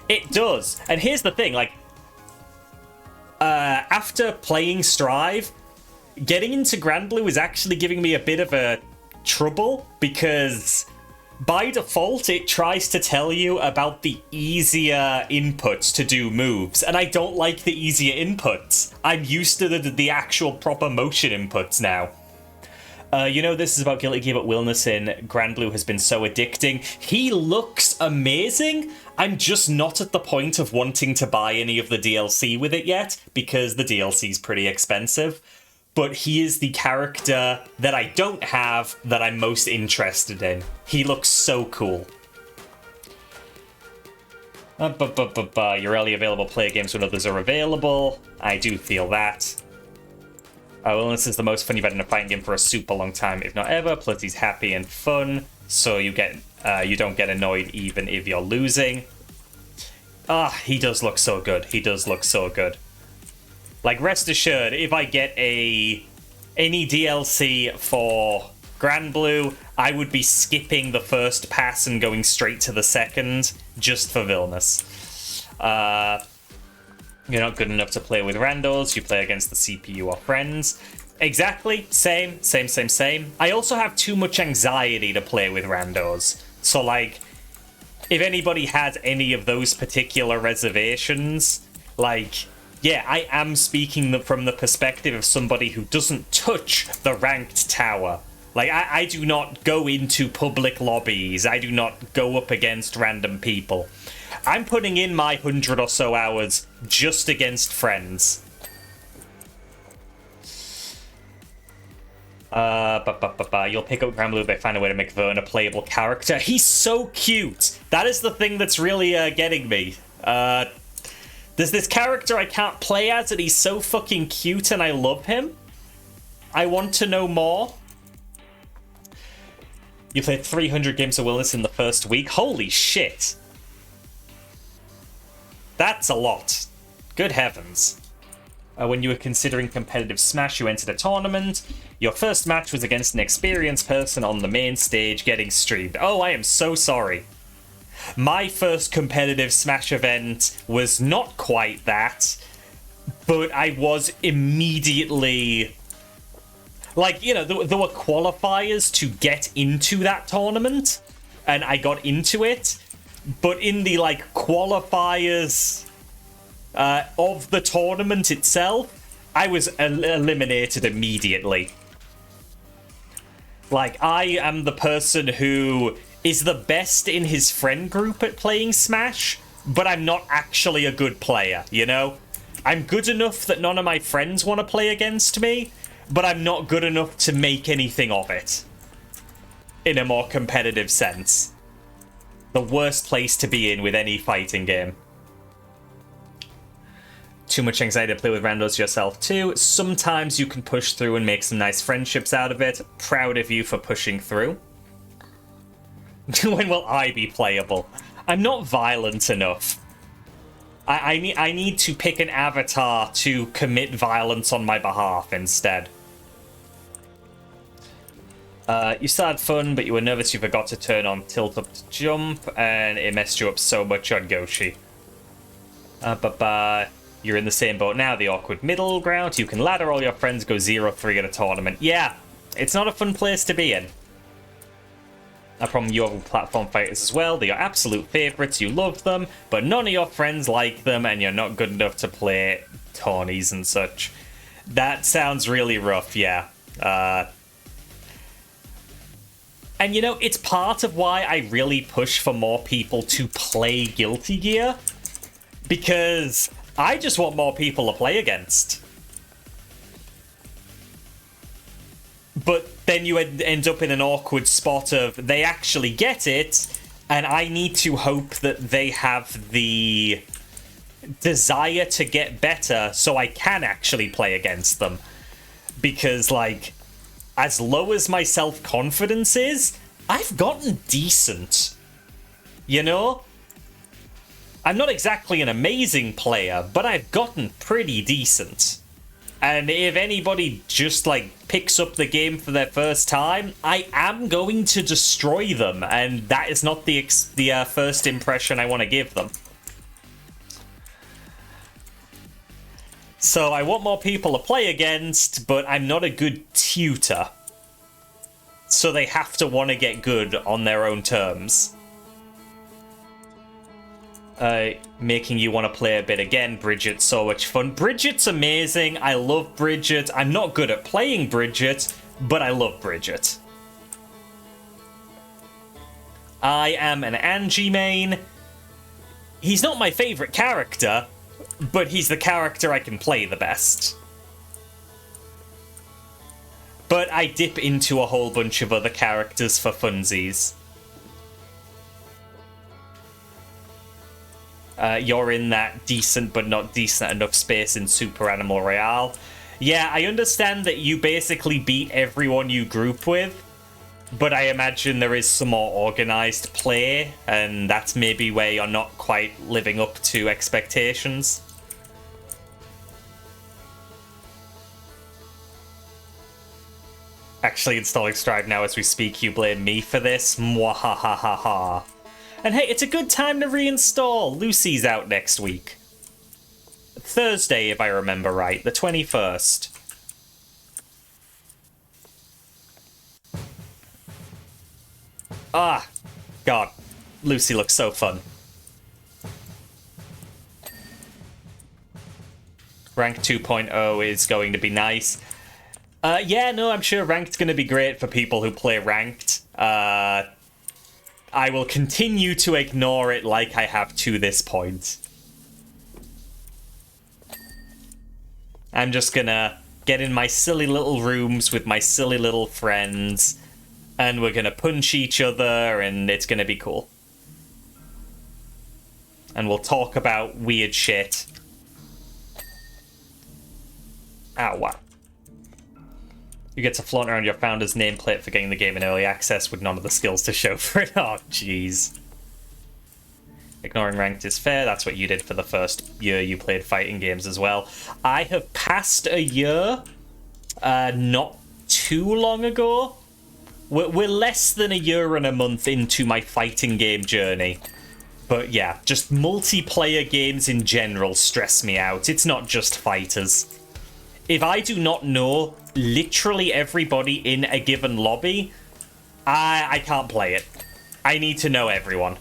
Speaker 1: It does. And here's the thing, after playing Strive, getting into Granblue is actually giving me a bit of a trouble because by default it tries to tell you about the easier inputs to do moves, and I don't like the easier inputs. I'm used to the actual proper motion inputs now. This is about Guilty Gear, but Wilness in Granblue has been so addicting. He looks amazing. I'm just not at the point of wanting to buy any of the DLC with it yet, because the DLC's pretty expensive. But he is the character that I don't have that I'm most interested in. He looks so cool. You're only available to play games when others are available. I do feel that. Wellness is the most fun you've had in a fighting game for a super long time, if not ever. Plus, he's happy and fun, so you don't get annoyed even if you're losing. He does look so good. He does look so good. Like, rest assured, if I get any DLC for Grand Blue, I would be skipping the first pass and going straight to the second, just for Vilnius. You're not good enough to play with randos, you play against the CPU or friends. Exactly, same. I also have too much anxiety to play with randos. So, like, if anybody has any of those particular reservations, like, yeah, I am speaking from the perspective of somebody who doesn't touch the ranked tower. Like, I do not go into public lobbies. I do not go up against random people. I'm putting in my 100 or so hours just against friends. You'll pick up Grand Blue if they find a way to make Vern a playable character. He's so cute! That is the thing that's really getting me. There's this character I can't play as, and he's so fucking cute and I love him. I want to know more. You played 300 games of Wellness in the first week? Holy shit! That's a lot. Good heavens. When you were considering competitive Smash, you entered a tournament. Your first match was against an experienced person on the main stage getting streamed. Oh, I am so sorry. My first competitive Smash event was not quite that, but I was immediately... Like, you know, there were qualifiers to get into that tournament, and I got into it, but in the, like, qualifiers of the tournament itself, I was eliminated immediately. Like, I am the person who is the best in his friend group at playing Smash, but I'm not actually a good player, you know? I'm good enough that none of my friends want to play against me, but I'm not good enough to make anything of it. In a more competitive sense. The worst place to be in with any fighting game. Too much anxiety to play with randos yourself too. Sometimes you can push through and make some nice friendships out of it. Proud of you for pushing through. When will I be playable? I'm not violent enough. I need to pick an avatar to commit violence on my behalf instead. You still had fun, but you were nervous you forgot to turn on tilt up to jump, and it messed you up so much on Goshi. You're in the same boat now, the awkward middle ground. You can ladder all your friends, go 0-3 at a tournament. Yeah, it's not a fun place to be in. A problem you have with platform fighters as well. They are absolute favourites, you love them, but none of your friends like them, and you're not good enough to play tourneys and such. That sounds really rough, yeah. And you know, it's part of why I really push for more people to play Guilty Gear, because I just want more people to play against. But then you end up in an awkward spot of they actually get it, and I need to hope that they have the desire to get better so I can actually play against them. Because, like, as low as my self-confidence is, I've gotten decent. You know? I'm not exactly an amazing player, but I've gotten pretty decent. And if anybody just, like, picks up the game for their first time, I am going to destroy them, and that is not the first impression I want to give them. So I want more people to play against, but I'm not a good tutor. So they have to want to get good on their own terms. Making you want to play a bit again. Bridget's so much fun. Bridget's amazing. I love Bridget. I'm not good at playing Bridget, but I love Bridget. I am an Angie main. He's not my favorite character, but he's the character I can play the best. But I dip into a whole bunch of other characters for funsies. You're in that decent but not decent enough space in Super Animal Royale. Yeah, I understand that you basically beat everyone you group with, but I imagine there is some more organized play, and that's maybe where you're not quite living up to expectations. Actually installing Strive now as we speak, you blame me for this? Mwahahaha. And hey, it's a good time to reinstall. Lucy's out next week. Thursday, if I remember right, the 21st. Ah, God. Lucy looks so fun. Rank 2.0 is going to be nice. Yeah, no, I'm sure Ranked's going to be great for people who play Ranked. I will continue to ignore it like I have to this point. I'm just gonna get in my silly little rooms with my silly little friends, and we're gonna punch each other, and it's gonna be cool. And we'll talk about weird shit. Ow, what? You get to flaunt around your founder's nameplate for getting the game in early access with none of the skills to show for it. Oh, jeez. Ignoring Ranked is fair. That's what you did for the first year you played fighting games as well. I have passed a year not too long ago. We're less than a year and a month into my fighting game journey. But yeah, just multiplayer games in general stress me out. It's not just fighters. If I do not know literally everybody in a given lobby, I can't play it. I need to know everyone.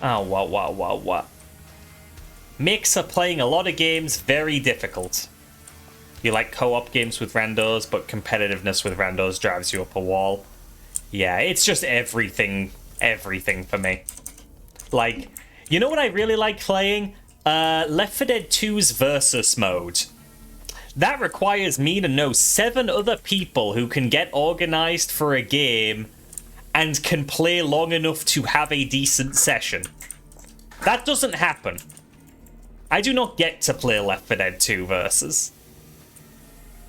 Speaker 1: Oh, what? Makes playing a lot of games very difficult. You like co-op games with randos, but competitiveness with randos drives you up a wall. Yeah, it's just everything for me. Like, you know what I really like playing? Left 4 Dead 2's Versus mode. That requires me to know 7 other people who can get organized for a game and can play long enough to have a decent session. That doesn't happen. I do not get to play Left 4 Dead 2 Versus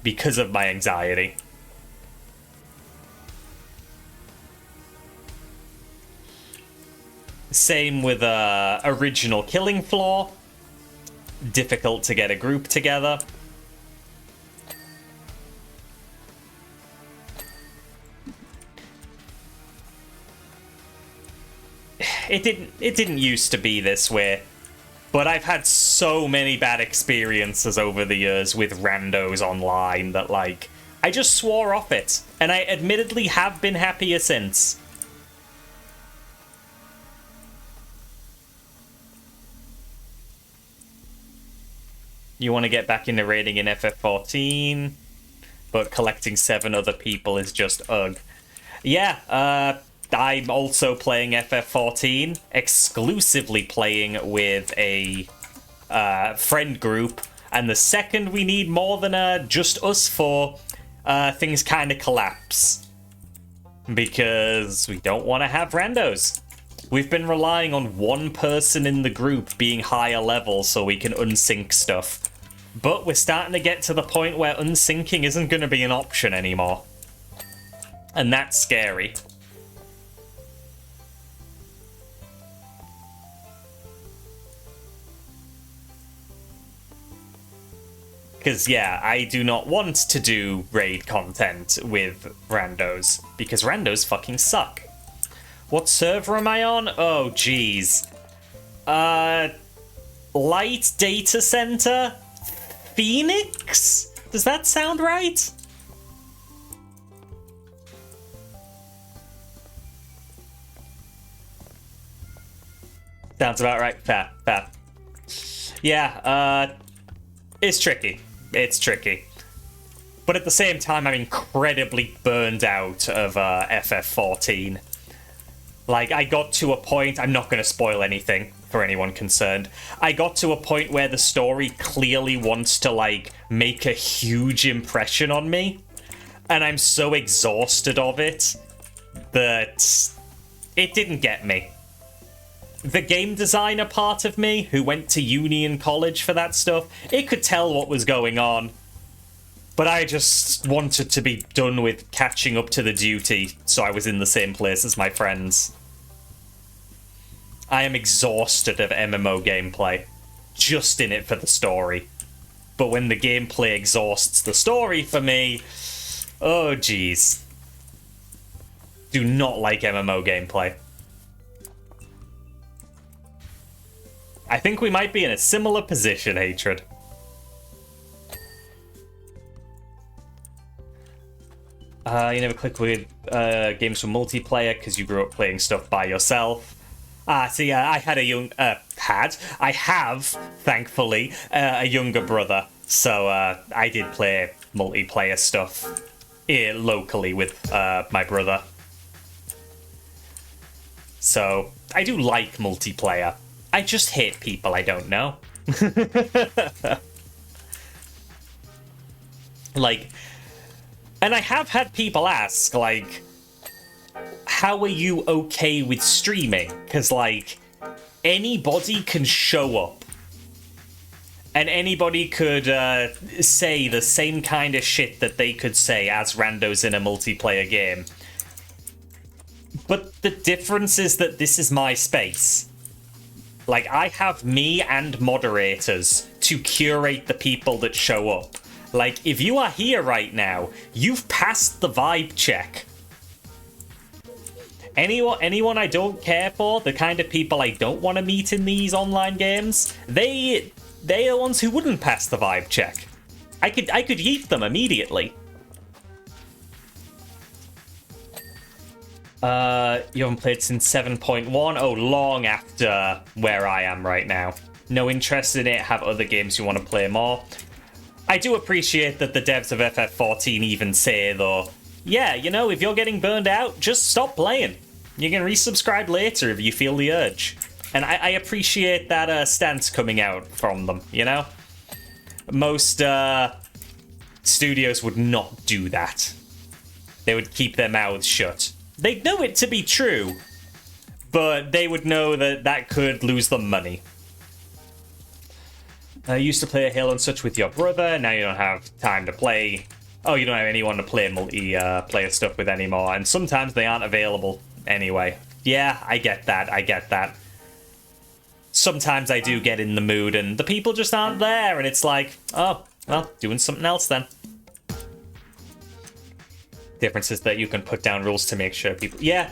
Speaker 1: because of my anxiety. Same with original Killing Floor. Difficult to get a group together. It didn't used to be this way, but I've had so many bad experiences over the years with randos online that, like, I just swore off it, and I admittedly have been happier since. You want to get back into raiding in FF14, but collecting 7 other people is just ugh. Yeah, I'm also playing FF14, exclusively playing with a friend group, and the second we need more than just us 4, things kind of collapse. Because we don't want to have randos. We've been relying on one person in the group being higher level so we can unsync stuff. But we're starting to get to the point where unsyncing isn't going to be an option anymore. And that's scary. Because, yeah, I do not want to do raid content with randos, because randos fucking suck. What server am I on? Oh, jeez. Light Data Center? Phoenix? Does that sound right? Sounds about right. Fair. Yeah, it's tricky. It's tricky. But at the same time, I'm incredibly burned out of FF14. Like, I got to a point, I'm not going to spoil anything for anyone concerned. I got to a point where the story clearly wants to, like, make a huge impression on me. And I'm so exhausted of it But it didn't get me. The game designer part of me, who went to uni and college for that stuff, it could tell what was going on. But I just wanted to be done with catching up to the duty, so I was in the same place as my friends. I am exhausted of MMO gameplay. Just in it for the story. But when the gameplay exhausts the story for me, oh jeez. Do not like MMO gameplay. I think we might be in a similar position, Hatred. You never click with games for multiplayer because you grew up playing stuff by yourself. See, I had a young... I have, thankfully, a younger brother. So, I did play multiplayer stuff here locally with my brother. So, I do like multiplayer. I just hate people I don't know. Like... And I have had people ask, like, how are you okay with streaming? Because, like, anybody can show up. And anybody could say the same kind of shit that they could say as randos in a multiplayer game. But the difference is that this is my space. Like, I have me and moderators to curate the people that show up. Like, if you are here right now, you've passed the vibe check. Anyone I don't care for, the kind of people I don't want to meet in these online games, they're the ones who wouldn't pass the vibe check. I could yeet them immediately. You haven't played since 7.1? Oh, long after where I am right now. No interest in it, have other games you want to play more. I do appreciate that the devs of FF14 even say, though, yeah, you know, if you're getting burned out, just stop playing. You can resubscribe later if you feel the urge. And I appreciate that stance coming out from them, you know? Most studios would not do that. They would keep their mouths shut. They'd know it to be true, but they would know that that could lose them money. I used to play Halo and such with your brother, now you don't have time to play. Oh, you don't have anyone to play multiplayer stuff with anymore, and sometimes they aren't available anyway. Yeah, I get that. Sometimes I do get in the mood, and the people just aren't there, and it's like, oh, well, doing something else then. Difference is that you can put down rules to make sure people... Yeah.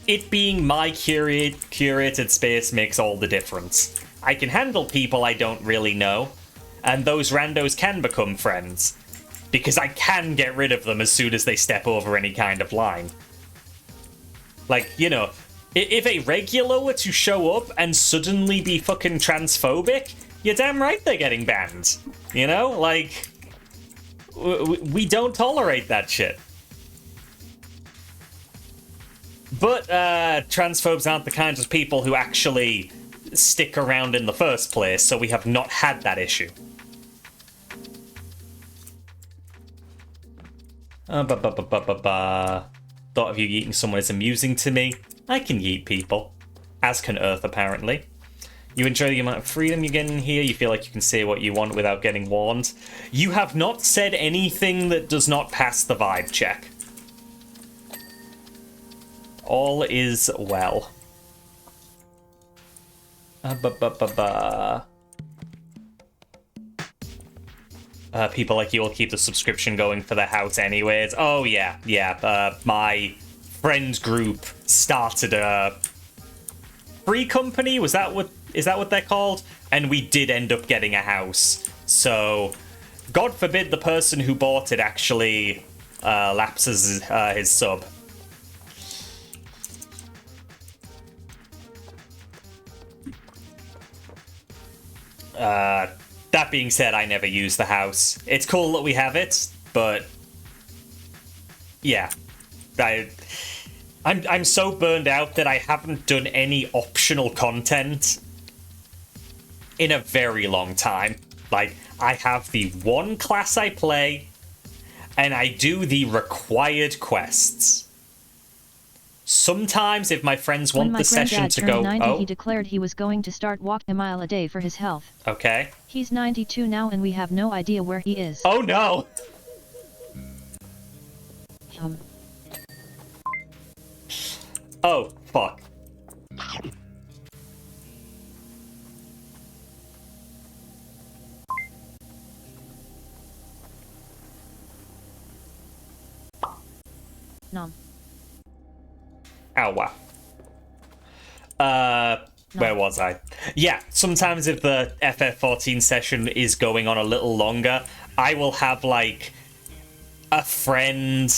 Speaker 1: It being my curated space makes all the difference. I can handle people I don't really know, and those randos can become friends, because I can get rid of them as soon as they step over any kind of line. Like, you know, if a regular were to show up and suddenly be fucking transphobic, you're damn right they're getting banned. You know? Like, we don't tolerate that shit. But transphobes aren't the kinds of people who actually stick around in the first place, so we have not had that issue. Thought of you yeeting someone is amusing to me. I can yeet people. As can Earth, apparently. You enjoy the amount of freedom you get in here. You feel like you can say what you want without getting warned. You have not said anything that does not pass the vibe check. All is well. People like you will keep the subscription going for the house anyways. Oh, yeah. My friend group started a free company. Is that what they're called? And we did end up getting a house. So, God forbid the person who bought it actually lapses his sub. That being said, I never use the house. It's cool that we have it, but yeah, I'm so burned out that I haven't done any optional content in a very long time. Like, I have the one class I play, and I do the required quests. Sometimes if my friends
Speaker 2: When
Speaker 1: want
Speaker 2: my
Speaker 1: the session
Speaker 2: granddad
Speaker 1: to
Speaker 2: turned
Speaker 1: go...
Speaker 2: 90, he declared he was going to start walking a mile a day for his health.
Speaker 1: Okay.
Speaker 2: He's 92 now and we have no idea where he is.
Speaker 1: Oh no! Oh, fuck.
Speaker 2: Nom.
Speaker 1: Ow, wow. Where was I? Yeah, sometimes if the FF14 session is going on a little longer, I will have, like, a friend,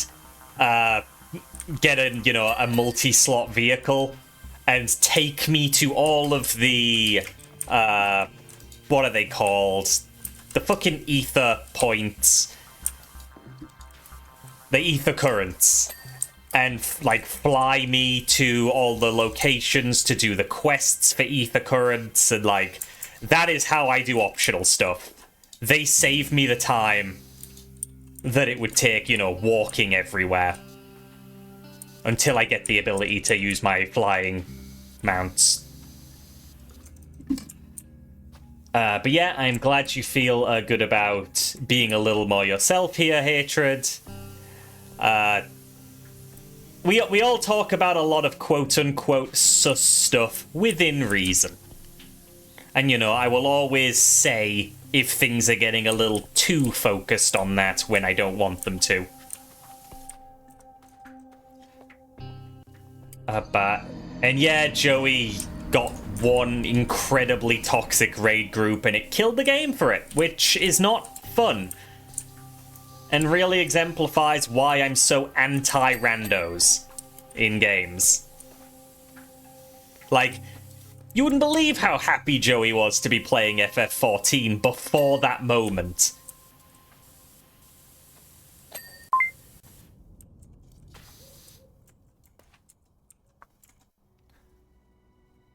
Speaker 1: get a multi-slot vehicle and take me to all of the, what are they called? The fucking ether points. The ether currents. And, like, fly me to all the locations to do the quests for ether currents, and, like, that is how I do optional stuff. They save me the time that it would take, walking everywhere. Until I get the ability to use my flying mounts. But yeah, I'm glad you feel good about being a little more yourself here, Hatred. We all talk about a lot of quote-unquote sus stuff within reason. And, I will always say if things are getting a little too focused on that when I don't want them to. And yeah, Joey got one incredibly toxic raid group and it killed the game for it, which is not fun. And really exemplifies why I'm so anti-randos in games. Like, you wouldn't believe how happy Joey was to be playing FF14 before that moment.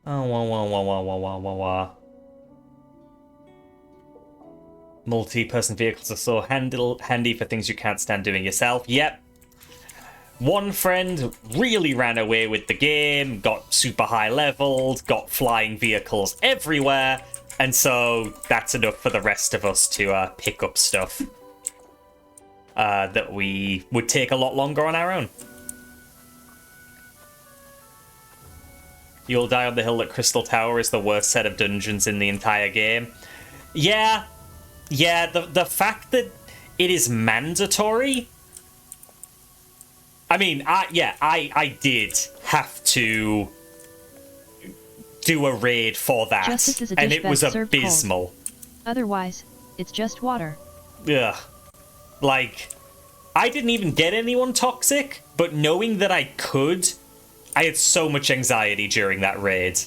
Speaker 1: Oh, wah. Multi-person vehicles are so handy for things you can't stand doing yourself. Yep. One friend really ran away with the game, got super high leveled, got flying vehicles everywhere, and so that's enough for the rest of us to pick up stuff that we would take a lot longer on our own. You'll die on the hill at Crystal Tower is the worst set of dungeons in the entire game. Yeah, the fact that it is mandatory... I mean, I did have to do a raid for that, and it was abysmal.
Speaker 2: Cold. Otherwise, it's just water.
Speaker 1: Ugh. Like, I didn't even get anyone toxic, but knowing that I could, I had so much anxiety during that raid.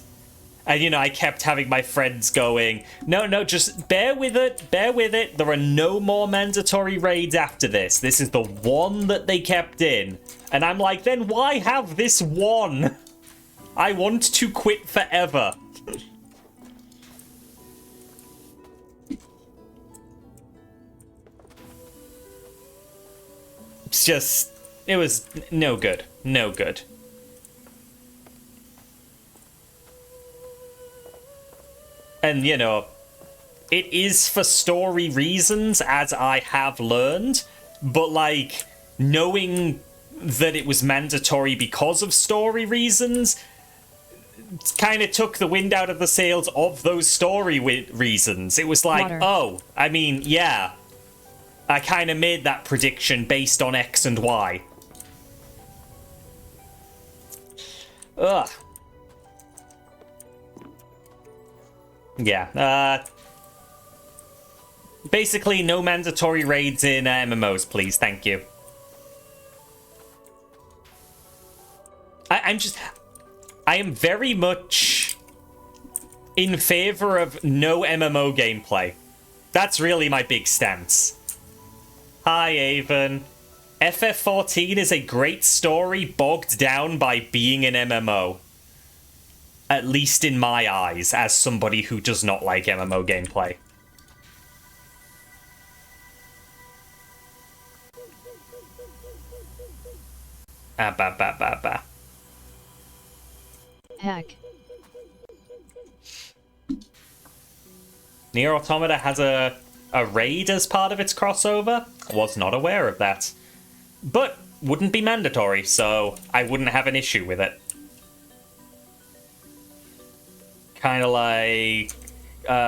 Speaker 1: And, I kept having my friends going, no, just bear with it. There are no more mandatory raids after this. This is the one that they kept in. And I'm like, then why have this one? I want to quit forever. It's just, it was no good. No good. And, it is for story reasons, as I have learned, but, like, knowing that it was mandatory because of story reasons kind of took the wind out of the sails of those story reasons. It was like, water. Oh, I mean, yeah, I kind of made that prediction based on X and Y. Ugh. Yeah, basically, no mandatory raids in MMOs, please. Thank you. I am very much in favor of no MMO gameplay. That's really my big stance. Hi, Avon. FF14 is a great story bogged down by being an MMO. At least in my eyes, as somebody who does not like MMO gameplay.
Speaker 2: Heck.
Speaker 1: Nier Automata has a raid as part of its crossover. Was not aware of that. But wouldn't be mandatory, so I wouldn't have an issue with it. Kind of like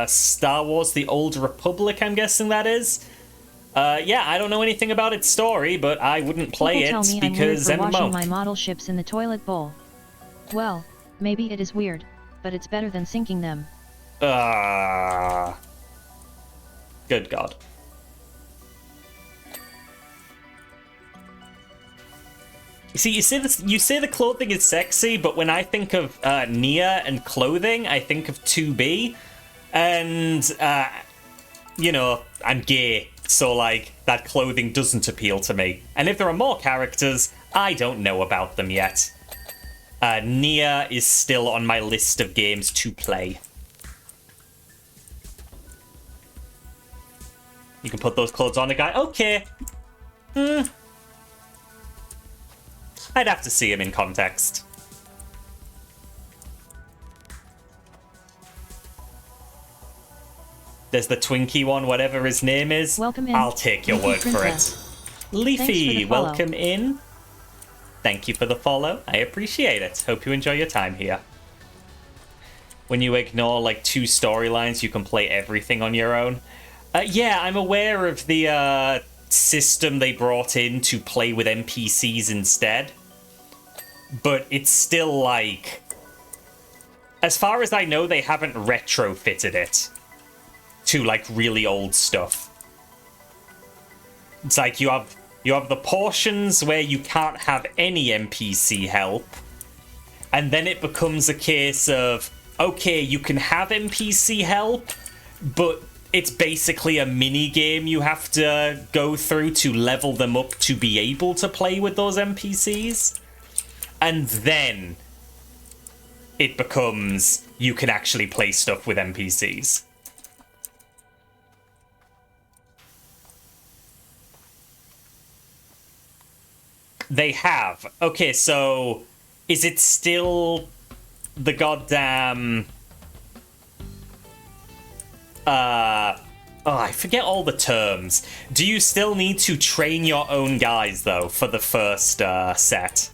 Speaker 1: Star Wars The Old Republic, I'm guessing that is. Yeah, I don't know anything about its story, but I wouldn't play
Speaker 2: People
Speaker 1: it
Speaker 2: tell me
Speaker 1: because
Speaker 2: I'm weird for
Speaker 1: MMO.
Speaker 2: washing my model ships in the toilet bowl. Well, maybe it is weird, but it's better than sinking them.
Speaker 1: Good God. You say the clothing is sexy, but when I think of Nia and clothing, I think of 2B. And, you know, I'm gay, so, like, that clothing doesn't appeal to me. And if there are more characters, I don't know about them yet. Nia is still on my list of games to play. You can put those clothes on a guy. Okay. I'd have to see him in context. There's the Twinkie one, whatever his name is.
Speaker 2: Welcome in.
Speaker 1: I'll take your word for it. Leafy, welcome in. Thank you for the follow. I appreciate it. Hope you enjoy your time here. When you ignore, like, 2 storylines, you can play everything on your own. Yeah, I'm aware of the system they brought in to play with NPCs instead. But it's still, like... As far as I know, they haven't retrofitted it to, like, really old stuff. It's like you have the portions where you can't have any NPC help, and then it becomes a case of, okay, you can have NPC help, but it's basically a mini game you have to go through to level them up to be able to play with those NPCs. And then it becomes you can actually play stuff with NPCs. They have. Okay, so is it still the goddamn... I forget all the terms. Do you still need to train your own guys, though, for the first set?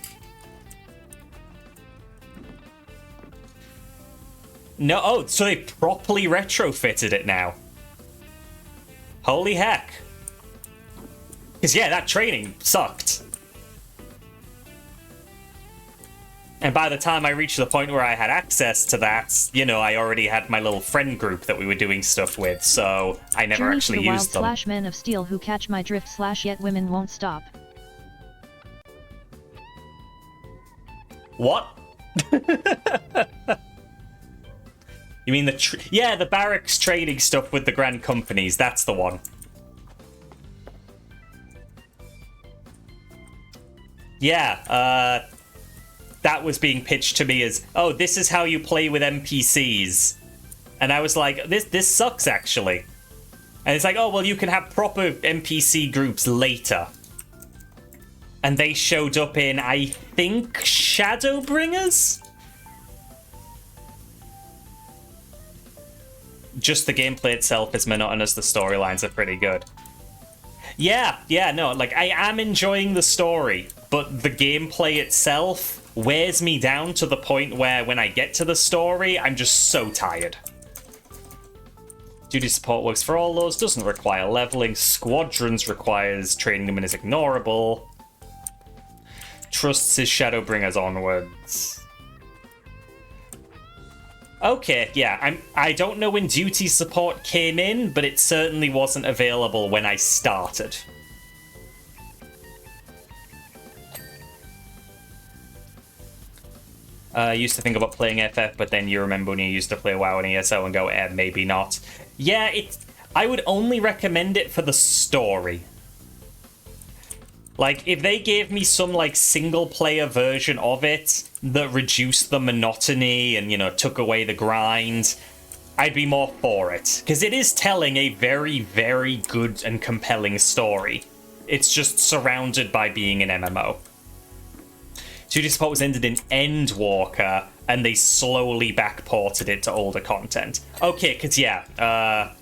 Speaker 1: No, oh, so they properly retrofitted it now. Holy heck. Because, yeah, that training sucked. And by the time I reached the point where I had access to that, you know, I already had my little friend group that we were doing stuff with, so I never
Speaker 2: Journey
Speaker 1: actually
Speaker 2: to the
Speaker 1: used them.
Speaker 2: wild / men of steel who catch my drift / yet women won't stop.
Speaker 1: What? You mean yeah, the barracks trading stuff with the grand companies, that's the one. Yeah, that was being pitched to me as, oh, this is how you play with NPCs. And I was like, this sucks, actually. And it's like, oh, well, you can have proper NPC groups later. And they showed up in, I think, Shadowbringers? Just the gameplay itself is monotonous, the storylines are pretty good. Yeah, no, like, I am enjoying the story, but the gameplay itself wears me down to the point where when I get to the story, I'm just so tired. Duty support works for all those, doesn't require leveling. Squadrons requires training them and is ignorable. Trusts his Shadowbringers onwards. Okay, yeah, I don't know when duty support came in, but it certainly wasn't available when I started. Used to think about playing FF, but then you remember when you used to play WoW and ESO and go, maybe not. Yeah, I would only recommend it for the story. Like, if they gave me some, like, single-player version of it that reduced the monotony and, you know, took away the grind, I'd be more for it. Because it is telling a very, very good and compelling story. It's just surrounded by being an MMO. Duty Support was ended in Endwalker, and they slowly backported it to older content. Okay, because yeah,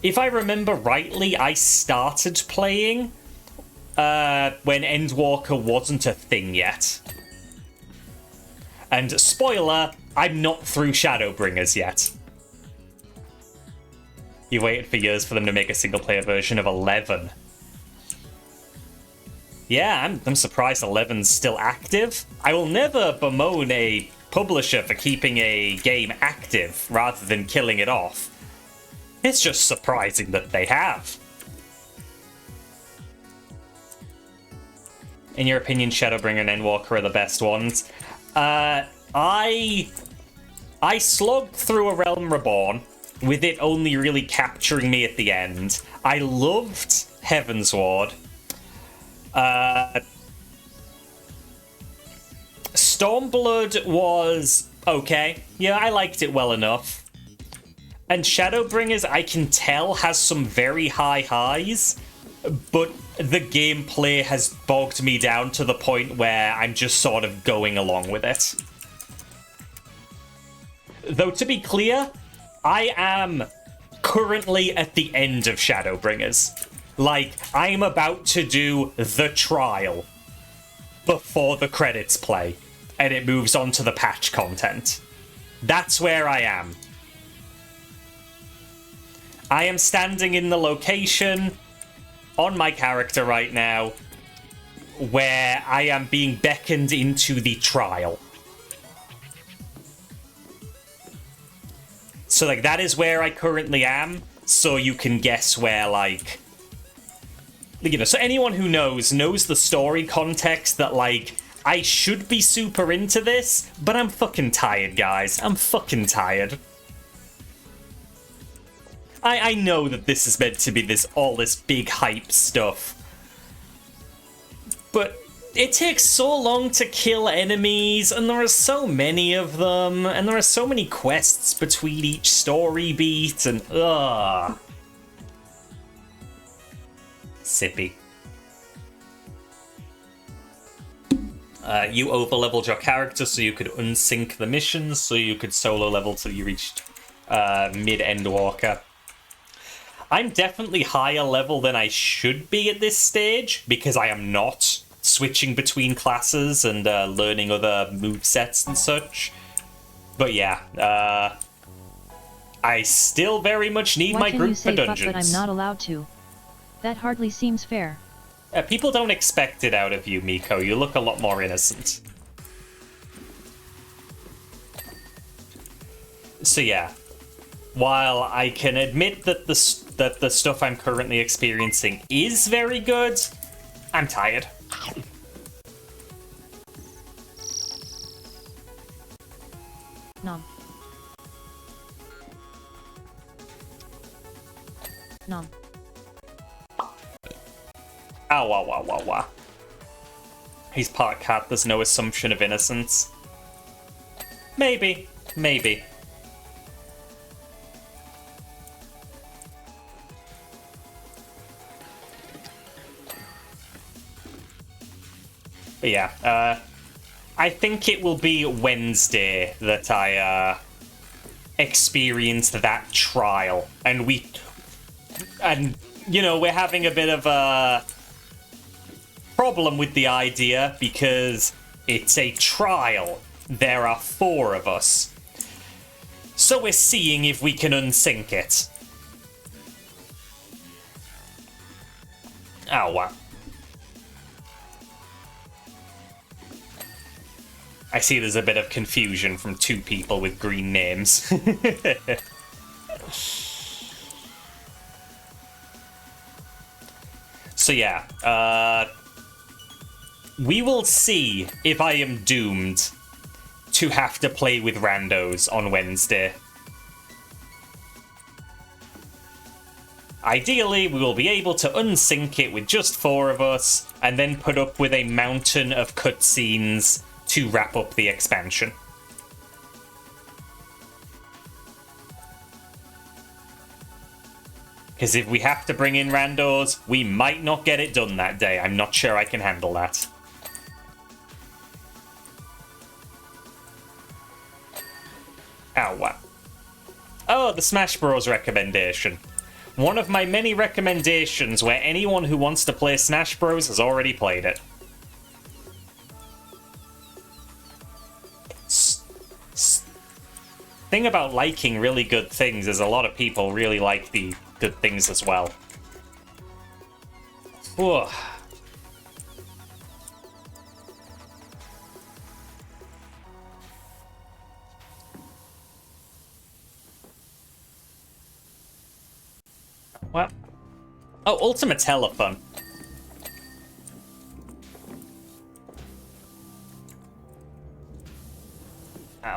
Speaker 1: if I remember rightly, I started playing when Endwalker wasn't a thing yet. And spoiler, I'm not through Shadowbringers yet. You waited for years for them to make a single-player version of 11. Yeah, I'm surprised 11's still active. I will never bemoan a publisher for keeping a game active rather than killing it off. It's just surprising that they have. In your opinion, Shadowbringer and Endwalker are the best ones? I slogged through A Realm Reborn, with it only really capturing me at the end. I loved Heavensward. Stormblood was okay. Yeah, I liked it well enough. And Shadowbringers, I can tell, has some very high highs, but the gameplay has bogged me down to the point where I'm just sort of going along with it. Though, to be clear, I am currently at the end of Shadowbringers. Like, I'm about to do the trial before the credits play, and it moves on to the patch content. That's where I am. I am standing in the location on my character right now where I am being beckoned into the trial. So, like, that is where I currently am, so you can guess where, like... You know, so anyone who knows the story context that, like, I should be super into this, but I'm fucking tired, guys. I'm fucking tired. I know that this is meant to be all this big hype stuff. But it takes so long to kill enemies, and there are so many of them, and there are so many quests between each story beat, and ugh. Sippy. You over-leveled your character so you could unsync the missions, so you could solo level till you reached mid-Endwalker. I'm definitely higher level than I should be at this stage, because I am not switching between classes and learning other movesets and such. But yeah, I still very much need my group for dungeons.
Speaker 2: But I'm not allowed to. That hardly seems fair.
Speaker 1: People don't expect it out of you, Miko. You look a lot more innocent. So yeah, while I can admit that the stuff I'm currently experiencing is very good, I'm tired.
Speaker 2: Nom. Nom.
Speaker 1: Ow, wow, wow, wow, wow. He's part cat, there's no assumption of innocence. Maybe. Maybe. But yeah, I think it will be Wednesday that I experience that trial. And you know, we're having a bit of a problem with the idea because it's a trial. There are 4 of us. So we're seeing if we can unsync it. Oh, wow. I see there's a bit of confusion from 2 people with green names. So yeah, we will see if I am doomed to have to play with randos on Wednesday. Ideally, we will be able to unsync it with just 4 of us, and then put up with a mountain of cutscenes to wrap up the expansion. Because if we have to bring in randos, we might not get it done that day. I'm not sure I can handle that. Ow, what? Oh, the Smash Bros. Recommendation. One of my many recommendations where anyone who wants to play Smash Bros. Has already played it. Thing about liking really good things is a lot of people really like the good things as well. Whoa. What? Oh, Ultimate Telephone.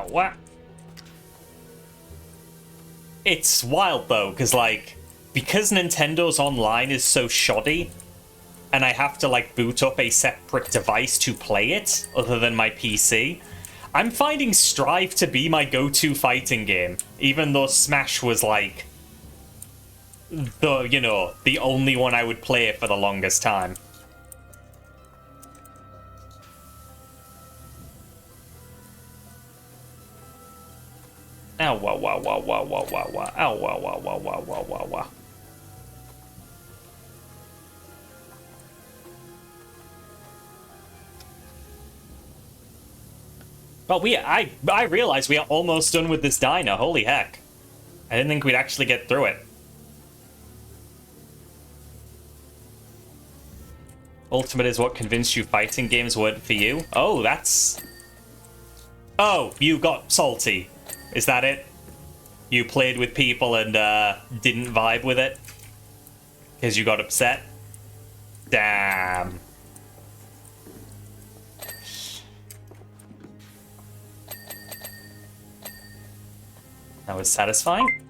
Speaker 1: What? It's wild though, because like, because Nintendo's online is so shoddy, and I have to like boot up a separate device to play it, other than my PC, I'm finding Strive to be my go-to fighting game, even though Smash was like, the only one I would play for the longest time. Ow, wow, wow, wow, wow, wow, wow, wow. Ow, wow, wow, wow, wow, wow, wow, wow. But I realized we are almost done with this dino. Holy heck. I didn't think we'd actually get through it. Ultimate is what convinced you fighting games weren't for you? Oh, that's... Oh, you got salty. Is that it? You played with people and didn't vibe with it? Because you got upset? Damn. That was satisfying.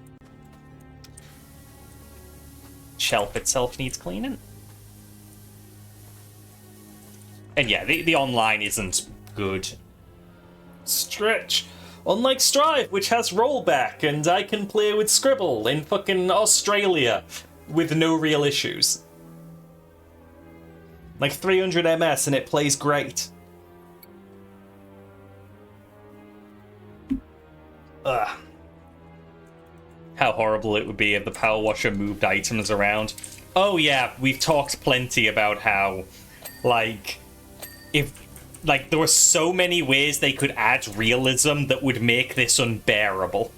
Speaker 1: Shelf itself needs cleaning. And yeah, the online isn't good. Stretch. Unlike Strive, which has rollback, and I can play with Scribble in fucking Australia with no real issues. Like 300 MS and it plays great. Ugh. How horrible it would be if the PowerWasher moved items around. Oh yeah, we've talked plenty about how, like, if... Like, there were so many ways they could add realism that would make this unbearable.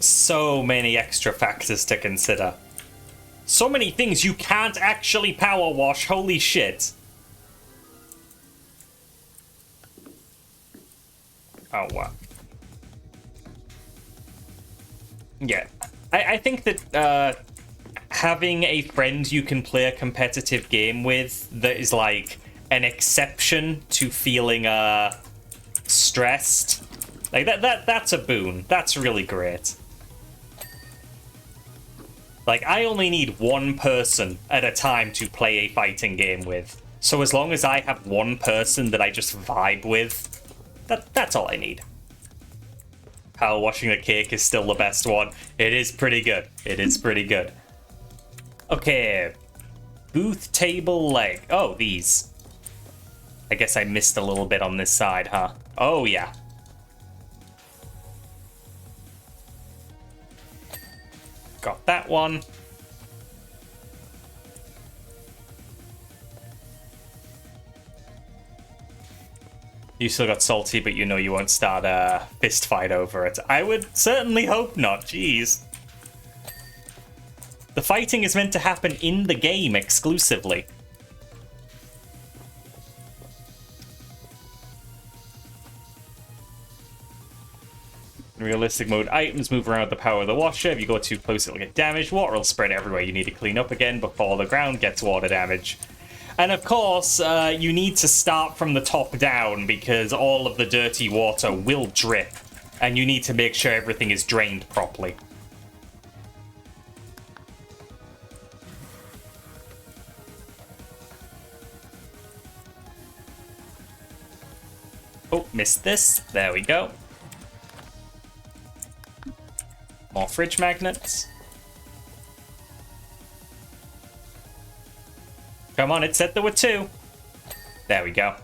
Speaker 1: So many extra factors to consider. So many things you can't actually power wash, holy shit. Oh, wow. Yeah. I think that, having a friend you can play a competitive game with that is like an exception to feeling stressed, like that's a boon. That's really great. Like, I only need one person at a time to play a fighting game with, so as long as I have one person that I just vibe with, that's all I need. Power washing the cake is still the best one. It is pretty good. It is pretty good. Okay, booth table leg. Oh, these. I guess I missed a little bit on this side, huh? Oh, yeah. Got that one. You still got salty, but you know you won't start a fist fight over it. I would certainly hope not, jeez. The fighting is meant to happen in the game exclusively. In realistic mode, items move around with the power of the washer. If you go too close, it'll get damaged. Water will spread everywhere. You need to clean up again before the ground gets water damage. And of course, you need to start from the top down because all of the dirty water will drip. And you need to make sure everything is drained properly. Oh, missed this. There we go. More fridge magnets. Come on, it said there were two. There we go.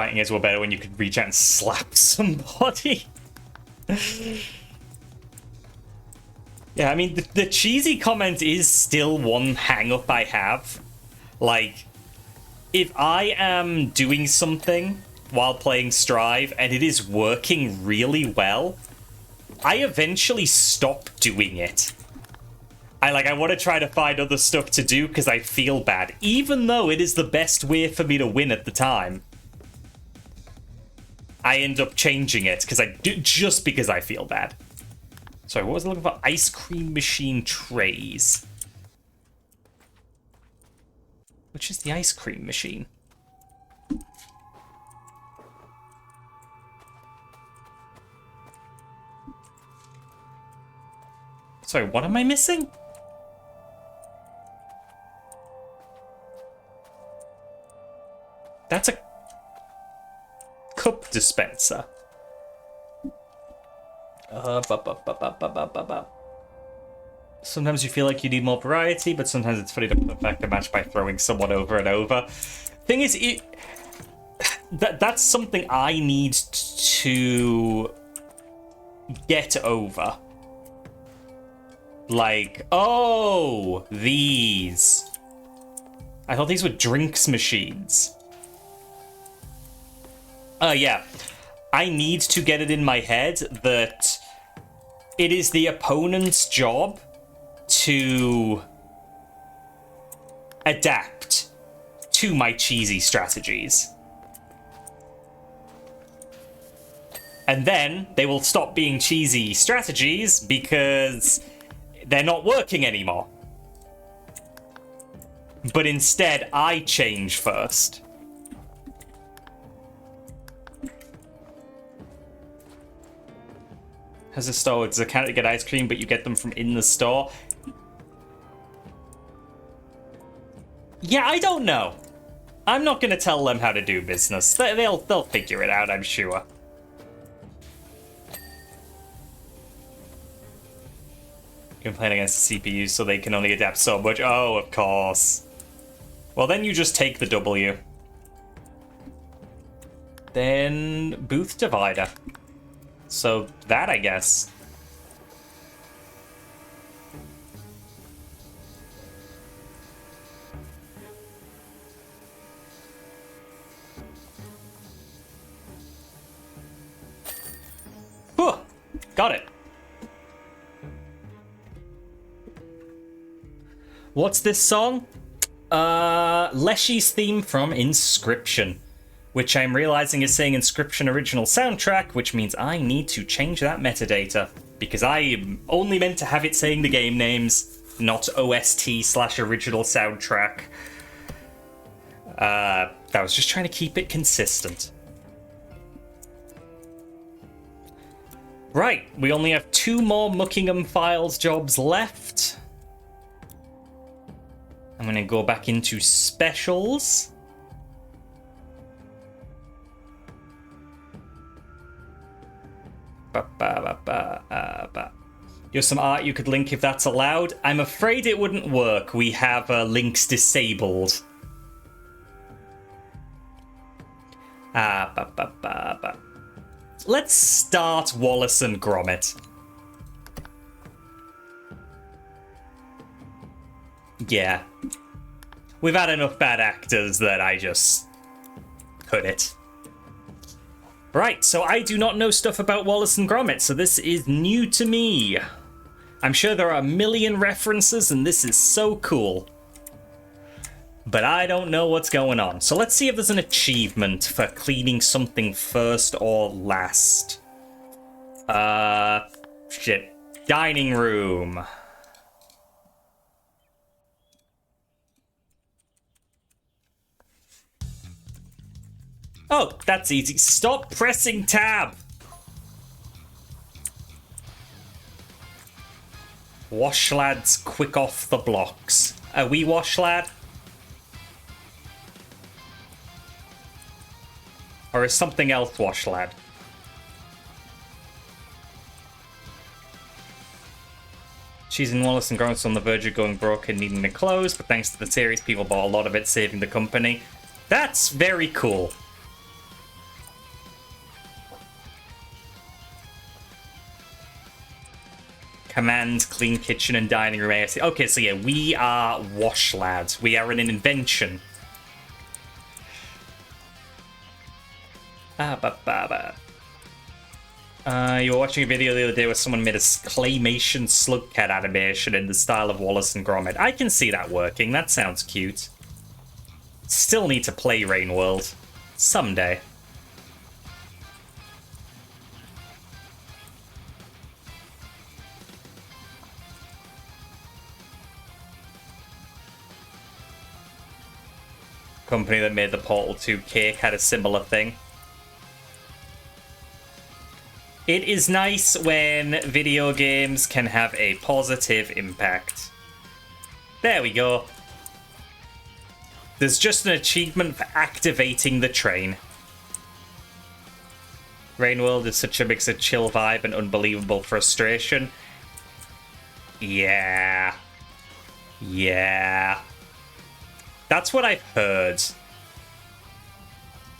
Speaker 1: fighting games were better when you could reach out and slap somebody. Yeah, I mean, the cheesy comment is still one hang-up I have. Like, if I am doing something while playing Strive and it is working really well, I eventually stop doing it. I want to try to find other stuff to do because I feel bad, even though it is the best way for me to win at the time. I end up changing it because just because I feel bad. Sorry, what was I looking for? Ice cream machine trays. Which is the ice cream machine? Sorry, what am I missing? That's a cup dispenser. Sometimes you feel like you need more variety, but sometimes it's funny to perfect a match by throwing someone over and over. Thing is, that's something I need to get over. Like, oh, these. I thought these were drinks machines. Yeah. I need to get it in my head that it is the opponent's job to adapt to my cheesy strategies. And then they will stop being cheesy strategies because they're not working anymore. But instead, I change first. Has a store, does a counter get ice cream, but you get them from in the store? Yeah, I don't know. I'm not gonna tell them how to do business. They'll figure it out, I'm sure. You're playing against the CPU, so they can only adapt so much. Oh, of course. Well, then you just take the W. Then booth divider. So that, I guess. Whew, got it. What's this song? Leshy's theme from Inscription, which I'm realizing is saying Inscription original soundtrack, which means I need to change that metadata, because I am only meant to have it saying the game names, not OST/original soundtrack. I was just trying to keep it consistent. Right, we only have 2 more Muckingham Files jobs left. I'm going to go back into specials. You have some art you could link if that's allowed. I'm afraid it wouldn't work. We have links disabled. Let's start Wallace and Gromit. Yeah. We've had enough bad actors that I just cut it. Right, so I do not know stuff about Wallace and Gromit, so this is new to me. I'm sure there are a million references, and this is so cool. But I don't know what's going on. So let's see if there's an achievement for cleaning something first or last. Shit. Dining room. Oh, that's easy. Stop pressing tab. Wash lads, quick off the blocks. Are we wash lad? Or is something else wash lad? She's in Wallace and Gromit on the verge of going broke and needing to close, but thanks to the series, people bought a lot of it, saving the company. That's very cool. Command, clean kitchen and dining room ASC. Okay, so yeah, we are wash lads. We are an invention. You were watching a video the other day where someone made a claymation slug cat animation in the style of Wallace and Gromit. I can see that working. That sounds cute. Still need to play Rain World. Someday. Company that made the Portal 2 cake had a similar thing. It is nice when video games can have a positive impact. There we go. There's just an achievement for activating the train. Rain World is such a mix of chill vibe and unbelievable frustration. Yeah. Yeah. That's what I've heard.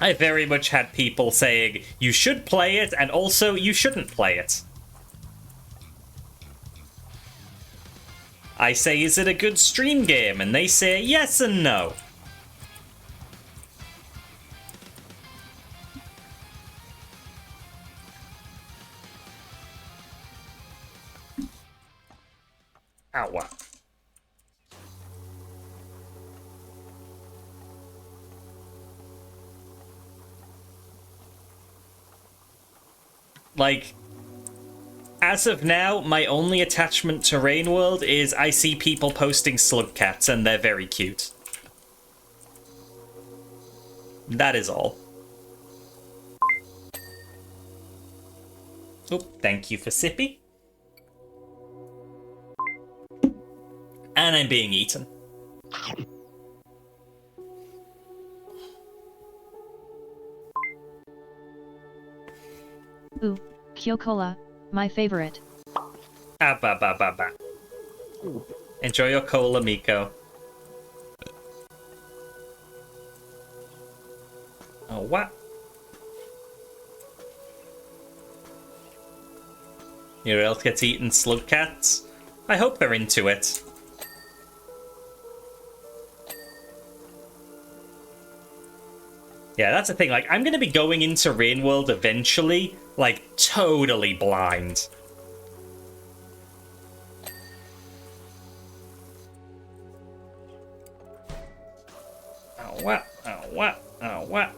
Speaker 1: I very much had people saying, you should play it, and also, you shouldn't play it. I say, is it a good stream game? And they say, yes and no. Ow. Like, as of now, my only attachment to Rain World is I see people posting slug cats and they're very cute. That is all. Oh, thank you for Sippy. And I'm being eaten.
Speaker 2: Ooh, Kyo-Cola, my favorite.
Speaker 1: Enjoy your cola, Miko. Oh, what? Your elf gets eaten slug cats? I hope they're into it. Yeah, that's the thing. Like, I'm going to be going into Rain World eventually, like, totally blind. Oh, what? Oh, what? Oh, what?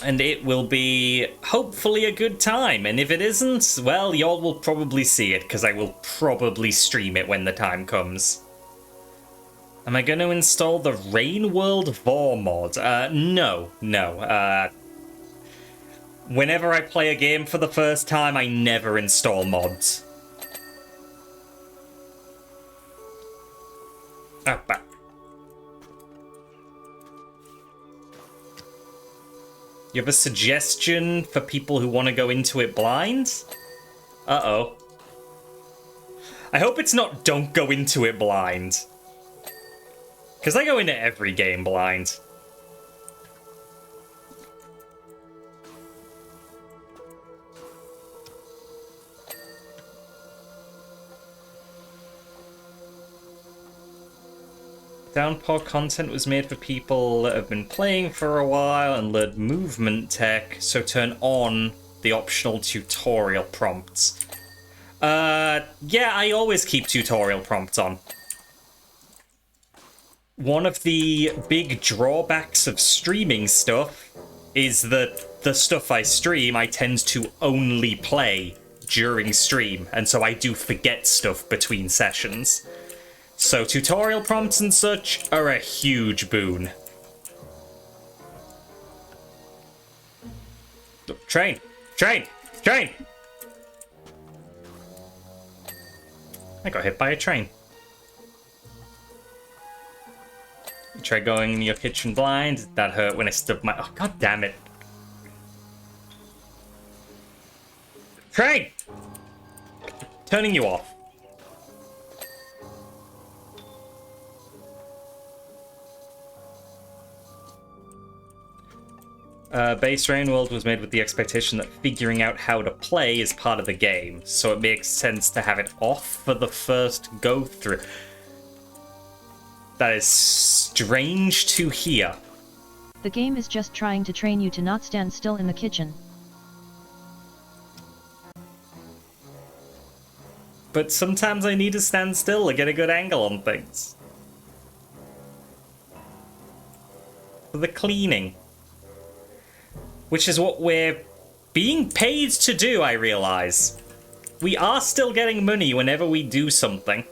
Speaker 1: And it will be, hopefully, a good time. And if it isn't, well, y'all will probably see it, because I will probably stream it when the time comes. Am I going to install the Rain World Vor mod? No. Whenever I play a game for the first time, I never install mods. You have a suggestion for people who want to go into it blind? Uh-oh. I hope it's not don't go into it blind. Because I go into every game blind. Downpour content was made for people that have been playing for a while and learned movement tech, so turn on the optional tutorial prompts. Yeah, I always keep tutorial prompts on. One of the big drawbacks of streaming stuff is that the stuff I stream, I tend to only play during stream, and so I do forget stuff between sessions. So tutorial prompts and such are a huge boon. Train! Train! Train! I got hit by a train. Try going in your kitchen blind. That hurt when I stubbed my... Oh, god damn it. Train! Turning you off. Base Rain World was made with the expectation that figuring out how to play is part of the game, so it makes sense to have it off for the first go-through. That is strange to hear.
Speaker 2: The game is just trying to train you to not stand still in the kitchen.
Speaker 1: But sometimes I need to stand still to get a good angle on things. For the cleaning. Which is what we're being paid to do, I realize. We are still getting money whenever we do something.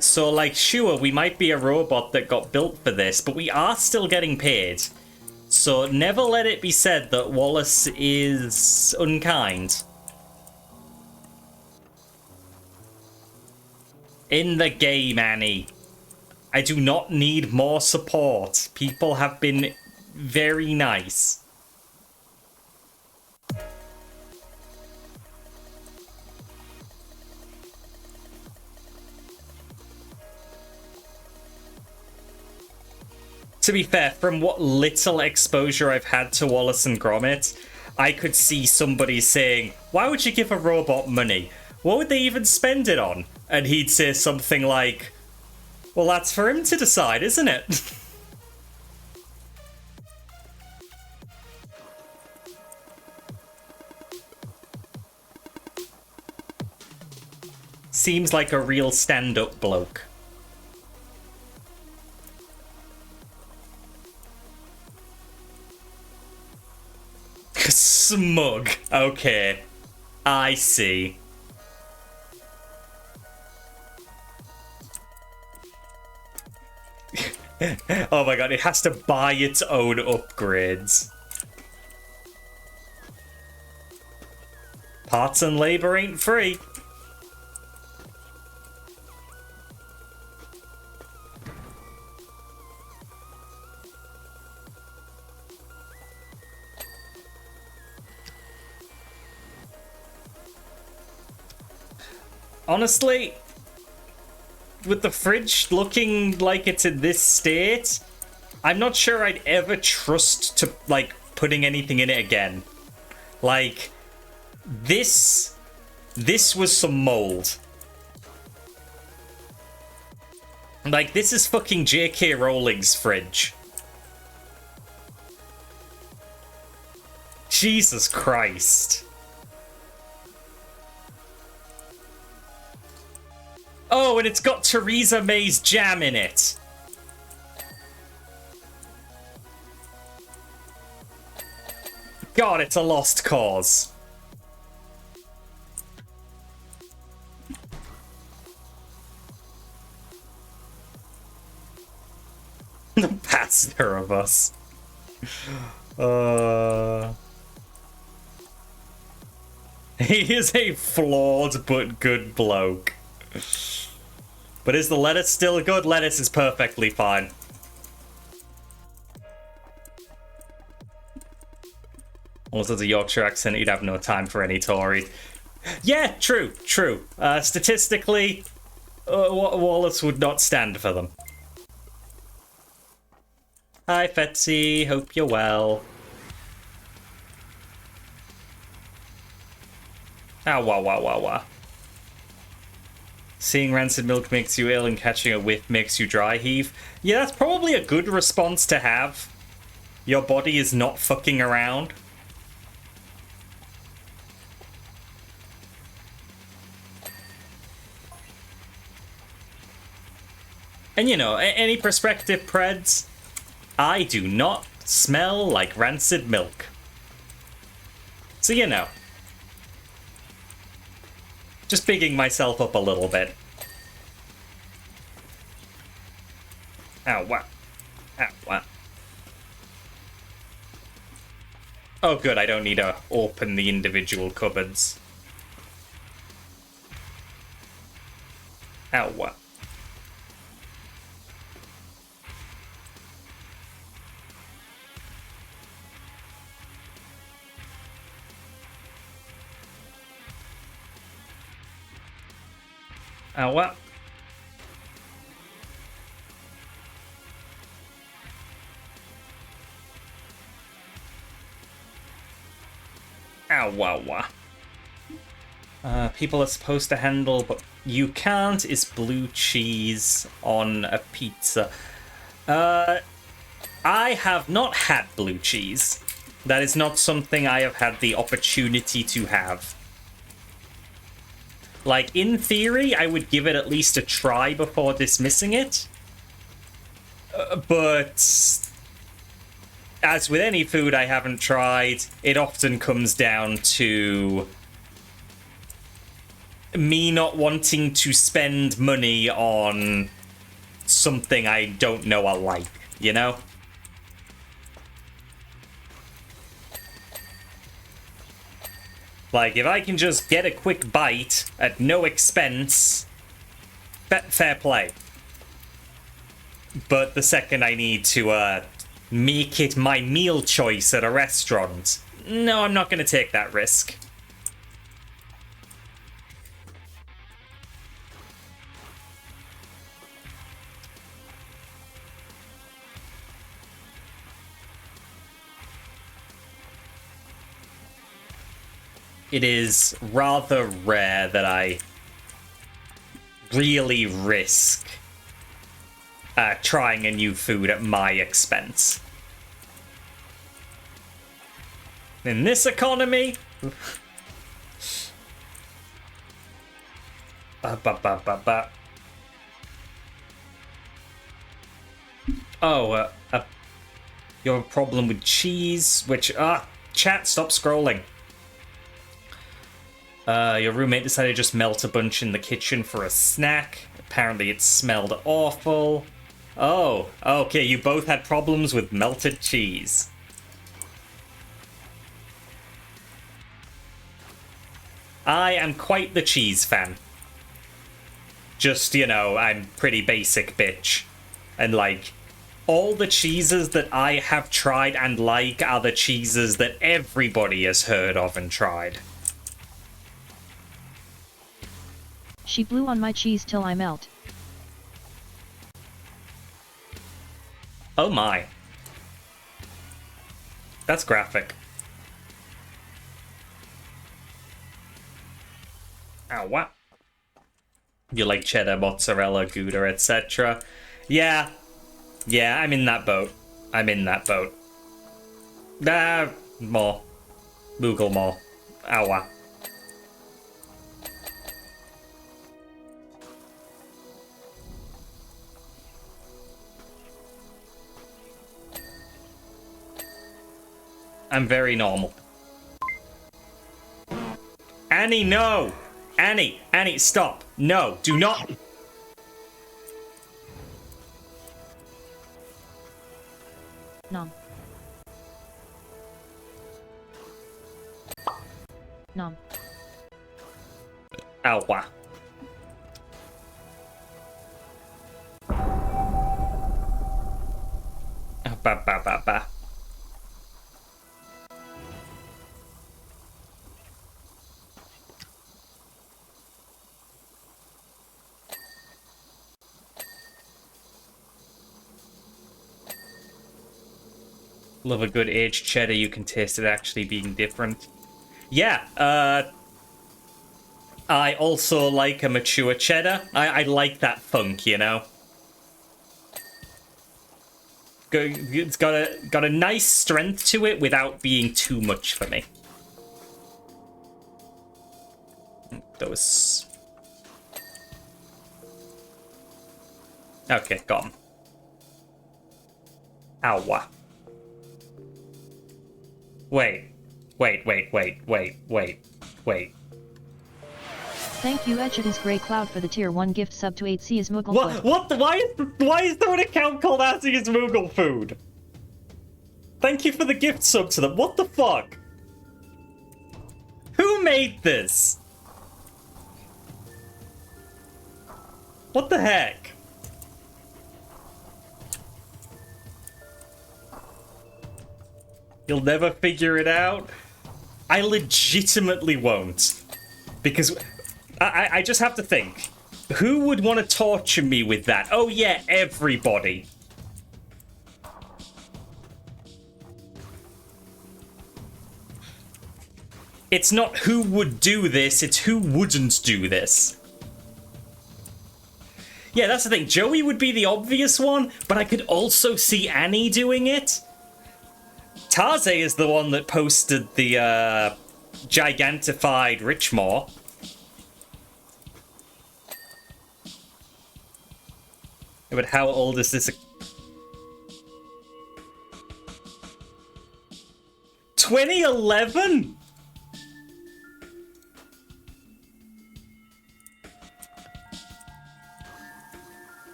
Speaker 1: So, like, sure, we might be a robot that got built for this, but we are still getting paid. So never let it be said that Wallace is unkind. In the game, Annie. I do not need more support. People have been very nice. To be fair, from what little exposure I've had to Wallace and Gromit, I could see somebody saying, why would you give a robot money? What would they even spend it on? And he'd say something like, well, that's for him to decide, isn't it? Seems like a real stand-up bloke. Smug. Okay. I see. Oh my god, it has to buy its own upgrades. Parts and labor ain't free. Honestly, with the fridge looking like it's in this state, I'm not sure I'd ever trust to, like, putting anything in it again. Like, this was some mold. Like, this is fucking J.K. Rowling's fridge. Jesus Christ. Oh, and it's got Theresa May's jam in it. God, it's a lost cause. The pastor of us. He is a flawed but good bloke. But is the lettuce still good? Lettuce is perfectly fine. Unless it's a Yorkshire accent, you'd have no time for any Tory. Yeah, true. Statistically, Wallace would not stand for them. Hi, Fetsy. Hope you're well. Ah, wah. Seeing rancid milk makes you ill and catching a whiff makes you dry heave. Yeah, that's probably a good response to have. Your body is not fucking around. And you know, any prospective preds, I do not smell like rancid milk. So you know. Just bigging myself up a little bit. Ow, wow. Ow, wow. Oh good, I don't need to open the individual cupboards. Ow, wow. Ow, wow. Ow, wow, wow. People are supposed to handle, but you can't, is blue cheese on a pizza. I have not had blue cheese. That is not something I have had the opportunity to have. Like, in theory, I would give it at least a try before dismissing it. But as with any food I haven't tried, it often comes down to me not wanting to spend money on something I don't know I like, you know? Like, if I can just get a quick bite at no expense, fair play. But the second I need to make it my meal choice at a restaurant, no, I'm not going to take that risk. It is rather rare that I really risk trying a new food at my expense. In this economy... Oh, you have a problem with cheese, which... chat, stop scrolling. Your roommate decided to just melt a bunch in the kitchen for a snack. Apparently it smelled awful. Oh, okay, you both had problems with melted cheese. I am quite the cheese fan. Just, you know, I'm pretty basic bitch. And, like, all the cheeses that I have tried and like are the cheeses that everybody has heard of and tried.
Speaker 2: She blew on my cheese till I melt.
Speaker 1: Oh my. That's graphic. Ow, what? You like cheddar, mozzarella, Gouda, etc. Yeah. Yeah, I'm in that boat. I'm in that boat. More. Google more. Ow. I'm very normal. Annie, no! Annie, stop. No, do not.
Speaker 2: Nom. Nom.
Speaker 1: Ow. Ba. Love a good aged cheddar. You can taste it actually being different. Yeah, I also like a mature cheddar. I like that funk, you know? It's got a nice strength to it without being too much for me. Those... Okay, got him. Ow. Wait.
Speaker 2: Thank you, Edgeton's Grey Cloud, for the tier 1 gift sub to 8C is Moogle
Speaker 1: What?
Speaker 2: Foot.
Speaker 1: What? Why is there an account called Azzy is Moogle Food? Thank you for the gift sub to them. What the fuck? Who made this? What the heck? You'll never figure it out? I legitimately won't. Because I just have to think. Who would want to torture me with that? Oh yeah, everybody. It's not who would do this, it's who wouldn't do this. Yeah, that's the thing. Joey would be the obvious one, but I could also see Annie doing it. Tarze is the one that posted the gigantified Richmore. Yeah, but how old is this? 2011?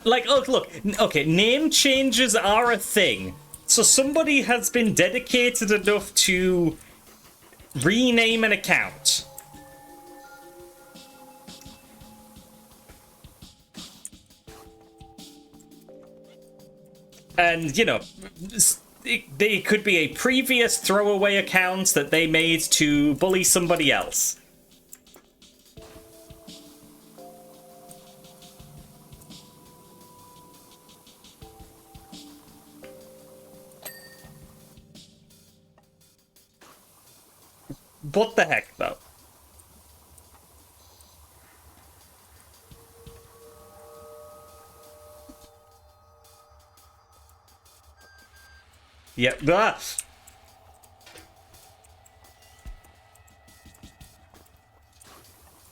Speaker 1: Like, look, okay, name changes are a thing. So somebody has been dedicated enough to rename an account. And, you know, it could be a previous throwaway account that they made to bully somebody else. What the heck, though? Yep. Ah!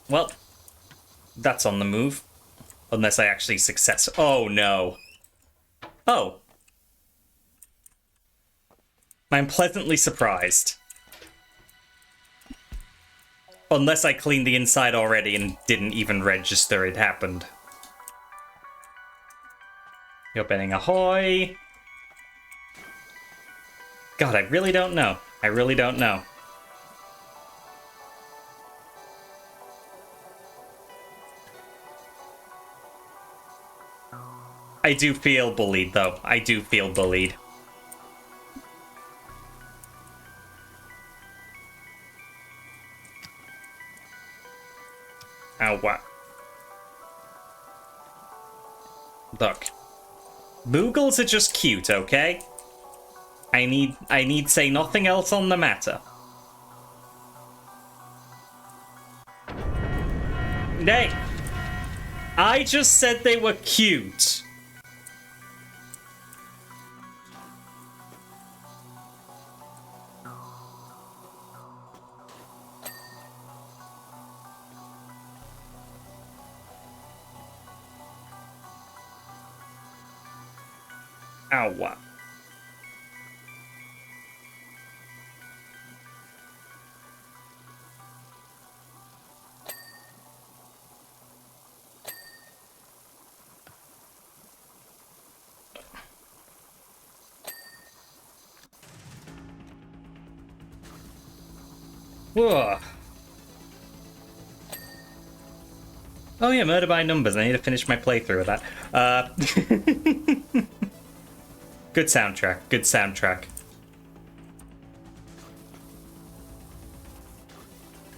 Speaker 1: Well, that's on the move. Unless I actually success. Oh, no. Oh. I'm pleasantly surprised. Unless I cleaned the inside already and didn't even register it happened. You're betting ahoy. God, I really don't know. I really don't know. I do feel bullied, though. I do feel bullied. Oh, what? Look. Boogles are just cute, okay? I need say nothing else on the matter. Nay. I just said they were cute. Ow, what? Whoa. Oh yeah, murder by numbers. I need to finish my playthrough of that. Good soundtrack. Good soundtrack.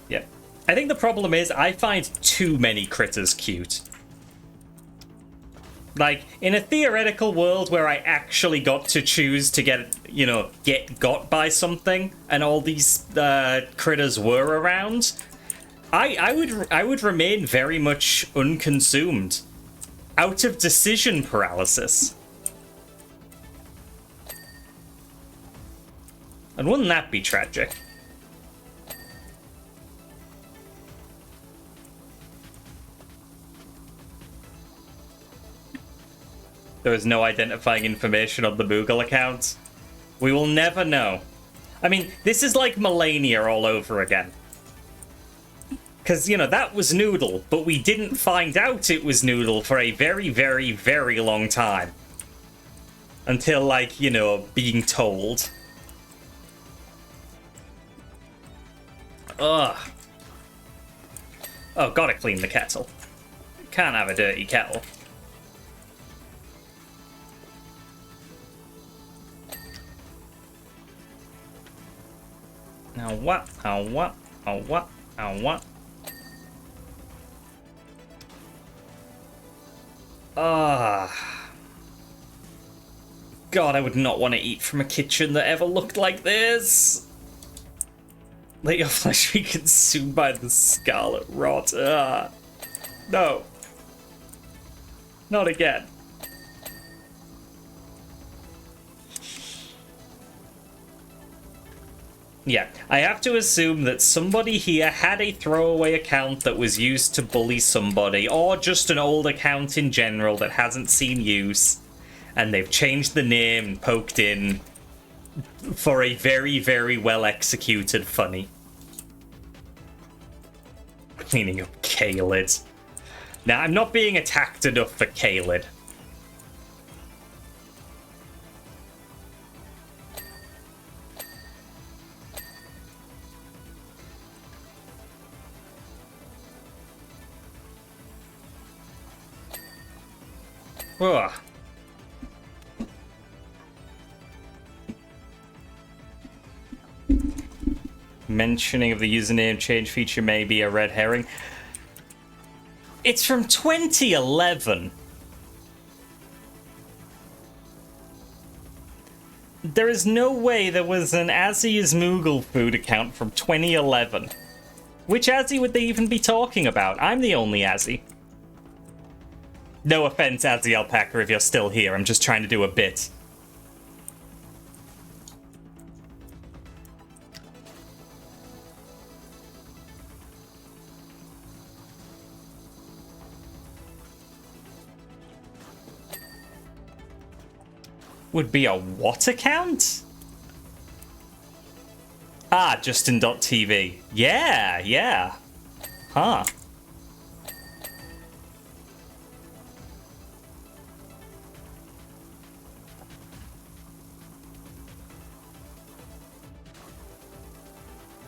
Speaker 1: Yeah. I think the problem is I find too many critters cute. Like, in a theoretical world where I actually got to choose to get, you know, get got by something, and all these critters were around, I would remain very much unconsumed, out of decision paralysis. And wouldn't that be tragic? There is no identifying information on the Moogle account. We will never know. I mean, this is like Melania all over again. Because, you know, that was Noodle, but we didn't find out it was Noodle for a very, very, very long time. Until, like, you know, being told. Ugh. Oh, gotta clean the kettle. Can't have a dirty kettle. Now what? Now what? Now what? Now what? God, I would not want to eat from a kitchen that ever looked like this. Let your flesh be consumed by the scarlet rot. No. Not again. Yeah, I have to assume that somebody here had a throwaway account that was used to bully somebody, or just an old account in general that hasn't seen use, and they've changed the name and poked in for a very, very well executed funny. Cleaning up Kalid. Now, I'm not being attacked enough for Kalid. Ugh. Mentioning of the username change feature may be a red herring. It's from 2011. There is no way there was an Azzy is Moogle food account from 2011. Which Azzy would they even be talking about? I'm the only Azzy. No offense, Azzy Alpaca, if you're still here. I'm just trying to do a bit. Would be a what account? Ah, Justin.tv. Yeah. Huh.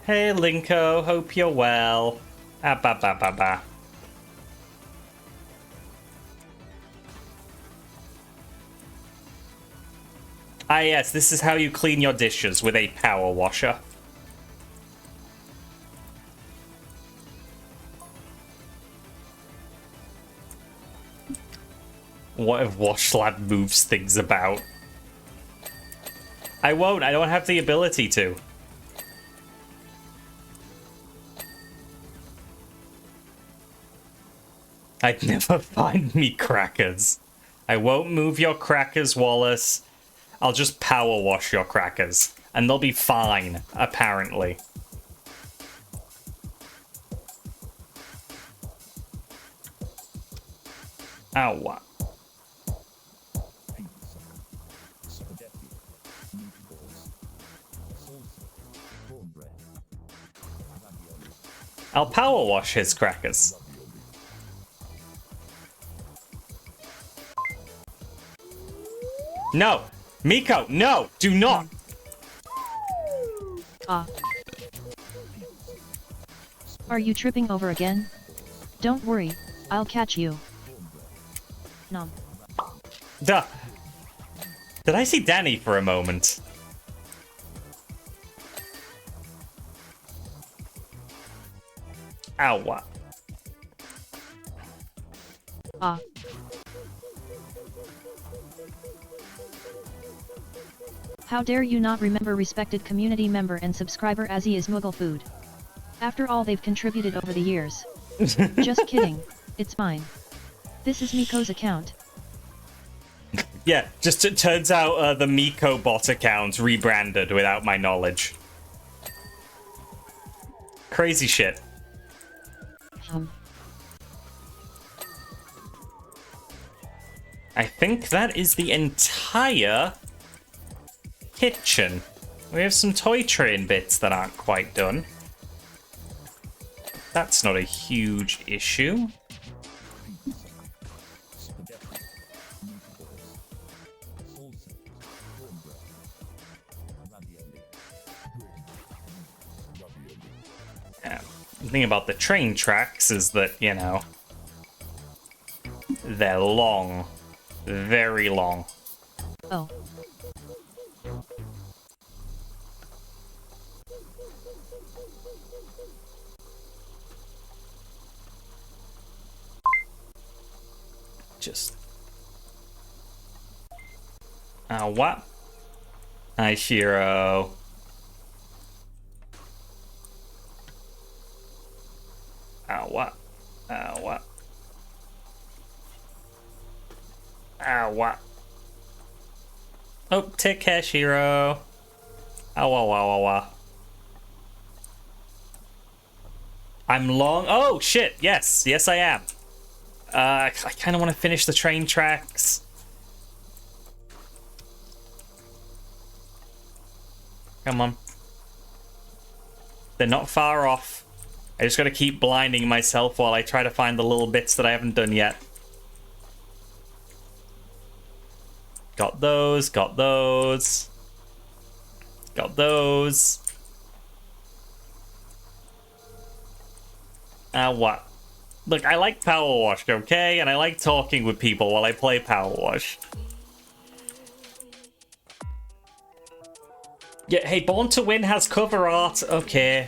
Speaker 1: Hey, Linko, hope you're well. Ah, ba ba ba ba. Ah, yes, this is how you clean your dishes, with a power washer. What if WashLab moves things about? I won't, I don't have the ability to. I'd never find me crackers. I won't move your crackers, Wallace. I'll just power wash your crackers. And they'll be fine, apparently. Ow. I'll power wash his crackers. No! Miko, no! Do not!
Speaker 2: Are you tripping over again? Don't worry, I'll catch you. Nom.
Speaker 1: Duh. Did I see Danny for a moment? Ow.
Speaker 2: How dare you not remember respected community member and subscriber Azzy is Moogle Food. After all they've contributed over the years. Just kidding, it's mine. This is Miko's account.
Speaker 1: Yeah, just it turns out the Miko bot account rebranded without my knowledge. Crazy shit. I think that is the entire kitchen. We have some toy train bits that aren't quite done. That's not a huge issue. Yeah. The thing about the train tracks is that, you know, they're long. Very long.
Speaker 2: Oh.
Speaker 1: Just... what? Hi, Shiro. Ow, what? Ow, what? Ow, what? Oh, take care, Shiro. Ow, ow, ow, ow, ow. I'm long. Oh, shit. Yes. Yes, I am. I kind of want to finish the train tracks. Come on. They're not far off. I just got to keep blinding myself while I try to find the little bits that I haven't done yet. Got those, got those. Got those. What? Look, I like PowerWash, okay? And I like talking with people while I play PowerWash. Yeah, hey, Born to Win has cover art. Okay.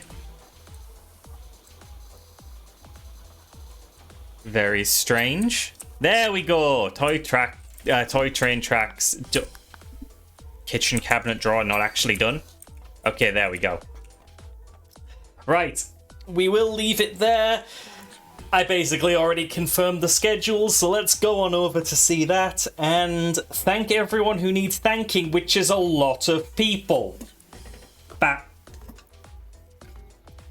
Speaker 1: Very strange. There we go. Toy train tracks. Kitchen cabinet drawer not actually done. Okay, there we go. Right. We will leave it there. I basically already confirmed the schedule, so let's go on over to see that and thank everyone who needs thanking, which is a lot of people.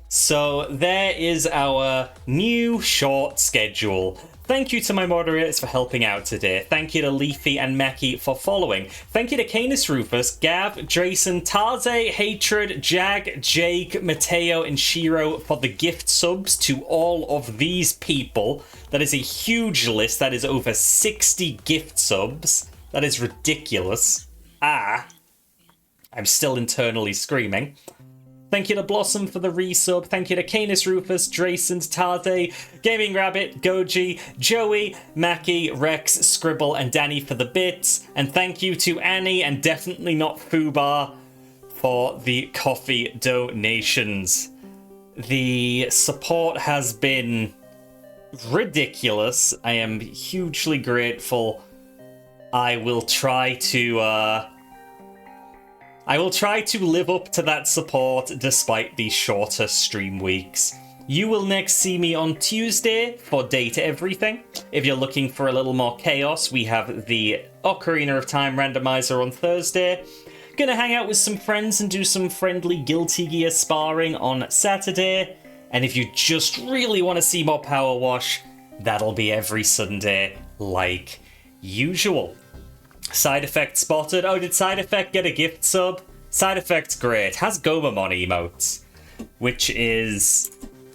Speaker 1: So there is our new short schedule. Thank you to my moderators for helping out today. Thank you to Leafy and Mackie for following. Thank you to Canis Rufus, Gav, Drayson, Tarze, Hatred, Jag, Jake, Mateo, and Shiro for the gift subs to all of these people. That is a huge list. That is over 60 gift subs. That is ridiculous. I'm still internally screaming. Thank you to Blossom for the resub. Thank you to Canis Rufus, Drayson, Tarde, Gaming Rabbit, Goji, Joey, Mackie, Rex, Scribble, and Danny for the bits. And thank you to Annie and definitely not Fubar for the coffee donations. The support has been ridiculous. I am hugely grateful. I will try to live up to that support despite these shorter stream weeks. You will next see me on Tuesday for Data Everything. If you're looking for a little more chaos, we have the Ocarina of Time randomizer on Thursday. Gonna hang out with some friends and do some friendly Guilty Gear sparring on Saturday. And if you just really want to see more PowerWash, that'll be every Sunday like usual. Side Effect spotted. Oh, did Side Effect get a gift sub? Side Effect's great. Has Gomamon emotes, which is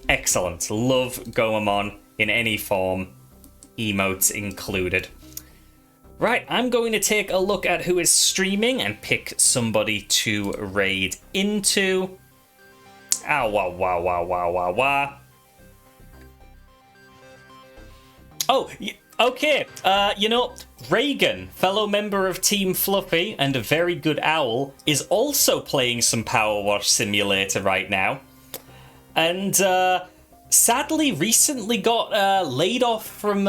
Speaker 1: excellent. Love Gomamon in any form, emotes included. Right, I'm going to take a look at who is streaming and pick somebody to raid into. Wah, wah, wah, wah, wah, wah. Oh, okay, Reagan, fellow member of Team Fluffy and a very good owl, is also playing some PowerWash Simulator right now. And, sadly recently got laid off from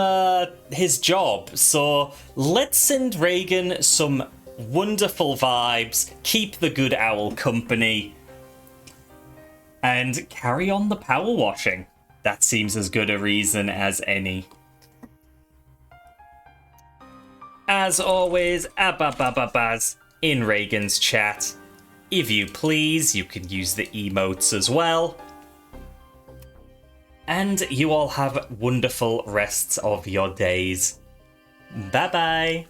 Speaker 1: his job. So let's send Reagan some wonderful vibes, keep the good owl company, and carry on the power washing. That seems as good a reason as any. As always, ababababaz in Reagan's chat. If you please, you can use the emotes as well. And you all have wonderful rests of your days. Bye-bye.